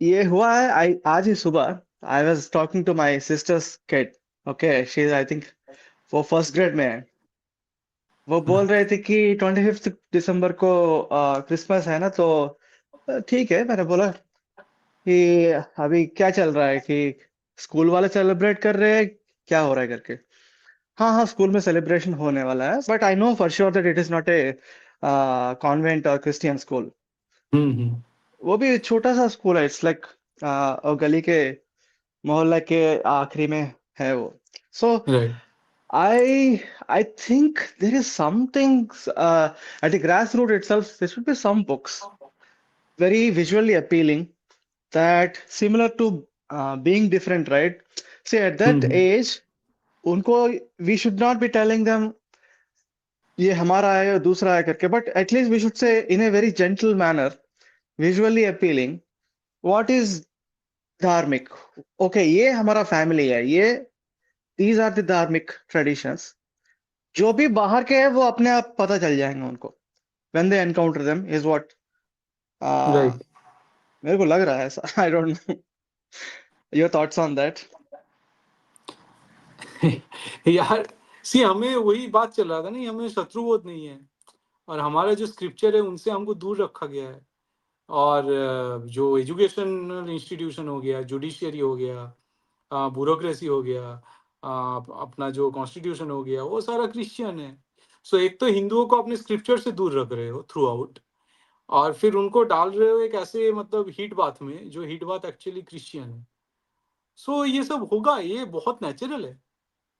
ये हुआ है आज ही सुबह I was talking to my sister's kid. Okay, she's I think वो first grade में है. वो बोल रहे थे कि 25 दिसंबर को क्रिसमस है ना, तो ठीक है. मैंने बोला कि अभी क्या चल रहा है, कि स्कूल वाले सेलिब्रेट कर रहे हैं, क्या हो रहा है करके. हाँ हाँ, स्कूल में सेलिब्रेशन होने वाला है, but I know for sure that it is not a convent और क्रिस्टियन स्कूल. हम्म। वो भी छोटा सा स्कूल है. इट्स लाइक गली के मोहल्ले के आखिरी में है वो. सो right. I think there is something at the grassroots itself. There should be some books very visually appealing that similar to being different, right? See, at that hmm. age, उनको we should not be telling them ये हमारा है और दूसरा है करके, but at least we should say in a very gentle manner, visually appealing, what is धार्मिक. Okay, ये हमारा फैमिली है, ये these are the धार्मिक traditions. जो भी बाहर के हैं वो अपने आप पता चल जाएंगे उनको when they encounter them is what uh, right. मेरे को लग रहा है ऐसा. I don't know your thoughts on that. यार सी, हमें वही बात चल रहा था नहीं, हमें शत्रुबोध नहीं है, और हमारा जो स्क्रिप्चर है उनसे हमको दूर रखा गया है। और जो एजुकेशनल इंस्टीट्यूशन हो गया, जुडिशियरी हो गया, ब्यूरोक्रेसी हो गया, अपना जो कॉन्स्टिट्यूशन हो गया, वो सारा क्रिश्चियन है। सो एक तो हिंदुओं को अपने स्क्रिप्चर से दूर रख रहे हो थ्रू आउट, और फिर उनको डाल रहे हो एक ऐसे मतलब हीट बात में, जो हीट बात एक्चुअली क्रिश्चियन है। सो ये सब होगा, ये बहुत नेचुरल है।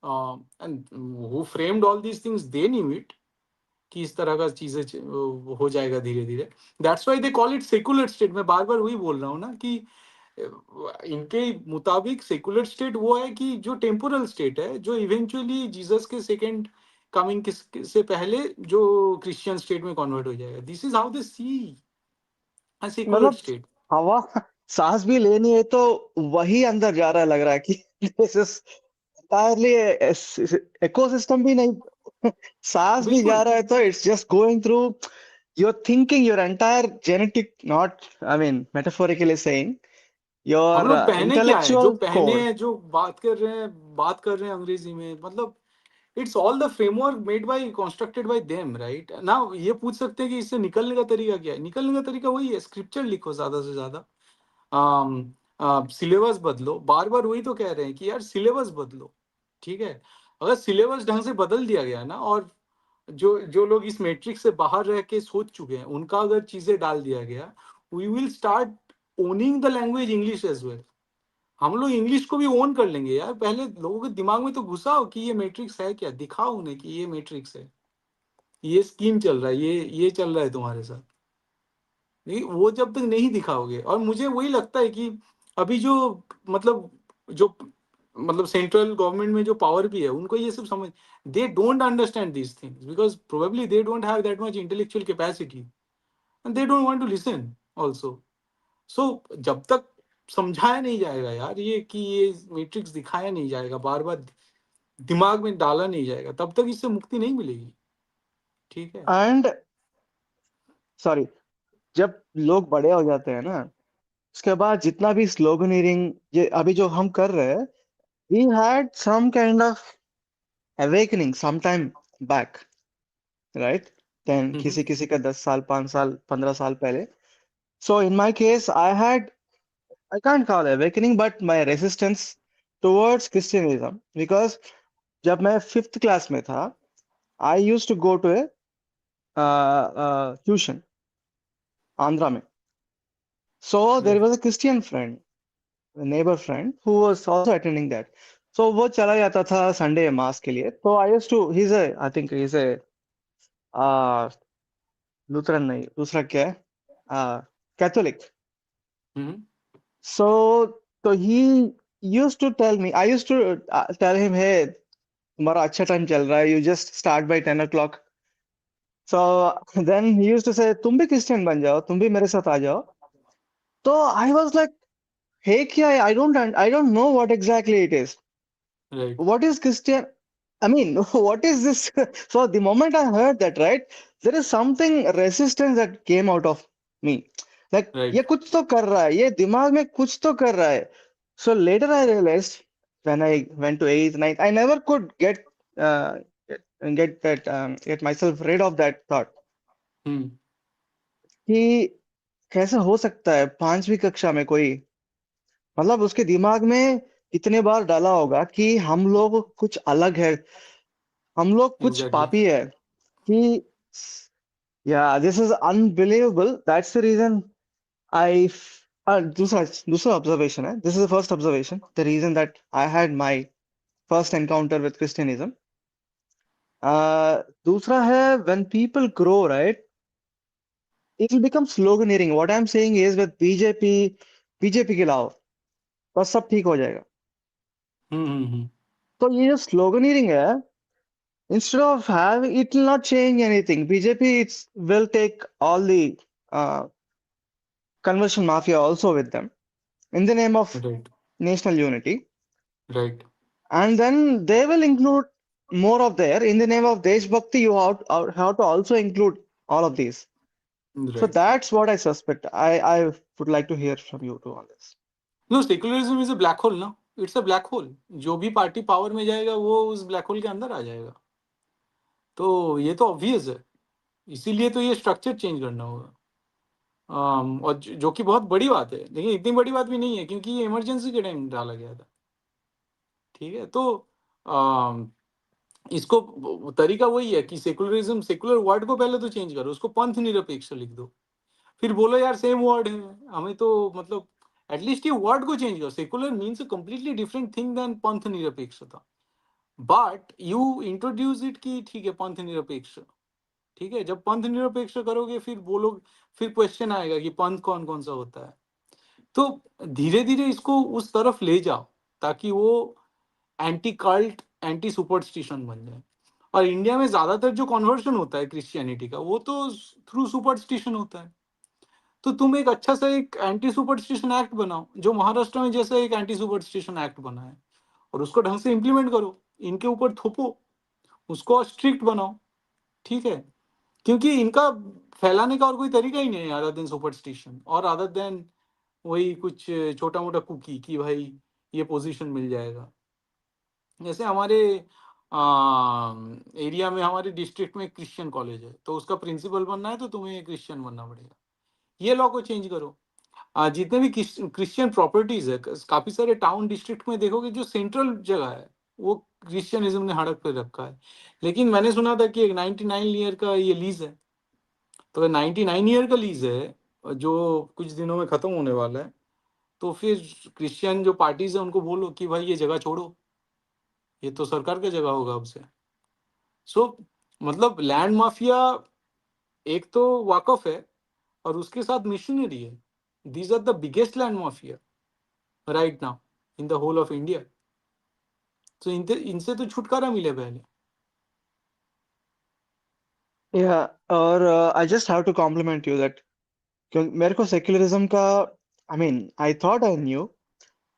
And who framed all these things, they knew it कि इस तरह का चीजें हो जाएगा धीरे धीरे। That's why they call it secular state. मैं बार बार वही बोल रहा हूँ ना कि इनके मुताबिक सेकुलर स्टेट वो है कि जो टेम्पोरल स्टेट है, जो इवेंचुअली जीसस के सेकेंड कमिंग से पहले जो क्रिश्चियन स्टेट में कन्वर्ट हो जाएगा। This is how they see a secular मतलब स्टेट। हवा सांस भी लेनी है तो वही अंदर जा रहा है, लग रहा है कि दिस इज entirely इकोसिस्टम भी नहीं. सांस भी जा बिल्कुल। रहा है तो it's just going through your thinking, your entire genetic, not I mean metaphorically saying, हम your लोग पहने क्या है, जो intellectual पहने code. हैं, जो बात कर रहे हैं अंग्रेजी में, मतलब it's all the framework made by constructed by them, right ना। ये पूछ सकते हैं कि इससे निकलने का तरीका क्या है? निकलने का तरीका वही है, स्क्रिप्चर लिखो ज्यादा से ज्यादा, सिलेबस बदलो। बार बार वही तो कह रहे हैं कि यार सिलेबस बदलो। ठीक है। अगर सिलेबस ढंग से बदल दिया गया ना, और जो जो लोग इस मैट्रिक्स से बाहर रह के सोच चुके हैं उनका अगर चीजें डाल दिया गया, we will start owning the language English as well. हम लोग इंग्लिश को भी ओन कर लेंगे यार। पहले लोगों के दिमाग में तो घुसाओ कि ये मैट्रिक्स है क्या, दिखाओ उन्हें कि ये मैट्रिक्स है, ये स्कीम चल रहा है, ये चल रहा है तुम्हारे साथ। नहीं, वो जब तक नहीं दिखाओगे। और मुझे वही लगता है कि अभी मतलब जो मतलब सेंट्रल गवर्नमेंट में जो पावर भी है, उनको ये सब समझ, they don't understand these things because probably they don't have that much intellectual capacity and they don't want to listen also. So जब तक समझाया नहीं जाएगा यार ये कि ये मैट्रिक्स दिखाया नहीं जाएगा, बार बार दिमाग में डाला नहीं जाएगा, तब तक इससे मुक्ति नहीं मिलेगी। ठीक है। And sorry, जब लोग बड़े हो जाते हैं ना, उसके बाद जितना भी स्लोगनियरिंग ये अभी जो हम कर रहे हैं, we had some kind of awakening sometime back, right? Then किसी किसी का 10 साल 5 साल 15 साल पहले. So in my case, I can't call it awakening, but my resistance towards Christianism, because जब मैं 5th class में था, I used to go to a tuition, Andhra में. So there Right. was a Christian friend, a neighbor friend, who was also attending that. So वो चला जाता था Sunday mass के लिए. So I used to, I think he's a uh, Lutheran नहीं, दूसरा क्या है? Catholic. Hmm. So he used to tell me, I used to tell him, hey, तुम्हारा अच्छा टाइम चल रहा है, you just start by 10 o'clock. So then he used to say, तुम भी क्रिश्चियन बन जाओ, तुम भी मेरे साथ आ जाओ. So I was like, hey, क्या है? I don't know what exactly it is. Right. What is Christian? I mean, what is this? So the moment I heard that, right, there is something resistance that came out of me. Like, ये Right. कुछ तो कर रहा है, ये दिमाग में कुछ तो कर रहा है. So later I realized when I went to 8th, 9th, I never could uh, get myself rid of that thought Hmm. कि कैसे हो सकता है 5वीं कक्षा में कोई, मतलब उसके दिमाग में इतने बार डाला होगा कि हम लोग कुछ अलग है, हम लोग कुछ Exactly. पापी है कि yeah, this is unbelievable. That's the reason दूसरा दूसरा observation है. This is the first observation. The reason that I had my first encounter with Christianism. दूसरा है when people grow, right? It will become sloganeering. What I'm saying is with BJP के लाओ, बस सब ठीक हो जाएगा. Hmm. Hmm. Hmm. तो ये जो sloganeering है, instead of having, it will not change anything. BJP will take all the uh, conversion mafia also with them in the name of Right. national unity, Right. and then they will include more of their in the name of Desh Bhakti. You have to also include all of these. So Right. that's what I suspect. I would like to hear from you too on this. No secularism is a black hole ना. It's a black hole. जो भी party power में जाएगा वो उस black hole के अंदर आ जाएगा. तो ये तो ऑब्वियस है. इसीलिए तो ये स्ट्रक्चर चेंज करना होगा. और जो कि बहुत बड़ी बात है, लेकिन इतनी बड़ी बात भी नहीं है क्योंकि ये इमरजेंसी के टाइम डाला गया था. ठीक है. तो अम, इसको तरीका वही है कि सेकुलरिज्म, सेकुलर वर्ड को पहले तो चेंज करो, उसको पंथ निरपेक्ष लिख दो, फिर बोलो यार सेम वर्ड है, हमें तो मतलब एटलीस्ट ये वर्ड को चेंज करो. Secular means a completely different thing than पंथ निरपेक्षता. बट यू इंट्रोड्यूस इट कि ठीक है पंथ निरपेक्ष. ठीक है. जब पंथ निरपेक्ष करोगे फिर बोलो, फिर क्वेश्चन आएगा कि पंथ कौन कौन सा होता है. तो धीरे धीरे इसको उस तरफ ले जाओ ताकि वो एंटी कल्ट, एंटी सुपरस्टिशन बन जाए. और इंडिया में ज्यादातर जो कन्वर्शन होता है क्रिश्चियनिटी का वो तो थ्रू सुपरस्टिशन होता है. तो तुम एक अच्छा सा एक एंटी सुपरस्टिशन एक्ट बनाओ, जो महाराष्ट्र में जैसा एक एंटी सुपरस्टिशन एक्ट बना है, और उसको ढंग से इम्प्लीमेंट करो, इनके ऊपर थोपो, उसको स्ट्रिक्ट बनाओ. ठीक है. क्योंकि इनका फैलाने का और कोई तरीका ही नहीं है अदर देन सुपरस्टिशन, और अदर देन वही कुछ छोटा मोटा कुकी कि भाई ये पोजीशन मिल जाएगा. जैसे हमारे एरिया में, हमारे डिस्ट्रिक्ट में क्रिश्चियन कॉलेज है, तो उसका प्रिंसिपल बनना है तो तुम्हें क्रिश्चियन बनना पड़ेगा. ये लॉ को चेंज करो. जितने भी क्रिश्चियन प्रॉपर्टीज है, काफी सारे टाउन डिस्ट्रिक्ट में देखोगे जो सेंट्रल जगह है वो क्रिश्चियनिज्म ने हड़प कर रखा है. लेकिन मैंने सुना था कि एक 99 ईयर का ये लीज है. तो 99 ईयर का लीज है जो कुछ दिनों में खत्म होने वाला है. तो फिर क्रिश्चियन जो पार्टीज है उनको बोलो कि भाई ये जगह छोड़ो, ये तो सरकार का जगह होगा अब से. सो मतलब लैंड माफिया एक तो वाकफ है और उसके साथ मिशनरी है. These are the biggest land mafia right now in the whole of India. तो इनसे तो छुटकारा मिले पहले. Yeah, और I just have to compliment you that क्योंकि मेरे को सेक्युलरिज्म का, I mean, I thought I knew,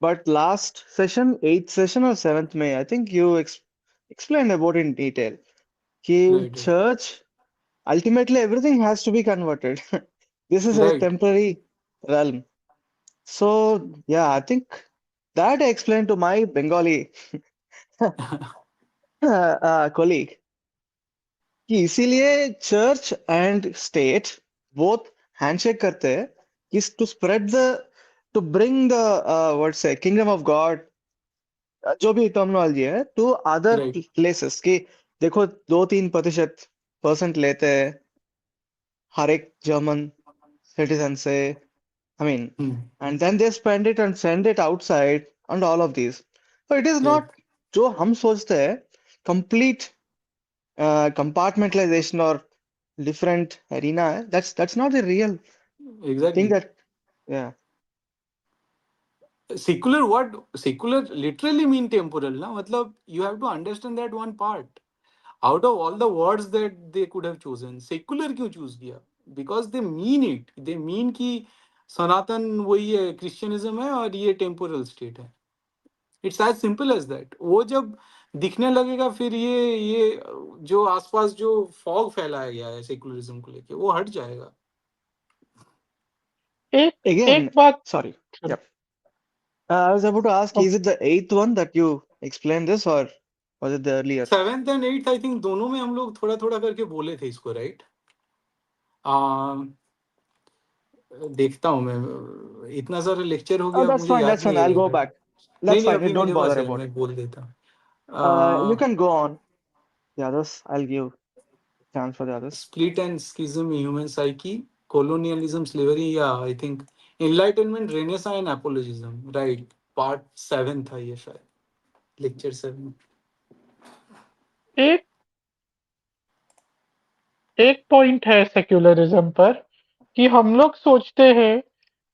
but last session, 8th session or 7th में, I think you explained about in detail कि right. church, ultimately everything has to be converted. This is a right. temporary realm. So yeah, I think that I explained to my Bengali colleague कि इसीलिए church and state both handshake करते हैं is to spread the, to bring the what say kingdom of God, जो भी terminology है, to other Right. places कि देखो 2-3% percent लेते हैं हर एक जर्मन सिटीजन से, I mean, Hmm. and then they spend it and send it outside and all of these. So it is Right. not जो हम सोचते हैं complete compartmentalization or different arena है. That's not the real thing Exactly. that, yeah. Secular, what secular literally mean temporal na, matlab you have to understand that one part. Out of all the words that they could have chosen, secular क्यों choose किया? Because they mean it. They mean कि सनातन वही है, Christianism है और ये temporal state है. It's as simple as that. वो जब दिखने लगेगा फिर ये जो आसपास जो फॉग फैलाया गया है सेकुलरिज्म को लेके वो हट जाएगा. एक Again, एक बात sorry. Yep. I was about to ask, is it the eighth one that you explained this, or was it the earlier? 7th and 8th I think दोनों में हम लोग थोड़ा थोड़ा करके बोले थे इसको, राइट? देखता हूँ मैं, इतना सारा लेक्चर हो Oh, गया अब that's मुझे fine. याद That's नहीं fine. है I'll go एग्जैक्ट. back. नहीं That's नहीं, fine. You अभी don't मेरे पास bother है, about it. मैं बोल देता हूँ. You can go on. The others, I'll give chance for the others. Split and schism in human psyche, colonialism, slavery, yeah, I think enlightenment, renaissance and apologism, right? Part 7 था ये शायद, lecture 7. एक एक point है secularism पर कि हम लोग सोचते हैं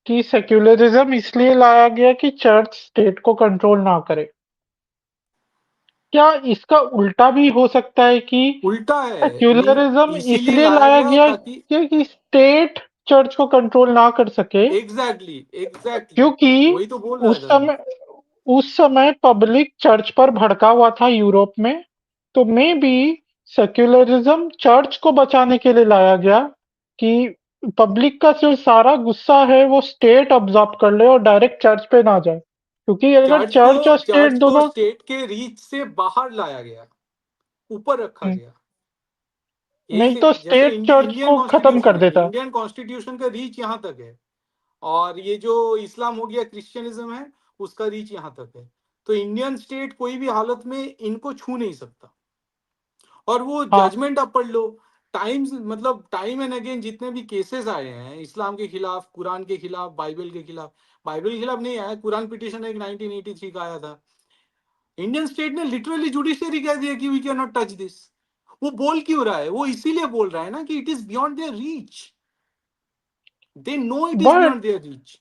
कि सेक्युलरिज्म इसलिए लाया गया कि चर्च स्टेट को कंट्रोल ना करे। क्या इसका उल्टा भी हो सकता है कि उल्टा है, सेक्युलरिज्म इसीलिए इसलिए लाया लाया गया गया ताकि कि स्टेट चर्च को कंट्रोल ना कर सके, एग्जैक्टली एग्जैक्टली क्योंकि वही तो बोल रहा उस था मैं. समय उस समय पब्लिक चर्च पर भड़का हुआ था यूरोप में, तो मे बी सेक्युलरिज्म चर्च को बचाने के लिए लाया गया कि पब्लिक का जो सारा गुस्सा है वो स्टेट अब्सॉर्ब कर ले और डायरेक्ट चर्च पे ना जाए, क्योंकि अगर चर्च और स्टेट चर्च को दोनों स्टेट के रीच से बाहर लाया गया, ऊपर रखा गया. यही नहीं से तो जैसे स्टेट चर्च को खत्म कर देता। इंडियन कॉन्स्टिट्यूशन का रीच यहाँ तक है, और ये जो इस्लाम हो गया, क्रिश्चियनिज्म है, उसका रीच यहाँ तक है. तो इंडियन स्टेट कोई भी हालत में इनको छू नहीं सकता. और वो हाँ, जजमेंट आप पढ़ लो, टाइम्स मतलब टाइम एंड अगेन जितने भी केसेस आए हैं इस्लाम के खिलाफ, कुरान के खिलाफ, बाइबल के खिलाफ, बाइबल के खिलाफ नहीं आया, कुरान पिटिशन एक 1983 का आया था. इंडियन स्टेट ने लिटरली जुडिशियरी कह दिया कि we can not touch this. वो बोल क्यों रहा है? वो इसीलिए बोल रहा है ना कि it is beyond their reach. They know it is but beyond their reach.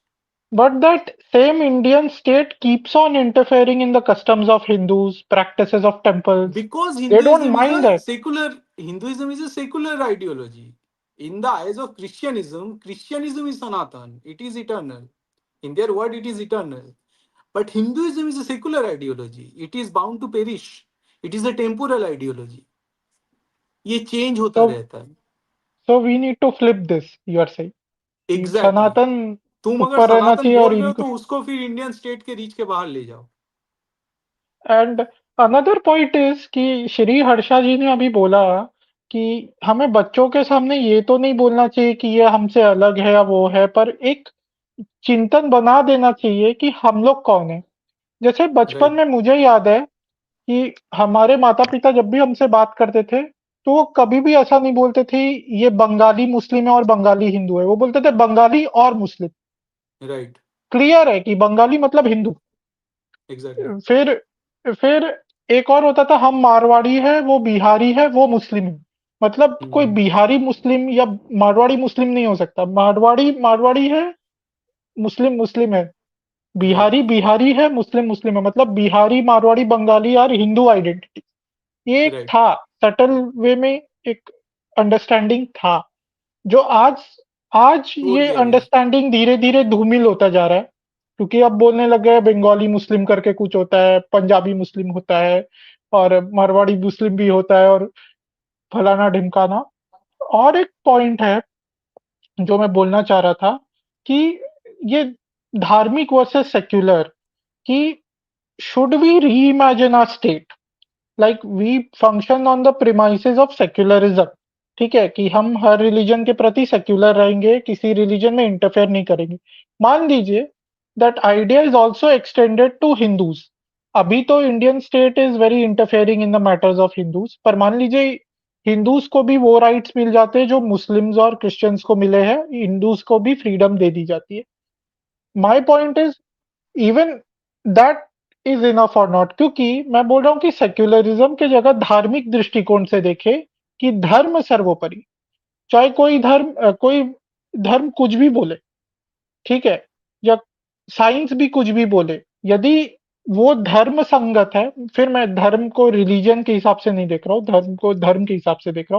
But that same Indian state keeps on interfering in the customs of Hindus, practices of temples. Because They don't mind that. Hinduism is a secular ideology. In the eyes of Christianism is Sanatan. It is eternal. In their word, it is eternal. But Hinduism is a secular ideology. It is bound to perish. It is a temporal ideology. ये change होता So, रहता है. so we need to flip this, you are saying. कि exactly सनातन तुम अगर ऊपर रहना सनातन चाहिए और बोल रहे हो इनको। तो उसको फिर इंडियन स्टेट के रीच के बाहर ले जाओ. एंड अनदर पॉइंट इज कि श्री हर्षा जी ने अभी बोला कि हमें बच्चों के सामने ये तो नहीं बोलना चाहिए कि ये हमसे अलग है या वो है, पर एक चिंतन बना देना चाहिए कि हम लोग कौन है। जैसे बचपन राइट. में मुझे याद है कि हमारे माता-पिता जब भी हमसे बात करते थे, तो वो कभी भी ऐसा नहीं बोलते थे, ये बंगाली मुस्लिम है और बंगाली हिंदू है। वो बोलते थे बंगाली और मुस्लिम। राइट. क्लियर है कि बंगाली मतलब हिंदू। एग्जैक्टली. फिर फिर एक और होता था हम मारवाड़ी है, वो बिहारी है, वो मुस्लिम है। मतलब कोई बिहारी मुस्लिम या मारवाड़ी मुस्लिम नहीं हो सकता। मारवाड़ी मारवाड़ी है, मुस्लिम मुस्लिम है। बिहारी राइट. बिहारी है, मुस्लिम मुस्लिम है। मतलब बिहारी, मारवाड़ी, बंगाली आर हिंदू आइडेंटिटी। ये एक राइट. था, सटल वे में एक अंडरस्टैंडिंग था, जो आज आज छोड़ ये दिया गया. अंडरस्टैंडिंग धीरे-धीरे धूमिल होता जा रहा है, क्योंकि अब बोलने लग गए बंगाली मुस्लिम करके कुछ होता है, पंजाबी मुस्लिम होता है और मारवाड़ी मुस्लिम भी होता है और फलाना-ढिमकाना। और एक पॉइंट है, जो मैं बोलना चाह रहा था कि ये धार्मिक वर्सेस सेक्युलर कि should we reimagine our state? Like we function on the premises of secularism, ठीक है, कि हम हर रिलीजन के प्रति सेक्युलर रहेंगे, किसी रिलीजन में इंटरफेयर नहीं करेंगे। मान लीजिए that idea is also extended to Hindus. अभी तो Indian state is very interfering in the matters of Hindus, पर मान लीजिए हिंदूज को भी वो राइट्स मिल जाते हैं जो मुस्लिम्स और क्रिश्चियंस को मिले हैं, हिंदूज को भी फ्रीडम दे दी जाती है। My point is even that is enough और नॉट, क्योंकि मैं बोल रहा हूँ कि सेक्युलरिज्म के जगह धार्मिक दृष्टिकोण से देखे कि धर्म सर्वोपरि, चाहे कोई धर्म कुछ भी बोले, ठीक है, या साइंस भी कुछ भी बोले, यदि वो धर्म संगत है, फिर मैं धर्म को रिलीजन के हिसाब से नहीं देख रहा हूँ, धर्म को धर्म के हिसाब से देख रहा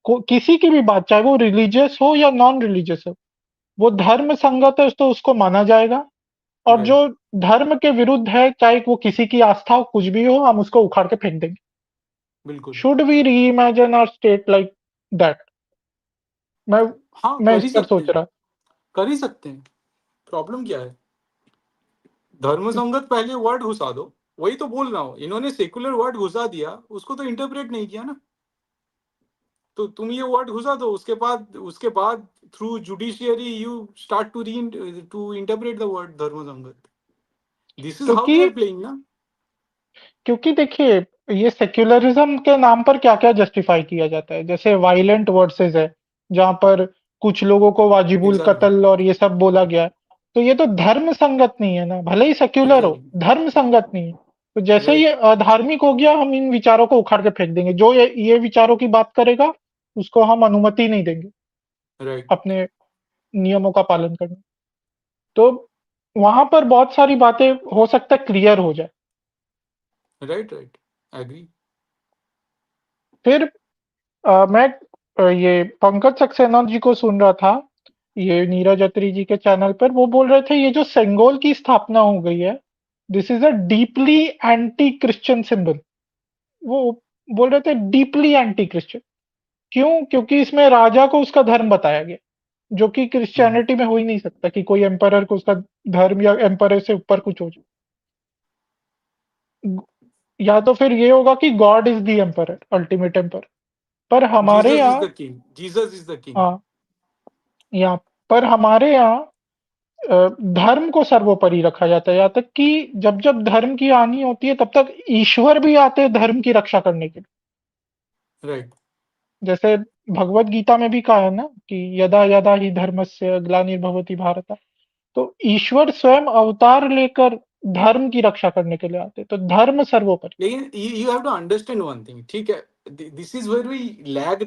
हूँ। किसी की भी बात, चाहे वो रिलीजियस हो या नॉन रिलीजियस हो, वो धर्म संगत है तो उसको माना जाएगा। और राइट, जो धर्म के विरुद्ध है, चाहे वो किसी की आस्था हो, कुछ भी हो, हम उसको उखाड़ के फेंक देंगे। बिल्कुल। Should we reimagine our state like that? मैं हाँ, मैं कर इस ही पर सकते सोच हैं, रहा। कर ही सकते हैं। प्रॉब्लम क्या है? धर्म संगत पहले वर्ड घुसा दो। वही तो बोल रहा हूँ, इन्होंने सेकुलर वर्ड घुसा दिया, उसको तो इंटरप्रेट नहीं किया ना। तो तुम ये वर्ड घुसा दो, उसके बाद through judiciary you start to interpret the word dharma संगत। दिस इज हाउ क्योंकि दे आर प्लेइंग ना। क्योंकि देखिए, ये सेक्युलरिज्म के नाम पर क्या-क्या जस्टिफाई किया जाता है। जैसे वायलेंट वर्सेस है, जहाँ पर कुछ लोगों को वाजिबुल एग्जैक्टली, कत्ल और ये सब बोला गया है। तो ये तो धर्म संगत नहीं है ना, भले ही सेक्युलर हो, एग्जैक्टली। धर्म संगत नहीं है। तो जैसे ये राइट, अधार्मिक हो गया, हम इन विचारों को उखाड़ के फेंक देंगे। जो ये विचारों की बात करेगा, उसको हम अनुमति नहीं देंगे राइट, अपने नियमों का पालन करने। तो वहाँ पर बहुत सारी बातें हो सकता है क्लियर हो जाए। Right, right, agree. फिर मैं ये पंकज सक्सेना जी को सुन रहा था, ये नीरज अत्री जी के चैनल पर। वो बोल रहे थे ये जो सेंगोल की स्थापना हो गई है, this is a deeply anti Christian symbol. वो बोल रहे थे डीपली एंटी क्रिश्चियन। क्यों? क्योंकि इसमें राजा को उसका धर्म बताया गया, जो कि क्रिश्चियनिटी में हो ही नहीं सकता कि कोई एम्परर को उसका धर्म या एम्परर से ऊपर कुछ हो जाए। या तो फिर ये होगा कि God is the emperor, ultimate emperor. पर हमारे जीसस इज यहाँ, the king, Jesus is the king. हाँ, यहाँ पर हमारे यहाँ धर्म को सर्वोपरि रखा जाता है, यहाँ तक कि जब जब धर्म की हानि होती है, तब तक ईश्वर भी आते हैं धर्म की रक्षा करने के लिए। राइट, जैसे भगवत गीता में भी कहा है ना कि यदा यदा ही धर्मस्य ग्लानिर्भवति भारत। तो ईश्वर स्वयं अवतार लेकर धर्म की रक्षा करने के लिए आते हैं। तो धर्म सर्वोपरि। लेकिन you have to understand one thing, ठीक है। This is where we lack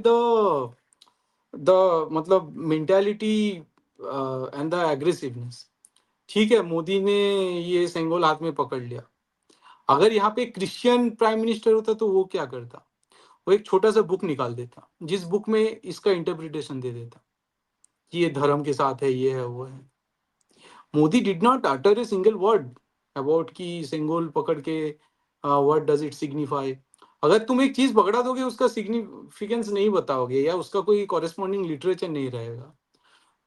the मतलब मेंटालिटी एंड द एग्रेसिवनेस। ठीक है, मोदी ने ये सेंगोल हाथ में पकड़ लिया। अगर यहाँ पे क्रिश्चियन प्राइम मिनिस्टर होता तो वो क्या करता? वो एक छोटा सा बुक निकाल देता, जिस बुक में इसका इंटरप्रिटेशन दे देता कि ये धर्म के साथ है, ये है, वो है। Modi did not utter a single word about कि सेंगोल पकड़ के व्हाट डज इट सिग्निफाई। अगर तुम एक चीज पकड़ा दोगे, उसका सिग्निफिकेंस नहीं बताओगे या उसका कोई कॉरेस्पॉन्डिंग लिटरेचर नहीं रहेगा,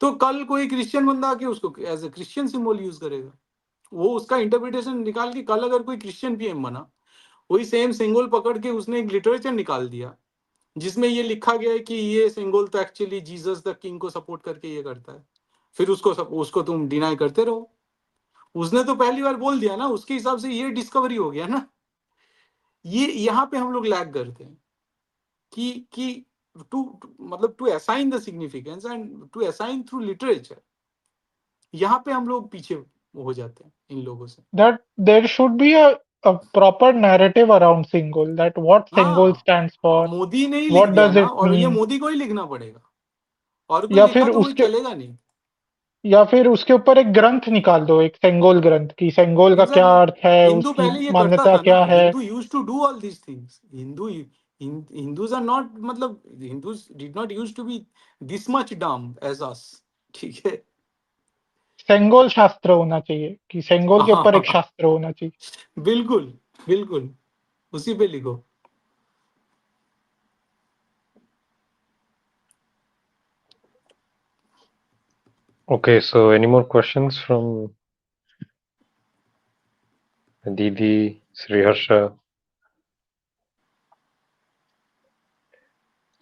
तो कल कोई क्रिश्चियन बंदा आके उसको as a Christian symbol use करेगा। वो उसका इंटरप्रिटेशन निकाल के कल अगर कोई क्रिश्चियन पीएम बना, वही सेम सिंगल पकड़ के उसने एक लिटरेचर निकाल दिया जिसमें ये लिखा गया है कि ये सिंगल तो एक्चुअली जीसस द किंग को सपोर्ट करके ये करता है, फिर उसको तुम डिनाई करते रहो। उसने तो पहली बार बोल दिया ना, उसके हिसाब से ये डिस्कवरी हो गया ना। ये यहाँ पे हम लोग लैग करते हैं कि मतलब to assign the significance and to assign through literature, यहाँ पे हम लोग पीछे हो जाते हैं इन लोगों से। That there should be a proper narrative around Singol, that what Singol हाँ, stands for, मोदी ने ही लिख what दिया does ना, it और ये mean, मोदी को ही लिखना पड़ेगा। और कोई या लिखा फिर तो कोई उसके चलेगा नहीं। या फिर उसके ऊपर एक ग्रंथ निकाल दो, एक सेंगोल ग्रंथ, कि सेंगोल का क्या एग्जैक्टली। अर्थ है, हिंदू उसकी पहले ये करता मान्यता था ना, क्या है। Hindu use to do all these things. Hindus are not, मतलब Hindus did not use to be this much dumb as us. ठीक है। सेंगोल शास्त्र होना चाहिए, कि सेंगोल के ऊपर एक हाँ, शास्त्र होना चाहिए। बिल्कुल, बिल्कुल, उसी पे लिखो। Okay, so any more questions from Didi, Sriharsha?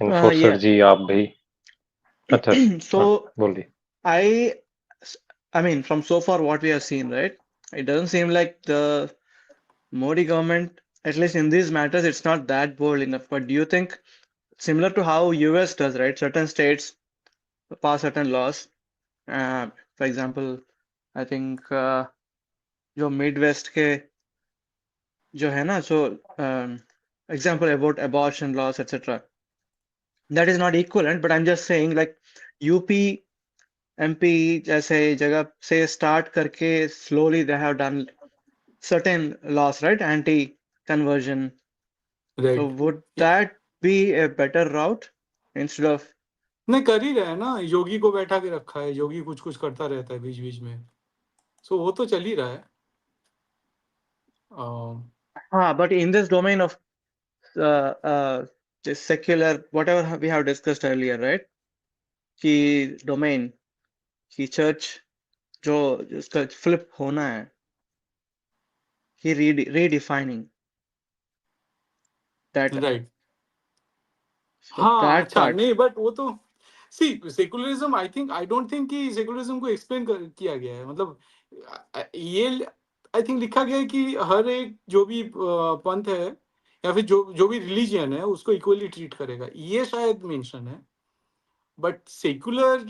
Enforcer Yeah. जी आप भी अच्छा हाँ So बोलिए I, I mean, from so far what we have seen, right? It doesn't seem like the Modi government, at least in these matters, it's not that bold enough. But do you think, similar to how US does, right? Certain states pass certain laws. For example, I think जो Midwest के जो है ना, so example about abortion laws, etc. That is not equivalent, but I'm just saying like UP MP जैसे जगह से start करके slowly they have done certain laws, right? Anti-conversion. So right. would that be a better route instead of नहीं, कर ही रहे हैं ना, योगी को बैठा के रखा है, योगी कुछ कुछ करता रहता है बीच बीच में, सो वो तो चल ही रहा है। but in this domain of just secular whatever we have discussed earlier, right? कि domain कि church जो जिसका flip होना है, he redefining that. Right. So हाँ that अच्छा, part. नहीं बट वो तो सी सेकुलरिज्म, आई डोंट थिंक कि सेकुलरिज्म को एक्सप्लेन किया गया है, मतलब ये आई थिंक लिखा गया है कि हर एक जो भी पंथ है या फिर जो जो भी रिलीजियन है उसको इक्वली ट्रीट करेगा, ये शायद मेंशन है। बट सेकुलर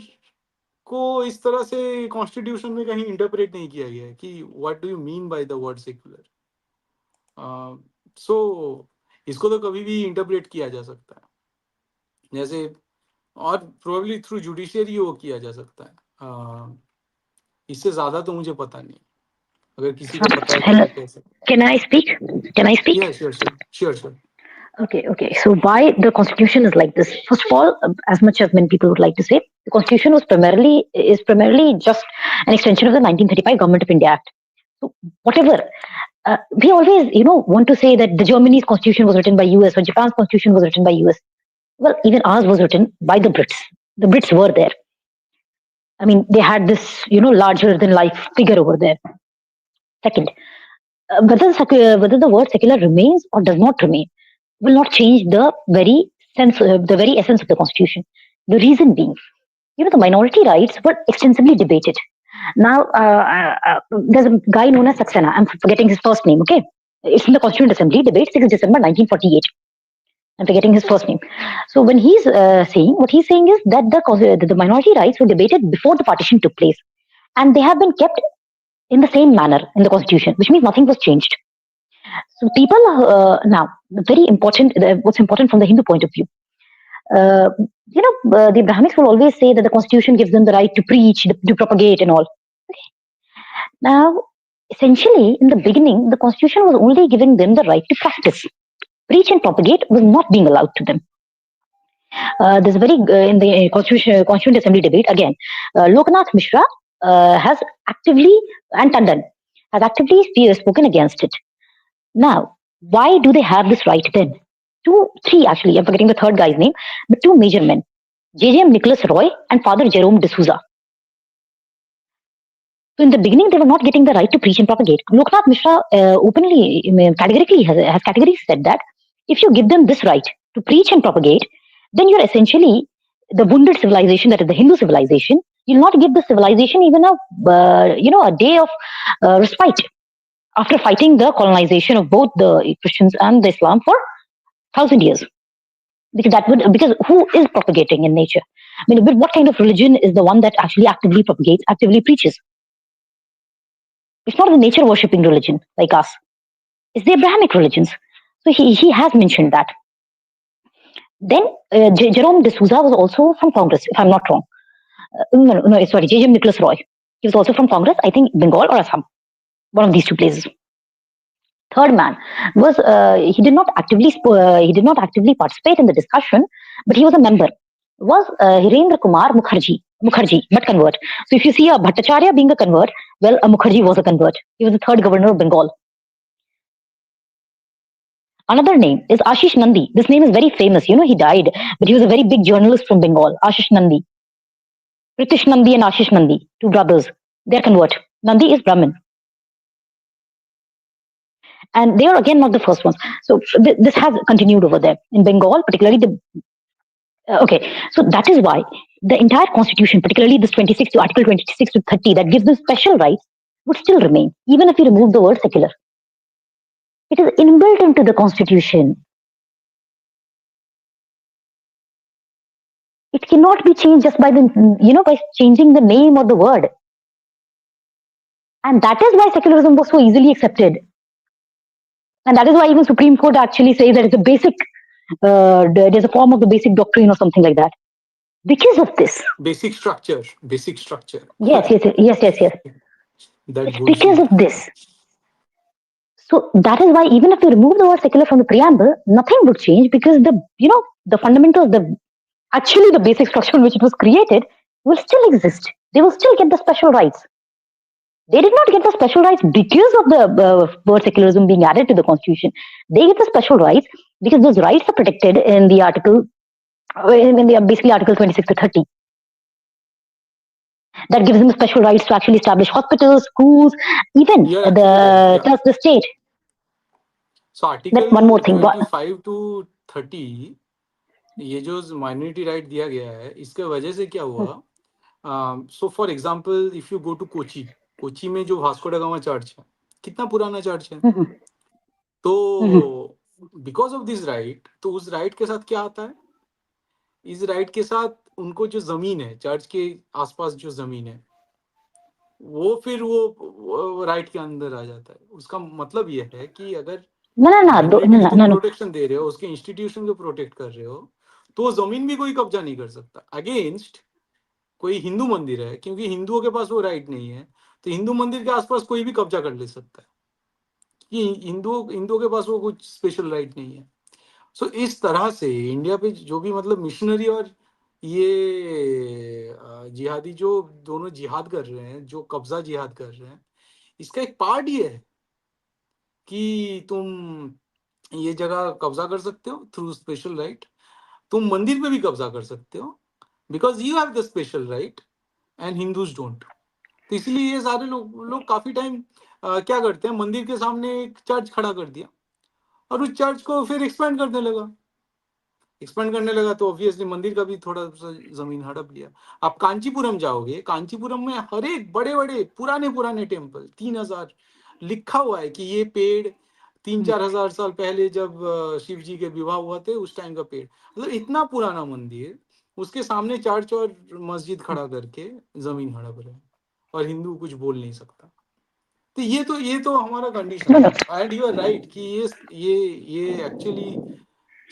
को इस तरह से कॉन्स्टिट्यूशन में कहीं इंटरप्रेट नहीं किया गया है कि what do you mean by the word secular. So इसको तो कभी भी इंटरप्रेट किया जा सकता है, जैसे और प्रोबेबली थ्रू जुडिशियरी वो किया जा सकता है। इससे ज्यादा तो मुझे पता नहीं, अगर किसी को पता है तो Hello, वो कह सकते। can I speak? Can I speak? या sure sure sure sure. Okay, okay. So why the constitution is like this? First of all, as much as many people would like to say, the constitution is primarily just an extension of the 1935 Government of India Act. So whatever we always, want to say that the Germany's constitution was written by US or Japan's constitution was written by US. Well, even ours was written by the Brits. The Brits were there. I mean, they had this, larger than life figure over there. Second, whether the word secular remains or does not remain will not change the very essence of the constitution. The reason being, the minority rights were extensively debated. Now, there's a guy known as Saxena. I'm forgetting his first name. Okay, it's in the Constituent Assembly debate, 6th December 1948. I'm forgetting his first name. So when he's saying, what he's saying is that the minority rights were debated before the partition took place, and they have been kept in the same manner in the constitution, which means nothing was changed. So people now, very important. What's important from the Hindu point of view? Uh, the Abrahamics will always say that the constitution gives them the right to preach, to propagate, and all. Now, essentially, in the beginning, the constitution was only giving them the right to practice. Preach and propagate was not being allowed to them. There's a very in the Constituent Assembly debate again. Loknath Mishra has actively and Tandon has actively spoken against it. Now, why do they have this right then? Three actually, I'm forgetting the third guy's name, but two major men, J.J.M. Nicholas Roy and Father Jerome D'Souza. So in the beginning, they were not getting the right to preach and propagate. Loknath Mishra openly, categorically has categorically said that if you give them this right to preach and propagate, then you're essentially the wounded civilization, that is the Hindu civilization. You'll not give the civilization even a day of respite after fighting the colonization of both the Christians and the Islam for 1,000 years. Because who is propagating in nature? I mean, what kind of religion is the one that actually actively propagates, actively preaches? It's not the nature worshipping religion like us. It's the Abrahamic religions. So he has mentioned that. Then Jerome D'Souza was also from Congress, if I'm not wrong. No, sorry, J.J. Nicholas Roy. He was also from Congress, I think Bengal or Assam, one of these two places. Third man was he did not actively participate in the discussion, but he was a member. Was Hirendra Kumar Mukherjee, but convert. So if you see a Bhattacharya being a convert, well, a Mukherjee was a convert. He was the third governor of Bengal. Another name is Ashish Nandi. This name is very famous. He died, but he was a very big journalist from Bengal. Ashish Nandi. Pritish Nandi and Ashish Nandi, two brothers. They're convert. Nandi is Brahmin. And they are again not the first ones. So this has continued over there in Bengal, particularly Okay, so that is why the entire constitution, particularly this 26 to Article 26 to 30, that gives them special rights, would still remain, even if you remove the word secular. It is inbuilt into the constitution. It cannot be changed just by by changing the name or the word. And that is why secularism was so easily accepted. And that is why even Supreme Court actually says that it's a basic, there's a form of the basic doctrine or something like that. Because of this. Basic structure. Basic structure. Yes. That It's because bullshit. of this. So that is why even if you remove the word secular from the preamble, nothing would change because the fundamentals, actually the basic structure on which it was created will still exist. They will still get the special rights. They did not get the special rights because of the word secularism being added to the constitution. They get the special rights because those rights are protected in the article, in the basically Article 26 to 30. That gives them special rights to actually establish hospitals, schools, even You're actually right. Yeah. trust the state. So That one more Article thing. 25 to 30, ये जो minority right दिया गया है, इसके वजह से क्या हुआ? So for example if you go to Kochi, Kochi में जो वास्को डा गामा चर्च है, कितना पुराना चर्च है. तो बिकॉज ऑफ दिस राइट, तो उस राइट के साथ क्या आता है? इस राइट के साथ उनको जो जमीन है, चर्च के आसपास जो जमीन है, वो फिर वो राइट के अंदर आ जाता है. उसका मतलब ये है कि अगर माइनॉरिटी को तुम प्रोटेक्शन दे रहे हो, उसके इंस्टीट्यूशन को प्रोटेक्ट कर रहे हो, तो जमीन भी कोई कब्जा नहीं कर सकता अगेंस्ट कोई हिंदू मंदिर है, क्योंकि हिंदुओं के पास वो राइट नहीं है. तो हिंदू मंदिर के आसपास कोई भी कब्जा कर ले सकता है कि हिंदुओं के पास वो कुछ स्पेशल राइट नहीं है. सो इस तरह से इंडिया पे जो भी मतलब मिशनरी और ये जिहादी जो दोनों जिहाद कर रहे हैं, जो कब्जा जिहाद कर रहे हैं, इसका एक पार्ट ये है कि तुम ये जगह कब्जा कर सकते हो थ्रू स्पेशल राइट. तुम मंदिर पे भी कब्जा कर सकते हो because you have the special right and Hindus don't. तो इसलिए ये सारे लोग काफी टाइम क्या करते हैं, मंदिर के सामने एक चर्च खड़ा कर दिया और उस चर्च को फिर एक्सपेंड करने लगा तो ऑब्वियसली मंदिर का भी थोड़ा सा जमीन हड़प लिया. आप कांचीपुरम जाओगे, कांचीपुरम में हर एक बड़े बड़े पुराने टेम्पल 3000 लिखा हुआ है कि ये पेड़ 3-4 हजार साल पहले जब शिव जी के विवाह हुआ थे उस टाइम का पेड़. मतलब इतना पुराना मंदिर, उसके सामने चर्च और मस्जिद खड़ा करके जमीन हड़प रहे हैं और हिंदू कुछ बोल नहीं सकता. तो ये तो हमारा कंडीशन है. एंड यू आर राइट कि ये एक्चुअली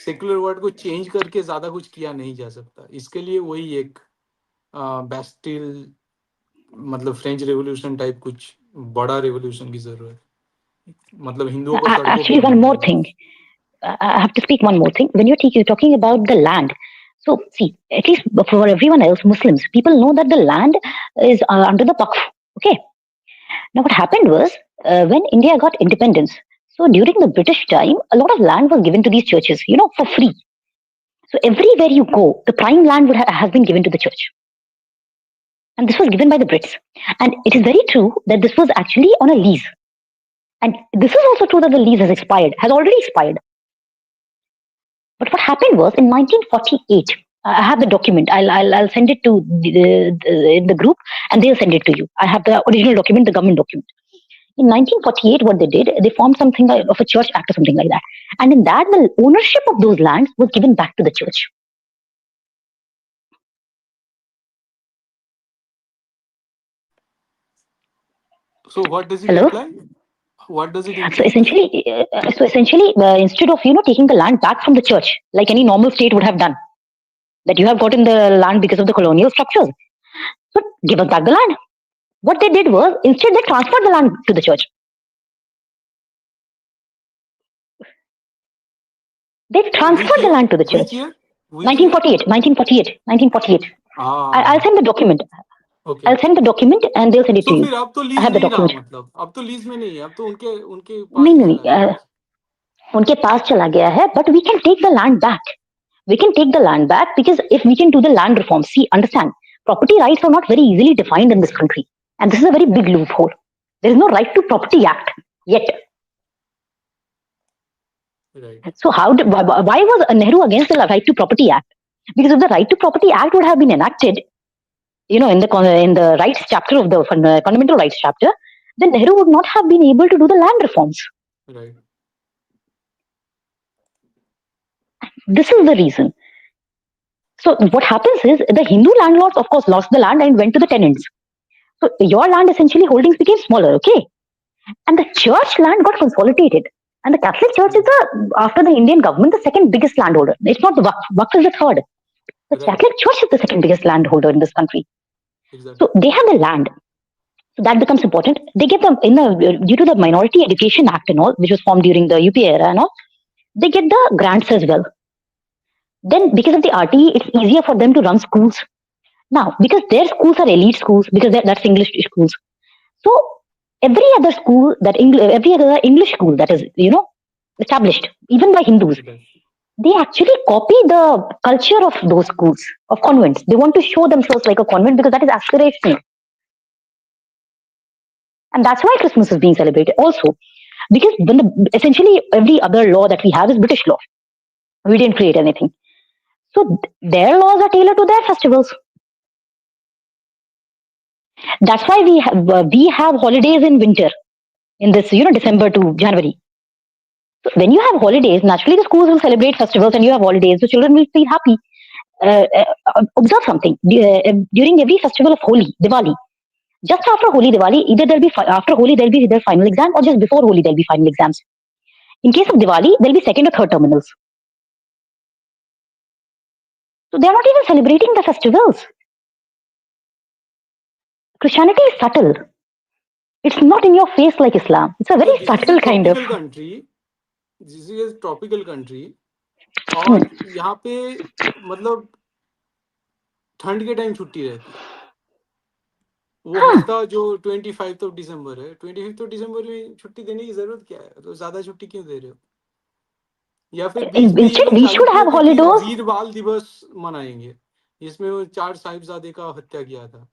सेकुलर वर्ड को चेंज करके ज्यादा कुछ किया नहीं जा सकता. इसके लिए वही एक बैस्टिल मतलब फ्रेंच रेवोल्यूशन टाइप कुछ बड़ा रेवोल्यूशन की जरूरत है. मतलब हिंदुओं को सड़कों पे Actually, one more thing. I have to speak one more thing. When you're talking about the land, so see, at least for everyone else, Muslims, people know that the land is under the Waqf. Okay. Now, what happened was when India got independence, so during the British time, a lot of land was given to these churches, for free. So everywhere you go, the prime land would have been given to the church. And this was given by the Brits. And it is very true that this was actually on a lease. And this is also true that the lease has already expired. But what happened was in 1948, I have the document. I'll send it to in the group, and they'll send it to you. I have the original document, the government document. In 1948, what they did, they formed something of a church act or something like that. And in that, the ownership of those lands was given back to the church. So what does it imply? What does it imply? So essentially, instead of taking the land back from the church, like any normal state would have done, that you have gotten the land because of the colonial structures, so give us back the land. What they did was, instead they transferred the land to the church. They transferred the land to the church. Which year? 1948. I'll send the document. Okay. I'll send the document and they'll send it to you. फिर अब तो lease नहीं रहा, मतलब अब तो lease में नहीं है, अब तो उनके पास नहीं उनके पास चला गया है. But we can take the land back. We can take the land back because if we can do the land reform, see, understand, property rights are not very easily defined in this country. And this is a very big loophole. There is no right to property act yet. Right. So why was Nehru against the right to property act? Because if the Right to Property Act would have been enacted, in the rights chapter of the fundamental rights chapter, then Nehru would not have been able to do the land reforms. Right. This is the reason. So what happens is the Hindu landlords, of course, lost the land and went to the tenants. So your land essentially holdings became smaller, okay? And the church land got consolidated. And the Catholic Church is after the Indian government, the second biggest landholder. It's not the Waqf. Waqf is the third. The Right. Catholic Church is the second biggest landholder in this country. Exactly. So they have the land. So that becomes important. They get them due to the Minority Education Act and all, which was formed during the UPA era and all. They get the grants as well. Then, because of the RTE, it's easier for them to run schools. Now, because their schools are elite schools, because that's English schools. So every other school every other English school that is, established, even by Hindus, Right. they actually copy the culture of those schools, of convents. They want to show themselves like a convent because that is aspirational. And that's why Christmas is being celebrated also. Because essentially every other law that we have is British law. We didn't create anything. So their laws are tailored to their festivals. That's why we have holidays in winter, in this, December to January. So when you have holidays, naturally the schools will celebrate festivals and you have holidays, so children will feel happy. Observe something. During every festival of Holi, Diwali, just after Holi, Diwali, either after Holi there'll be their final exam, or just before Holi there'll be final exams. In case of Diwali, there'll be second or third terminals. So they're not even celebrating the festivals. Christianity is subtle. It's not in your face like Islam. It's a So very this is a subtle kind of. tropical country. This is a tropical country. और यहाँ पे मतलब ठंड के time छुट्टी रहती है. वो हफ्ता जो 25 ऑफ दिसंबर है, 25 ऑफ दिसंबर में छुट्टी देने की जरूरत क्या है? तो ज्यादा छुट्टी क्यों दे रहे हो? या फिर बीच में ये Instead, लोग we चालू should किए have थे कि holidays. वीर बाल दिवस मनाएंगे, जिसमें वो 4 साहिबजादे का हत्या किया था,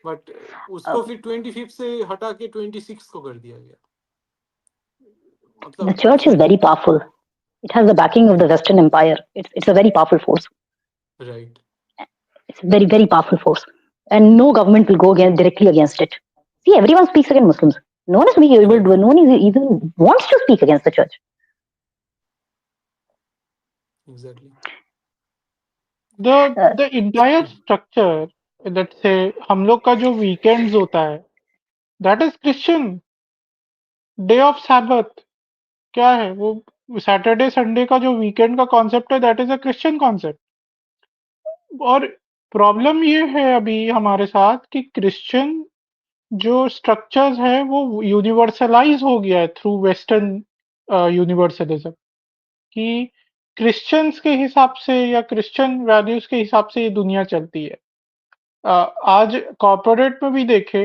बट उसको फिर 25 से हटा के 26 को कर दिया गया. The church is very powerful. It has the backing of the Western Empire. It's a very powerful force. Right. It's a very, very powerful force. And no government will go directly against it. See, everyone speaks against Muslims. No one is being able to, no one is even wants to speak against the church. Exactly. The entire structure, let's say हम लोग का जो weekends होता है, that is Christian. Day of Sabbath क्या है वो? Saturday Sunday का जो वीकेंड का कॉन्सेप्ट है, that is a Christian concept. और प्रॉब्लम ये है अभी हमारे साथ कि क्रिश्चियन जो स्ट्रक्चर्स है वो यूनिवर्सलाइज हो गया है थ्रू वेस्टर्न यूनिवर्सलिज्म, कि क्रिश्चियंस के हिसाब से या क्रिश्चियन वैल्यूज के हिसाब से ये दुनिया चलती है. आज कॉर्पोरेट में भी देखे,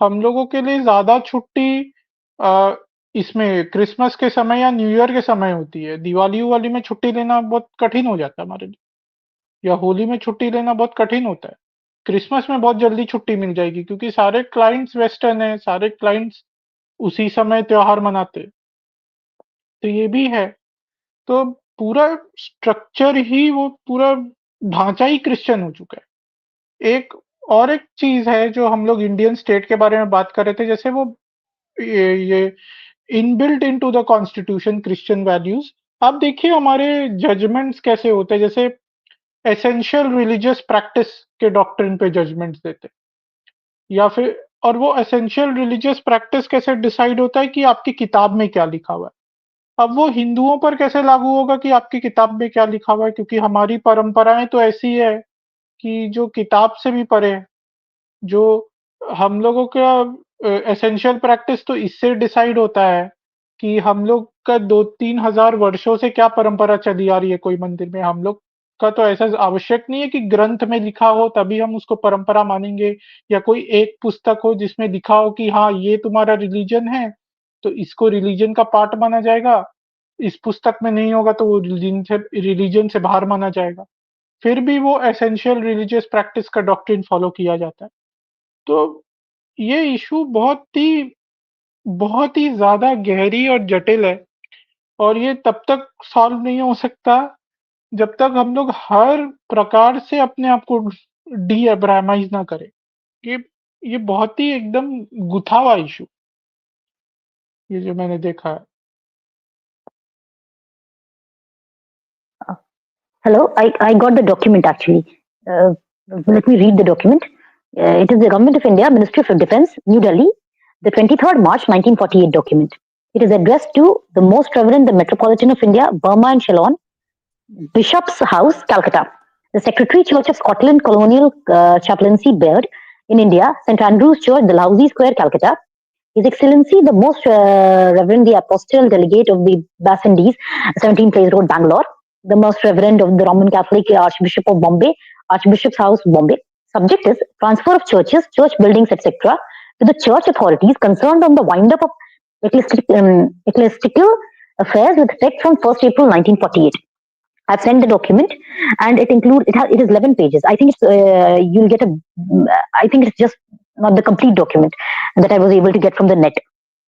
हम लोगों के लिए ज्यादा छुट्टी इसमें क्रिसमस के समय या न्यू ईयर के समय होती है. दिवाली वाली में छुट्टी लेना बहुत कठिन हो जाता है हमारे लिए, या होली में छुट्टी लेना बहुत कठिन होता है. क्रिसमस में बहुत जल्दी छुट्टी मिल जाएगी क्योंकि सारे क्लाइंट्स वेस्टर्न है, सारे क्लाइंट्स उसी समय त्योहार मनाते. तो ये भी है. तो पूरा स्ट्रक्चर ही, वो पूरा ढांचा ही क्रिश्चियन हो चुका है. एक और एक चीज है जो हम लोग इंडियन स्टेट के बारे में बात कर रहे थे, जैसे वो ये inbuilt into the constitution Christian values. आप देखिए हमारे जजमेंट्स कैसे होते हैं, जैसे एसेंशियल रिलीजियस प्रैक्टिस के डॉक्ट्रिन पे जजमेंट्स देते, या फिर, और वो एसेंशियल रिलीजियस प्रैक्टिस कैसे डिसाइड होता है कि आपकी किताब में क्या लिखा हुआ है. अब वो हिंदुओं पर कैसे लागू होगा कि आपकी किताब में क्या लिखा हुआ है, क्योंकि हमारी परंपराएं तो ऐसी है कि जो किताब से भी परे है. जो हम लोगों का एसेंशियल प्रैक्टिस तो इससे डिसाइड होता है कि हम लोग का 2-3 हजार वर्षों से क्या परंपरा चली आ रही है कोई मंदिर में. हम लोग का तो ऐसा आवश्यक नहीं है कि ग्रंथ में लिखा हो तभी हम उसको परंपरा मानेंगे, या कोई एक पुस्तक हो जिसमें लिखा हो कि हाँ ये तुम्हारा रिलीजन है तो इसको रिलीजन का पार्ट माना जाएगा. इस पुस्तक में नहीं होगा तो वो रिलीजन से बाहर माना जाएगा. फिर भी वो एसेंशियल रिलीजियस प्रैक्टिस का डॉक्ट्रिन फॉलो किया जाता है. तो ये इशू बहुत ही ज़्यादा गहरी और जटिल है, और ये तब तक सॉल्व नहीं हो सकता जब तक हम लोग हर प्रकार से अपने आप को डी अब्रामाइज ना करें। ये ये बहुत ही एकदम गुथा हुआ इशू, ये जो मैंने देखा है। Hello, I got the document actually. Let me read the document. It is the Government of India, Ministry of Defense, New Delhi, the 23rd March 1948 document. It is addressed to the Most Reverend the Metropolitan of India, Burma and Ceylon, Bishop's House, Calcutta. The Secretary Church of Scotland Colonial Chaplaincy, Baird, in India, St. Andrew's Church, Dalhousie Square, Calcutta. His Excellency, the Most Reverend the Apostle Delegate of the Bassendees, 17 Place Road, Bangalore. The Most Reverend of the Roman Catholic Archbishop of Bombay, Archbishop's House, Bombay. Subject is transfer of churches, church buildings, etc. to the church authorities concerned on the wind-up of ecclesiastical affairs with effect from 1st April 1948. I've sent the document, and it is 11 pages. I think it's you'll get a. I think it's just not the complete document that I was able to get from the net.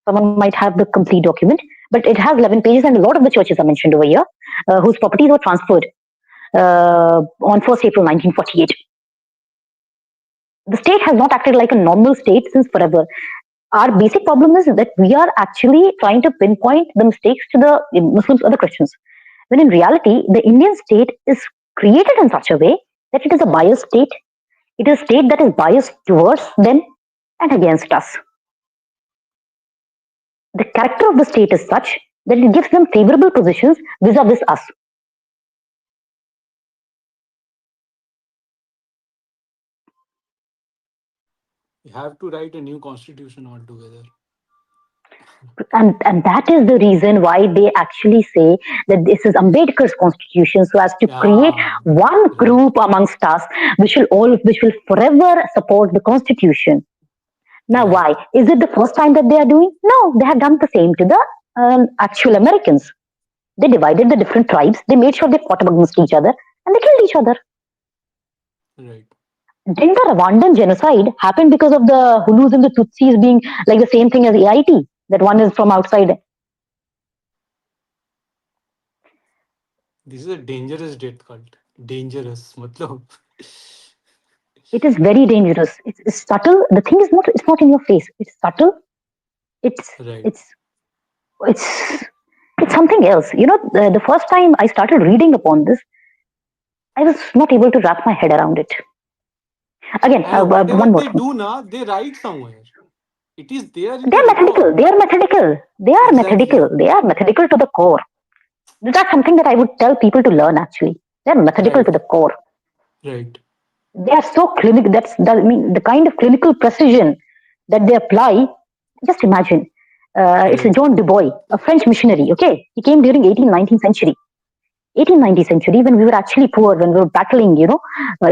Someone might have the complete document, but it has 11 pages, and a lot of the churches are mentioned over here, whose properties were transferred on 1st April 1948. The state has not acted like a normal state since forever. Our basic problem is that we are actually trying to pinpoint the mistakes to the Muslims or the Christians, when in reality, the Indian state is created in such a way that it is a biased state. It is a state that is biased towards them and against us. The character of the state is such that it gives them favorable positions vis-a-vis us. You have to write a new constitution altogether. And that is the reason why they actually say that this is Ambedkar's constitution, so as to create Yeah, one right. group amongst us which will forever support the constitution. Now, Right. why? Is it the first time that they are doing? No, they have done the same to the actual Americans. They divided the different tribes, they made sure they fought amongst each other, and they killed each other. Right. Didn't the Rwandan genocide happen because of the Hulus and the Tutsis being like the same thing as AIT? That one is from outside. This is a dangerous death cult. Dangerous. Matlab. It is very dangerous. It's subtle. The thing is not. It's not in your face. It's subtle. It's Right. it's it's it's something else. You know, the first time I started reading upon this, I was not able to wrap my head around it. Again, And whatever one more they thing. do now, they write somewhere. It is there in They the are methodical. record. They are methodical. They are methodical. Exactly. They are methodical to the core. That's something that I would tell people to learn. Actually, they are methodical to Right. the core. Right. They are so clinical. I mean, the kind of clinical precision that they apply. Just imagine. It's Right. John Du Bois, a French missionary. Okay, he came during 18th, 19th century. 18th, 19th century, when we were actually poor, when we were battling,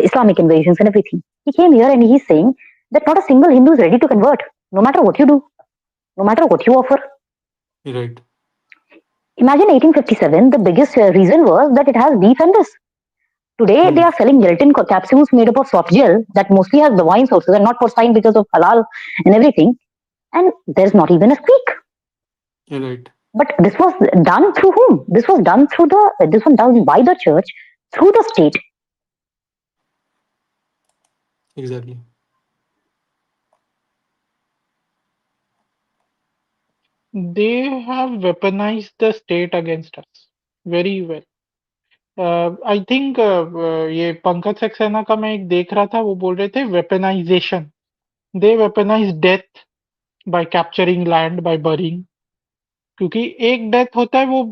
Islamic invasions and everything. He came here and he's saying that not a single Hindu is ready to convert, no matter what you do, no matter what you offer. Right. Imagine 1857, the biggest reason was that it has beef and this. Today, they Hmm. are selling gelatin capsules made up of soft gel that mostly has the wine sources and not for sign because of halal and everything. And there's not even a squeak. Right. But this was done through whom? This was done through this was done by the church through the state. Exactly. They have weaponized the state against us very well. I think ये पंकज सक्सेना का मैं एक देख रहा था, वो बोल रहे थे weaponisation, they weaponise death by capturing land by burying, क्योंकि एक डेथ होता है वो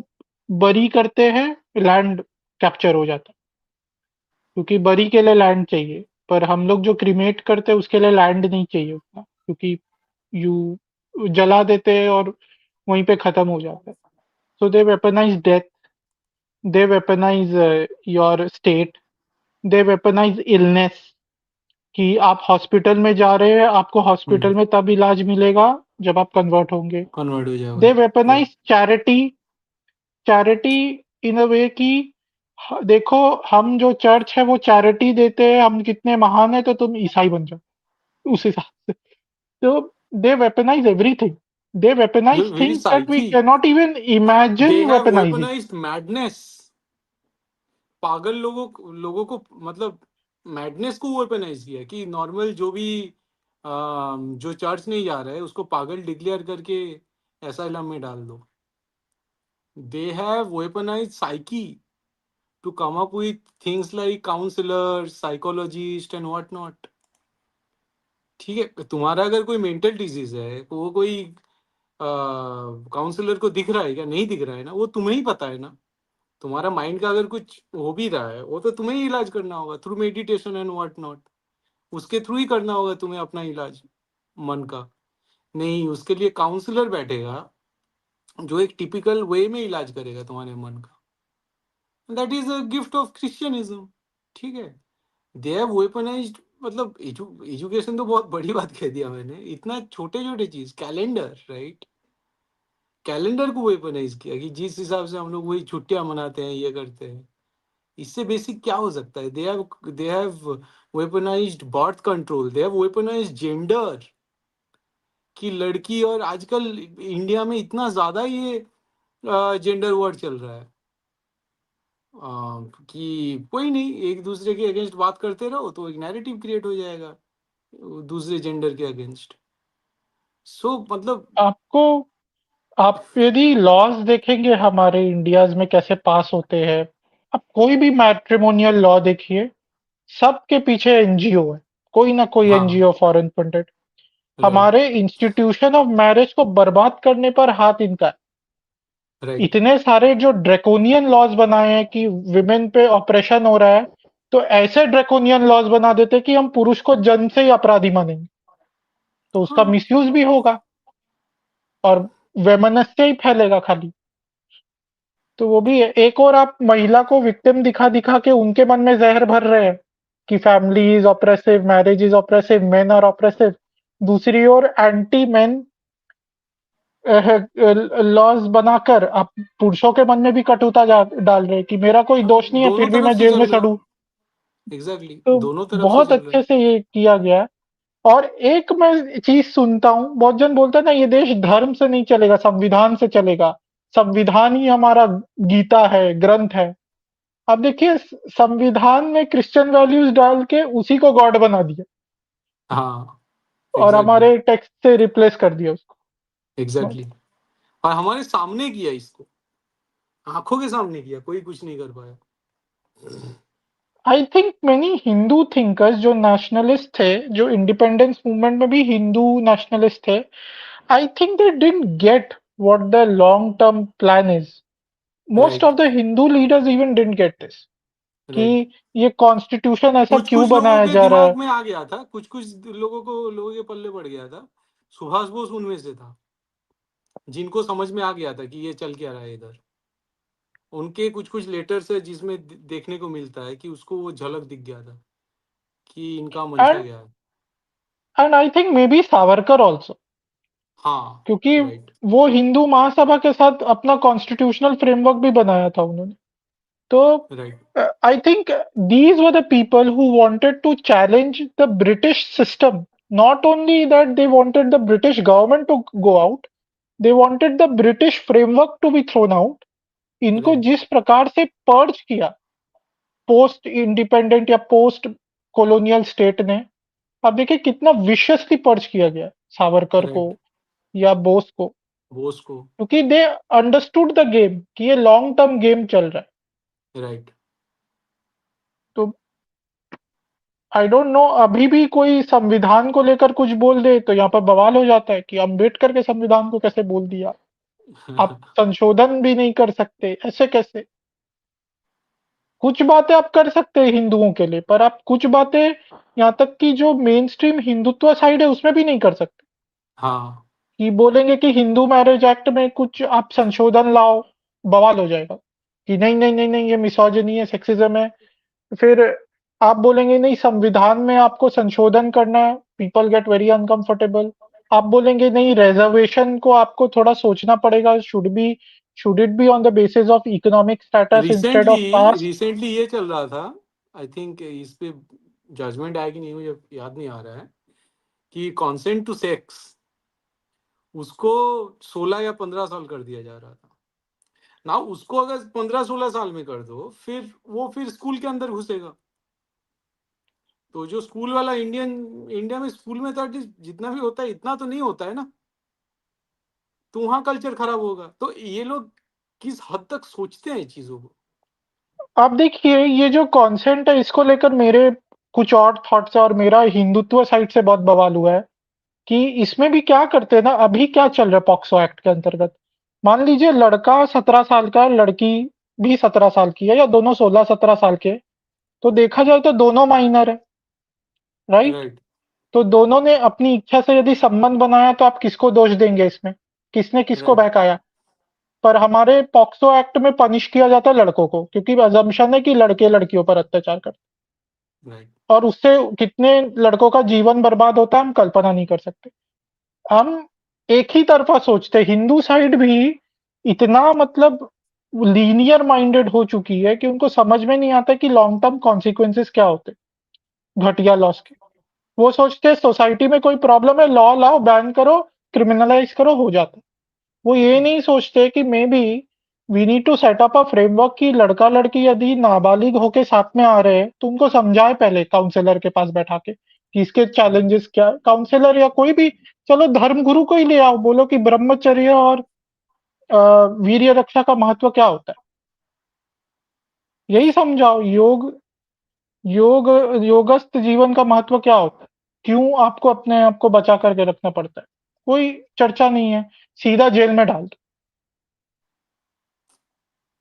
बरी करते हैं, लैंड कैप्चर हो जाता है, क्योंकि बरी के लिए लैंड चाहिए, पर हम लोग जो क्रीमेट करते हैं उसके लिए लैंड नहीं चाहिए उतना, क्योंकि यू जला देते हैं और वहीं पे खत्म हो जाता है. So they weaponise death, they weaponise your state, they weaponise illness, कि आप हॉस्पिटल में जा रहे हैं, आपको हॉस्पिटल Hmm. में तब इलाज मिलेगा जब आप कन्वर्ट होंगे. Convert हो दे जाओगे. Right. वेपनाइज चैरिटी, चैरिटी इन अ वे कि देखो हम जो चर्च है वो चैरिटी देते हैं, हम कितने महान है, तो तुम ईसाई बन जाओ उस हिसाब से. तो they weaponise everything, they weaponise Very things that we psyche. Can not even They imagine have weaponising. weaponized madness. पागल लोगों को मतलब मैडनेस को वेपनाइज किया कि नॉर्मल जो भी जो चर्च नहीं जा रहा है उसको पागल डिक्लेयर करके एसाइलम में डाल दो. They have weaponize psyche to come up with things like counsellor, psychologist and what not. ठीक है, तुम्हारा अगर कोई मेंटल डिजीज है तो वो कोई काउंसलर को दिख रहा है क्या? नहीं दिख रहा है ना, वो तुम्हें ही पता है ना. तुम्हारा माइंड का अगर कुछ हो भी रहा है वो तो तुम्हें ही इलाज करना होगा through meditation and what not. उसके थ्रू ही करना होगा तुम्हें अपना इलाज मन का. नहीं, उसके लिए काउंसलर बैठेगा जो एक टिपिकल वे में इलाज करेगा तुम्हारे मन का. That is a gift of क्रिश्चियनिज्म. ठीक है, दे हैव वेपनाइज्ड. मतलब एजुकेशन तो बहुत बड़ी बात कह दिया मैंने. इतना छोटे छोटे चीज, कैलेंडर, राइट, कैलेंडर को वेपनाइज किया कि जिस हिसाब से हम लोग वही छुट्टियां मनाते हैं, ये करते हैं. इससे बेसिक क्या हो सकता है? They have weaponised birth control. They have weaponised gender. कि लड़की, और आजकल इंडिया में इतना ज्यादा ये जेंडर वर्ड चल रहा है कि कोई नहीं, एक दूसरे के अगेंस्ट बात करते रहो तो एक नैरेटिव क्रिएट हो जाएगा दूसरे जेंडर के अगेंस्ट. सो मतलब आपको आप यदि लॉज देखेंगे हमारे इंडियाज में कैसे पास होते हैं, आप कोई भी मैट्रिमोनियल लॉ देखिए, सबके पीछे एनजीओ है, कोई ना कोई हाँ, एनजीओ फॉरेन फंडेड। राइट, हमारे इंस्टीट्यूशन ऑफ मैरिज को बर्बाद करने पर हाथ इनका है। राइट. इतने सारे जो ड्रैकोनियन लॉज बनाए हैं कि विमेन पे ऑपरेशन हो रहा है, तो ऐसे ड्रैकोनियन लॉज बना देते कि हम पुरुष को जन्म से ही अपराधी मानेंगे, तो उसका हाँ, मिसयूज भी होगा और वैमनस्य ही फैलेगा खाली। तो वो भी है। एक और आप महिला को विक्टिम दिखा दिखा के उनके मन में जहर भर रहे हैं कि family is oppressive, marriage is oppressive, men are oppressive. दूसरी ओर एंटी मेन लॉज बनाकर आप पुरुषों के मन में भी कटुता डाल रहे हैं कि मेरा कोई दोष नहीं है दोनों फिर भी तरफ मैं से जेल में चल रहा है. सड़ूं। एग्जैक्टली, तो दोनों तरफ से बहुत चल रहा अच्छे है. से ये किया गया है। और एक मैं चीज सुनता हूँ, बहुत जन बोलते हैं ना ये देश धर्म से नहीं चलेगा, संविधान से चलेगा, संविधान ही हमारा गीता है, ग्रंथ है। अब देखिए संविधान में क्रिश्चियन वैल्यूज डाल के उसी को गॉड बना दिया हाँ, और एग्जैक्टली, हमारे टेक्स्ट से रिप्लेस कर दिया उसको। एग्जैक्टली. और हमारे सामने किया इसको, आंखों के सामने किया, कोई कुछ नहीं कर पाया. I think many Hindu thinkers जो नेशनलिस्ट थे, जो इंडिपेंडेंस मूवमेंट में भी हिंदू नेशनलिस्ट थे, I think they didn't get what the long term plan is. Most right, of the Hindu leaders even didn't get this कि राइट. ये कॉन्स्टिट्यूशन ऐसा कुछ क्यों कुछ लोगों बनाया के जा रहा दिमाग है। में आ गया था, कुछ कुछ लोगों के पल्ले पड़ गया था. सुभाष बोस उनमें से था जिनको समझ में आ गया था कि ये चल क्या रहा है इधर. उनके कुछ कुछ लेटर्स है जिसमें देखने को मिलता है कि उसको वो झलक दिख गया था कि इनका मंशा एंड क्या है. And I think may be Savarkar also, हाँ, क्योंकि राइट, वो हिंदू महासभा के साथ अपना कॉन्स्टिट्यूशनल फ्रेमवर्क भी बनाया था उन्होंने। तो right, I think these were the people who wanted to challenge the British system. Not only that, they wanted the British government to go out, they wanted the British framework to be thrown out. इनको right, जिस प्रकार से purge किया post independent या post colonial state ने, अब देखिए कितना विशियसली पर्ज किया गया सावरकर को राइट. या बोस को, बोस को. क्योंकि दे अंडरस्टूड द गेम कि ये लॉन्ग टर्म गेम चल रहा है। राइट. तो आई डोंट नो, अभी भी कोई संविधान को लेकर कुछ बोल दे तो यहाँ पर बवाल हो जाता है कि अम्बेडकर के संविधान को कैसे बोल दिया, आप संशोधन भी नहीं कर सकते, ऐसे कैसे। कुछ बातें आप कर सकते हैं हिंदुओं के लिए, पर आप कुछ बातें यहाँ तक कि जो मेन स्ट्रीम हिंदुत्व साइड है उसमें भी नहीं कर सकते। हाँ, कि बोलेंगे कि हिंदू मैरिज एक्ट में कुछ आप संशोधन लाओ, बवाल हो जाएगा कि नहीं नहीं नहीं नहीं ये मिसोजिनी है, सेक्सिज्म है। फिर आप बोलेंगे नहीं संविधान में आपको संशोधन करना है, पीपल गेट वेरी अनकंफर्टेबल। आप बोलेंगे नहीं रिजर्वेशन को आपको थोड़ा सोचना पड़ेगा, should it be on the basis of economic status instead of recently caste. Recently ये चल रहा था. आई थिंक इस पे जजमेंट आया कि नहीं मुझे याद नहीं आ रहा है कि कॉन्सेंट टू सेक्स उसको 16 या 15 साल कर दिया जा रहा था. ना उसको अगर 15-16 साल में कर दो, फिर स्कूल के अंदर घुसेगा। तो जो स्कूल वाला इंडिया में स्कूल में तो एटलीस्ट जितना भी होता है इतना तो नहीं होता है ना, तो वहां कल्चर खराब होगा। तो ये लोग किस हद तक सोचते हैं चीजों को। आप देखिए ये जो कॉन्सेंट है इसको लेकर मेरे कुछ और थॉट्स है और मेरा हिंदुत्व साइड से बहुत बवाल हुआ है कि इसमें भी क्या करते हैं ना, अभी क्या चल रहा है पॉक्सो एक्ट के अंतर्गत। मान लीजिए लड़का 17 साल का, लड़की भी 17 साल की है, या दोनों 16-17 साल के, तो देखा जाए तो दोनों माइनर है, राइट? राइट। तो दोनों ने अपनी इच्छा से यदि संबंध बनाया तो आप किसको दोष देंगे इसमें? किसने किसको राइट। बहकाया? पर हमारे पॉक्सो एक्ट में पनिश किया जाता है लड़कों को, क्योंकि अजम्पशन है कि लड़के लड़कियों पर अत्याचार करते राइट। हैं, और उससे कितने लड़कों का जीवन बर्बाद होता है हम कल्पना नहीं कर सकते। हम एक ही तरफा सोचते हैं, हिंदू साइड भी इतना मतलब लीनियर माइंडेड हो चुकी है कि उनको समझ में नहीं आता कि लॉन्ग टर्म कॉन्सिक्वेंसेस क्या होते हैं घटिया लॉस के। वो सोचते हैं सोसाइटी में कोई प्रॉब्लम है, लॉ लाओ, बैन करो, क्रिमिनलाइज करो, हो जाता है। वो ये नहीं सोचते कि maybe we need to set up a framework कि लड़का लड़की यदि नाबालिग होके साथ में आ रहे हैं तो उनको समझाए पहले काउंसलर के पास बैठा के कि इसके चैलेंजेस क्या है। काउंसलर या कोई भी, चलो धर्मगुरु को ही ले आओ, बोलो कि ब्रह्मचर्य और वीर्य रक्षा का महत्व क्या होता है, यही समझाओ। योग योगस्थ जीवन का महत्व क्या होता है, क्यों आपको अपने आप को बचा करके रखना पड़ता है, कोई चर्चा नहीं है, सीधा जेल में डाल दो।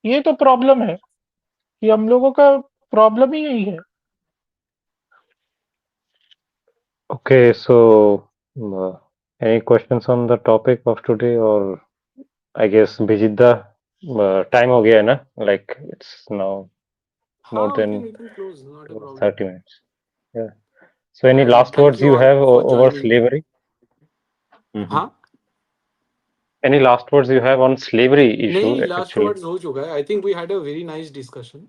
ये तो प्रॉब्लम है कि हम लोगों का प्रॉब्लम ही यही है। Okay, so any questions on the topic of today, or I guess Bijidda, time हो गया है ना? Like it's now more हाँ, than we can close, not a problem. 30 minutes. Yeah. So any And last thank words you you all have for over joining. slavery? Mhm. हाँ, Any last words you have on slavery issue नहीं, last actually? Words हो चुका है। I think we had a very nice discussion.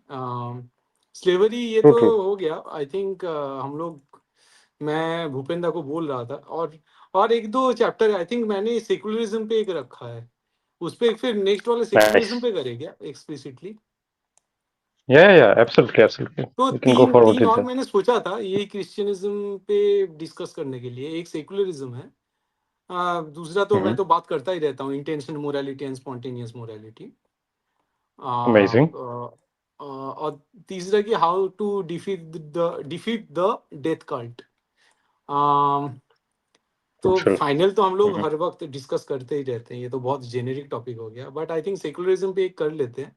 Slavery ये True, तो true. हो गया। I think हम लोग, मैं भूपेंद्र को बोल रहा था, और एक दो चैप्टर आई थिंक मैंने सेकुलरिज्म पे एक रखा है, उस पे फिर नेक्स्ट वाले सेकुलरिज्म Nice. पे करें क्या एक्सप्लिसिटली। Yeah, absolutely, absolutely. तो We can go तीन forward तीन with और that. मैंने सोचा था यही क्रिश्चियनिज्म पे डिस्कस करने के लिए। एक सेकुलरिज्म है, दूसरा तो मैं Mhm. तो बात करता ही रहता हूँ, intentional morality and spontaneous morality. Amazing. और तीसरा कि how to defeat the death cult. तो Crucial. फाइनल तो हम लोग Mhm. हर वक्त डिस्कस करते ही रहते हैं, ये तो बहुत जेनेरिक टॉपिक हो गया, बट आई थिंक सेकुलरिज्म पे एक कर लेते हैं,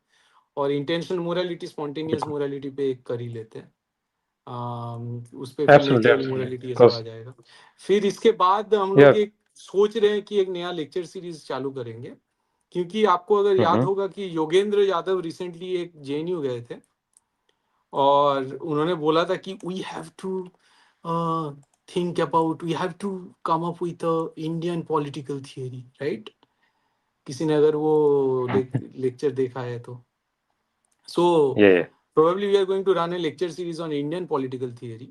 और इंटेंशनल मोरालिटी स्पॉन्टेनियस मोरालिटी पे एक कर ही लेते हैं। उस पे फिर Absolutely, नेचुरल absolutely. मोरालिटी ये सब आ Because जाएगा। फिर इसके बाद हम लोग yeah. एक सोच रहे हैं कि एक नया लेक्चर सीरीज चालू करेंगे, क्योंकि आपको अगर याद Mhm. होगा कि योगेंद्र यादव रिसेंटली एक जेएनयू गए थे, और उन्होंने बोला था कि we have to think about, we have to come up with Indian political theory, right? किसी ने अगर वो लेक्चर देखा है तो, सो Yeah, yeah. probably we are going to run a lecture series on Indian political theory.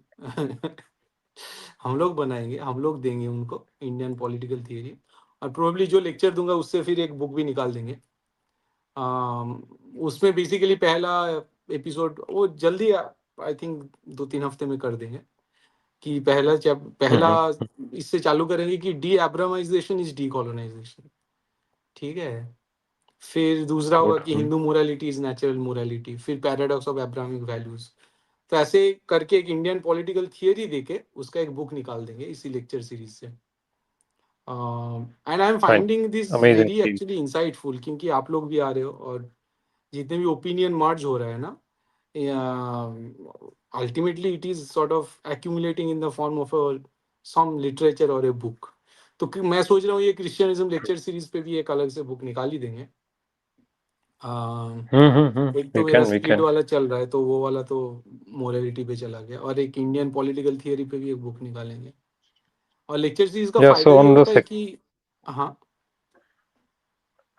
हम लोग बनाएंगे, हम लोग देंगे उनको इंडियन पॉलिटिकल थियरी, और प्रोबेबली जो लेक्चर दूंगा उससे फिर एक बुक भी निकाल देंगे। उसमें बेसिकली पहला एपिसोड वो जल्दी आई थिंक 2-3 हफ्ते में कर देंगे, कि पहला Mhm. इससे चालू करेंगे कि डी एब्रामाइजेशन इज डी कॉलोनाइजेशन, ठीक है? फिर दूसरा होगा Good. कि Hindu morality is natural morality, फिर पैराडॉक्स ऑफ एब्राहमिक वैल्यूज। तो ऐसे करके एक इंडियन पॉलिटिकल थियरी देके उसका एक बुक निकाल देंगे इसी लेक्चर सीरीज से। And I am Fine. Finding this Amazing. Very actually insightful, क्योंकि आप लोग भी आ रहे हो, और जितने भी ओपिनियन मर्ज हो रहा है ना, ultimately it is sort of accumulating in the form of some literature और ए बुक। तो मैं सोच रहा हूँ ये क्रिश्चियनिज्म लेक्चर सीरीज पे भी एक अलग से बुक निकाल ही देंगे। एक तो We मेरा can, we स्क्विड can. वाला चल रहा है, तो वो वाला तो मोरालिटी पे चला गया, और एक इंडियन पॉलिटिकल थियरी पे भी एक बुक निकालेंगे। और लेक्चर सीरीज का Yeah, फायदा so ये on the होता है sec. कि, हाँ,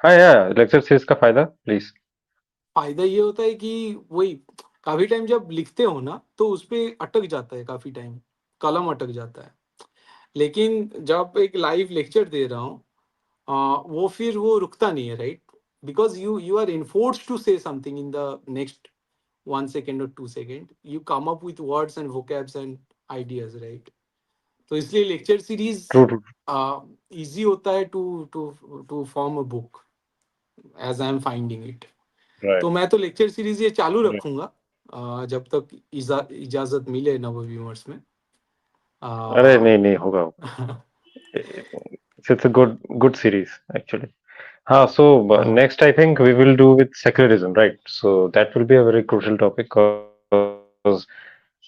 हाँ, yeah, lecture series का फायदा, please. फायदा ये होता है कि वही, काफी टाइम जब लिखते हो ना तो उस पे अटक जाता है, काफी टाइम कलम अटक जाता है। लेकिन जब एक लाइव लेक्चर दे रहा हूँ, वो फिर वो रुकता नहीं है, right? because you are enforced to say something in the next 1 second or 2 second. You come up with words and vocabs and ideas, right? तो इसलिए lecture series True, true. Easy होता है to form a book as I am finding it. Right. तो मैं तो lecture series ये चालू Right. रखूंगा जब तक इजाजत मिले नवव्यूअर्स में. अरे नहीं होगा. It's a good series actually. So next I think we will do with secularism, right? So that will be a very crucial topic because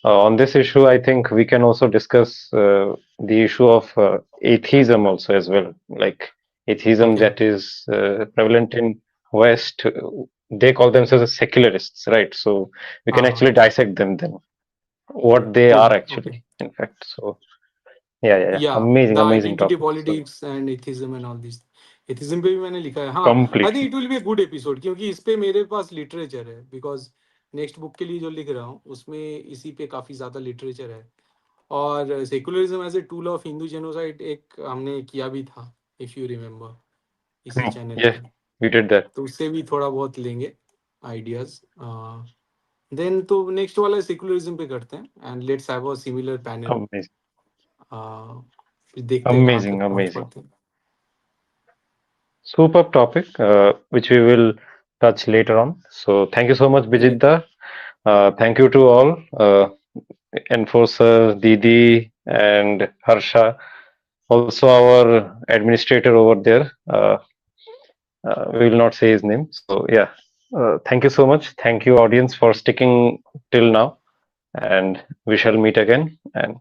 on this issue I think we can also discuss the issue of atheism also as well, like atheism Okay. that is prevalent in West. They call themselves as secularists, right? So we can actually dissect them then, what they are actually, in fact. So yeah, Yeah, amazing, the amazing identity topic. So politics and atheism and all this. Atheism पे भी मैंने लिखा है. हाँ, I think completely. It will be a good episode क्योंकि इस पे मेरे पास लिटरेचर है. बिकॉज नेक्स्ट बुक के लिए जो लिख रहा हूँ उसमें इसी पे काफी ज्यादा लिटरेचर है. और secularism as a tool of Hindu genocide एक हमने किया भी था, इफ यू रिमेम्बर, इसी चैनल Yeah, पे. we did that. तो उससे भी थोड़ा बहुत लेंगे आइडियाज. देन तो नेक्स्ट वाला सेकुलरिज्म पे करते हैं and let's have a similar panel. Amazing, फिर देखते हैं कहाँ तक पहुँच amazing. पाते हैं. Superb topic, which we will touch later on. So thank you so much, Yeah. Bijita. Thank you to all, Enforcer, Didi, and Harsha. Also our administrator over there. We will not say his name. So yeah, thank you so much. Thank you, audience, for sticking till now. And we shall meet again. And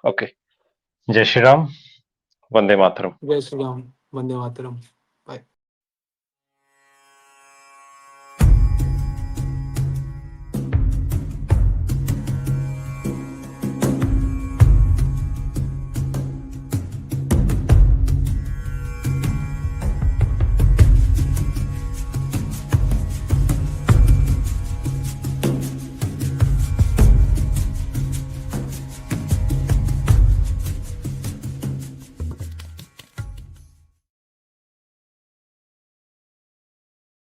okay, Jai Shri Ram, Vande Mataram. जय श्री राम, वंदे मातरम.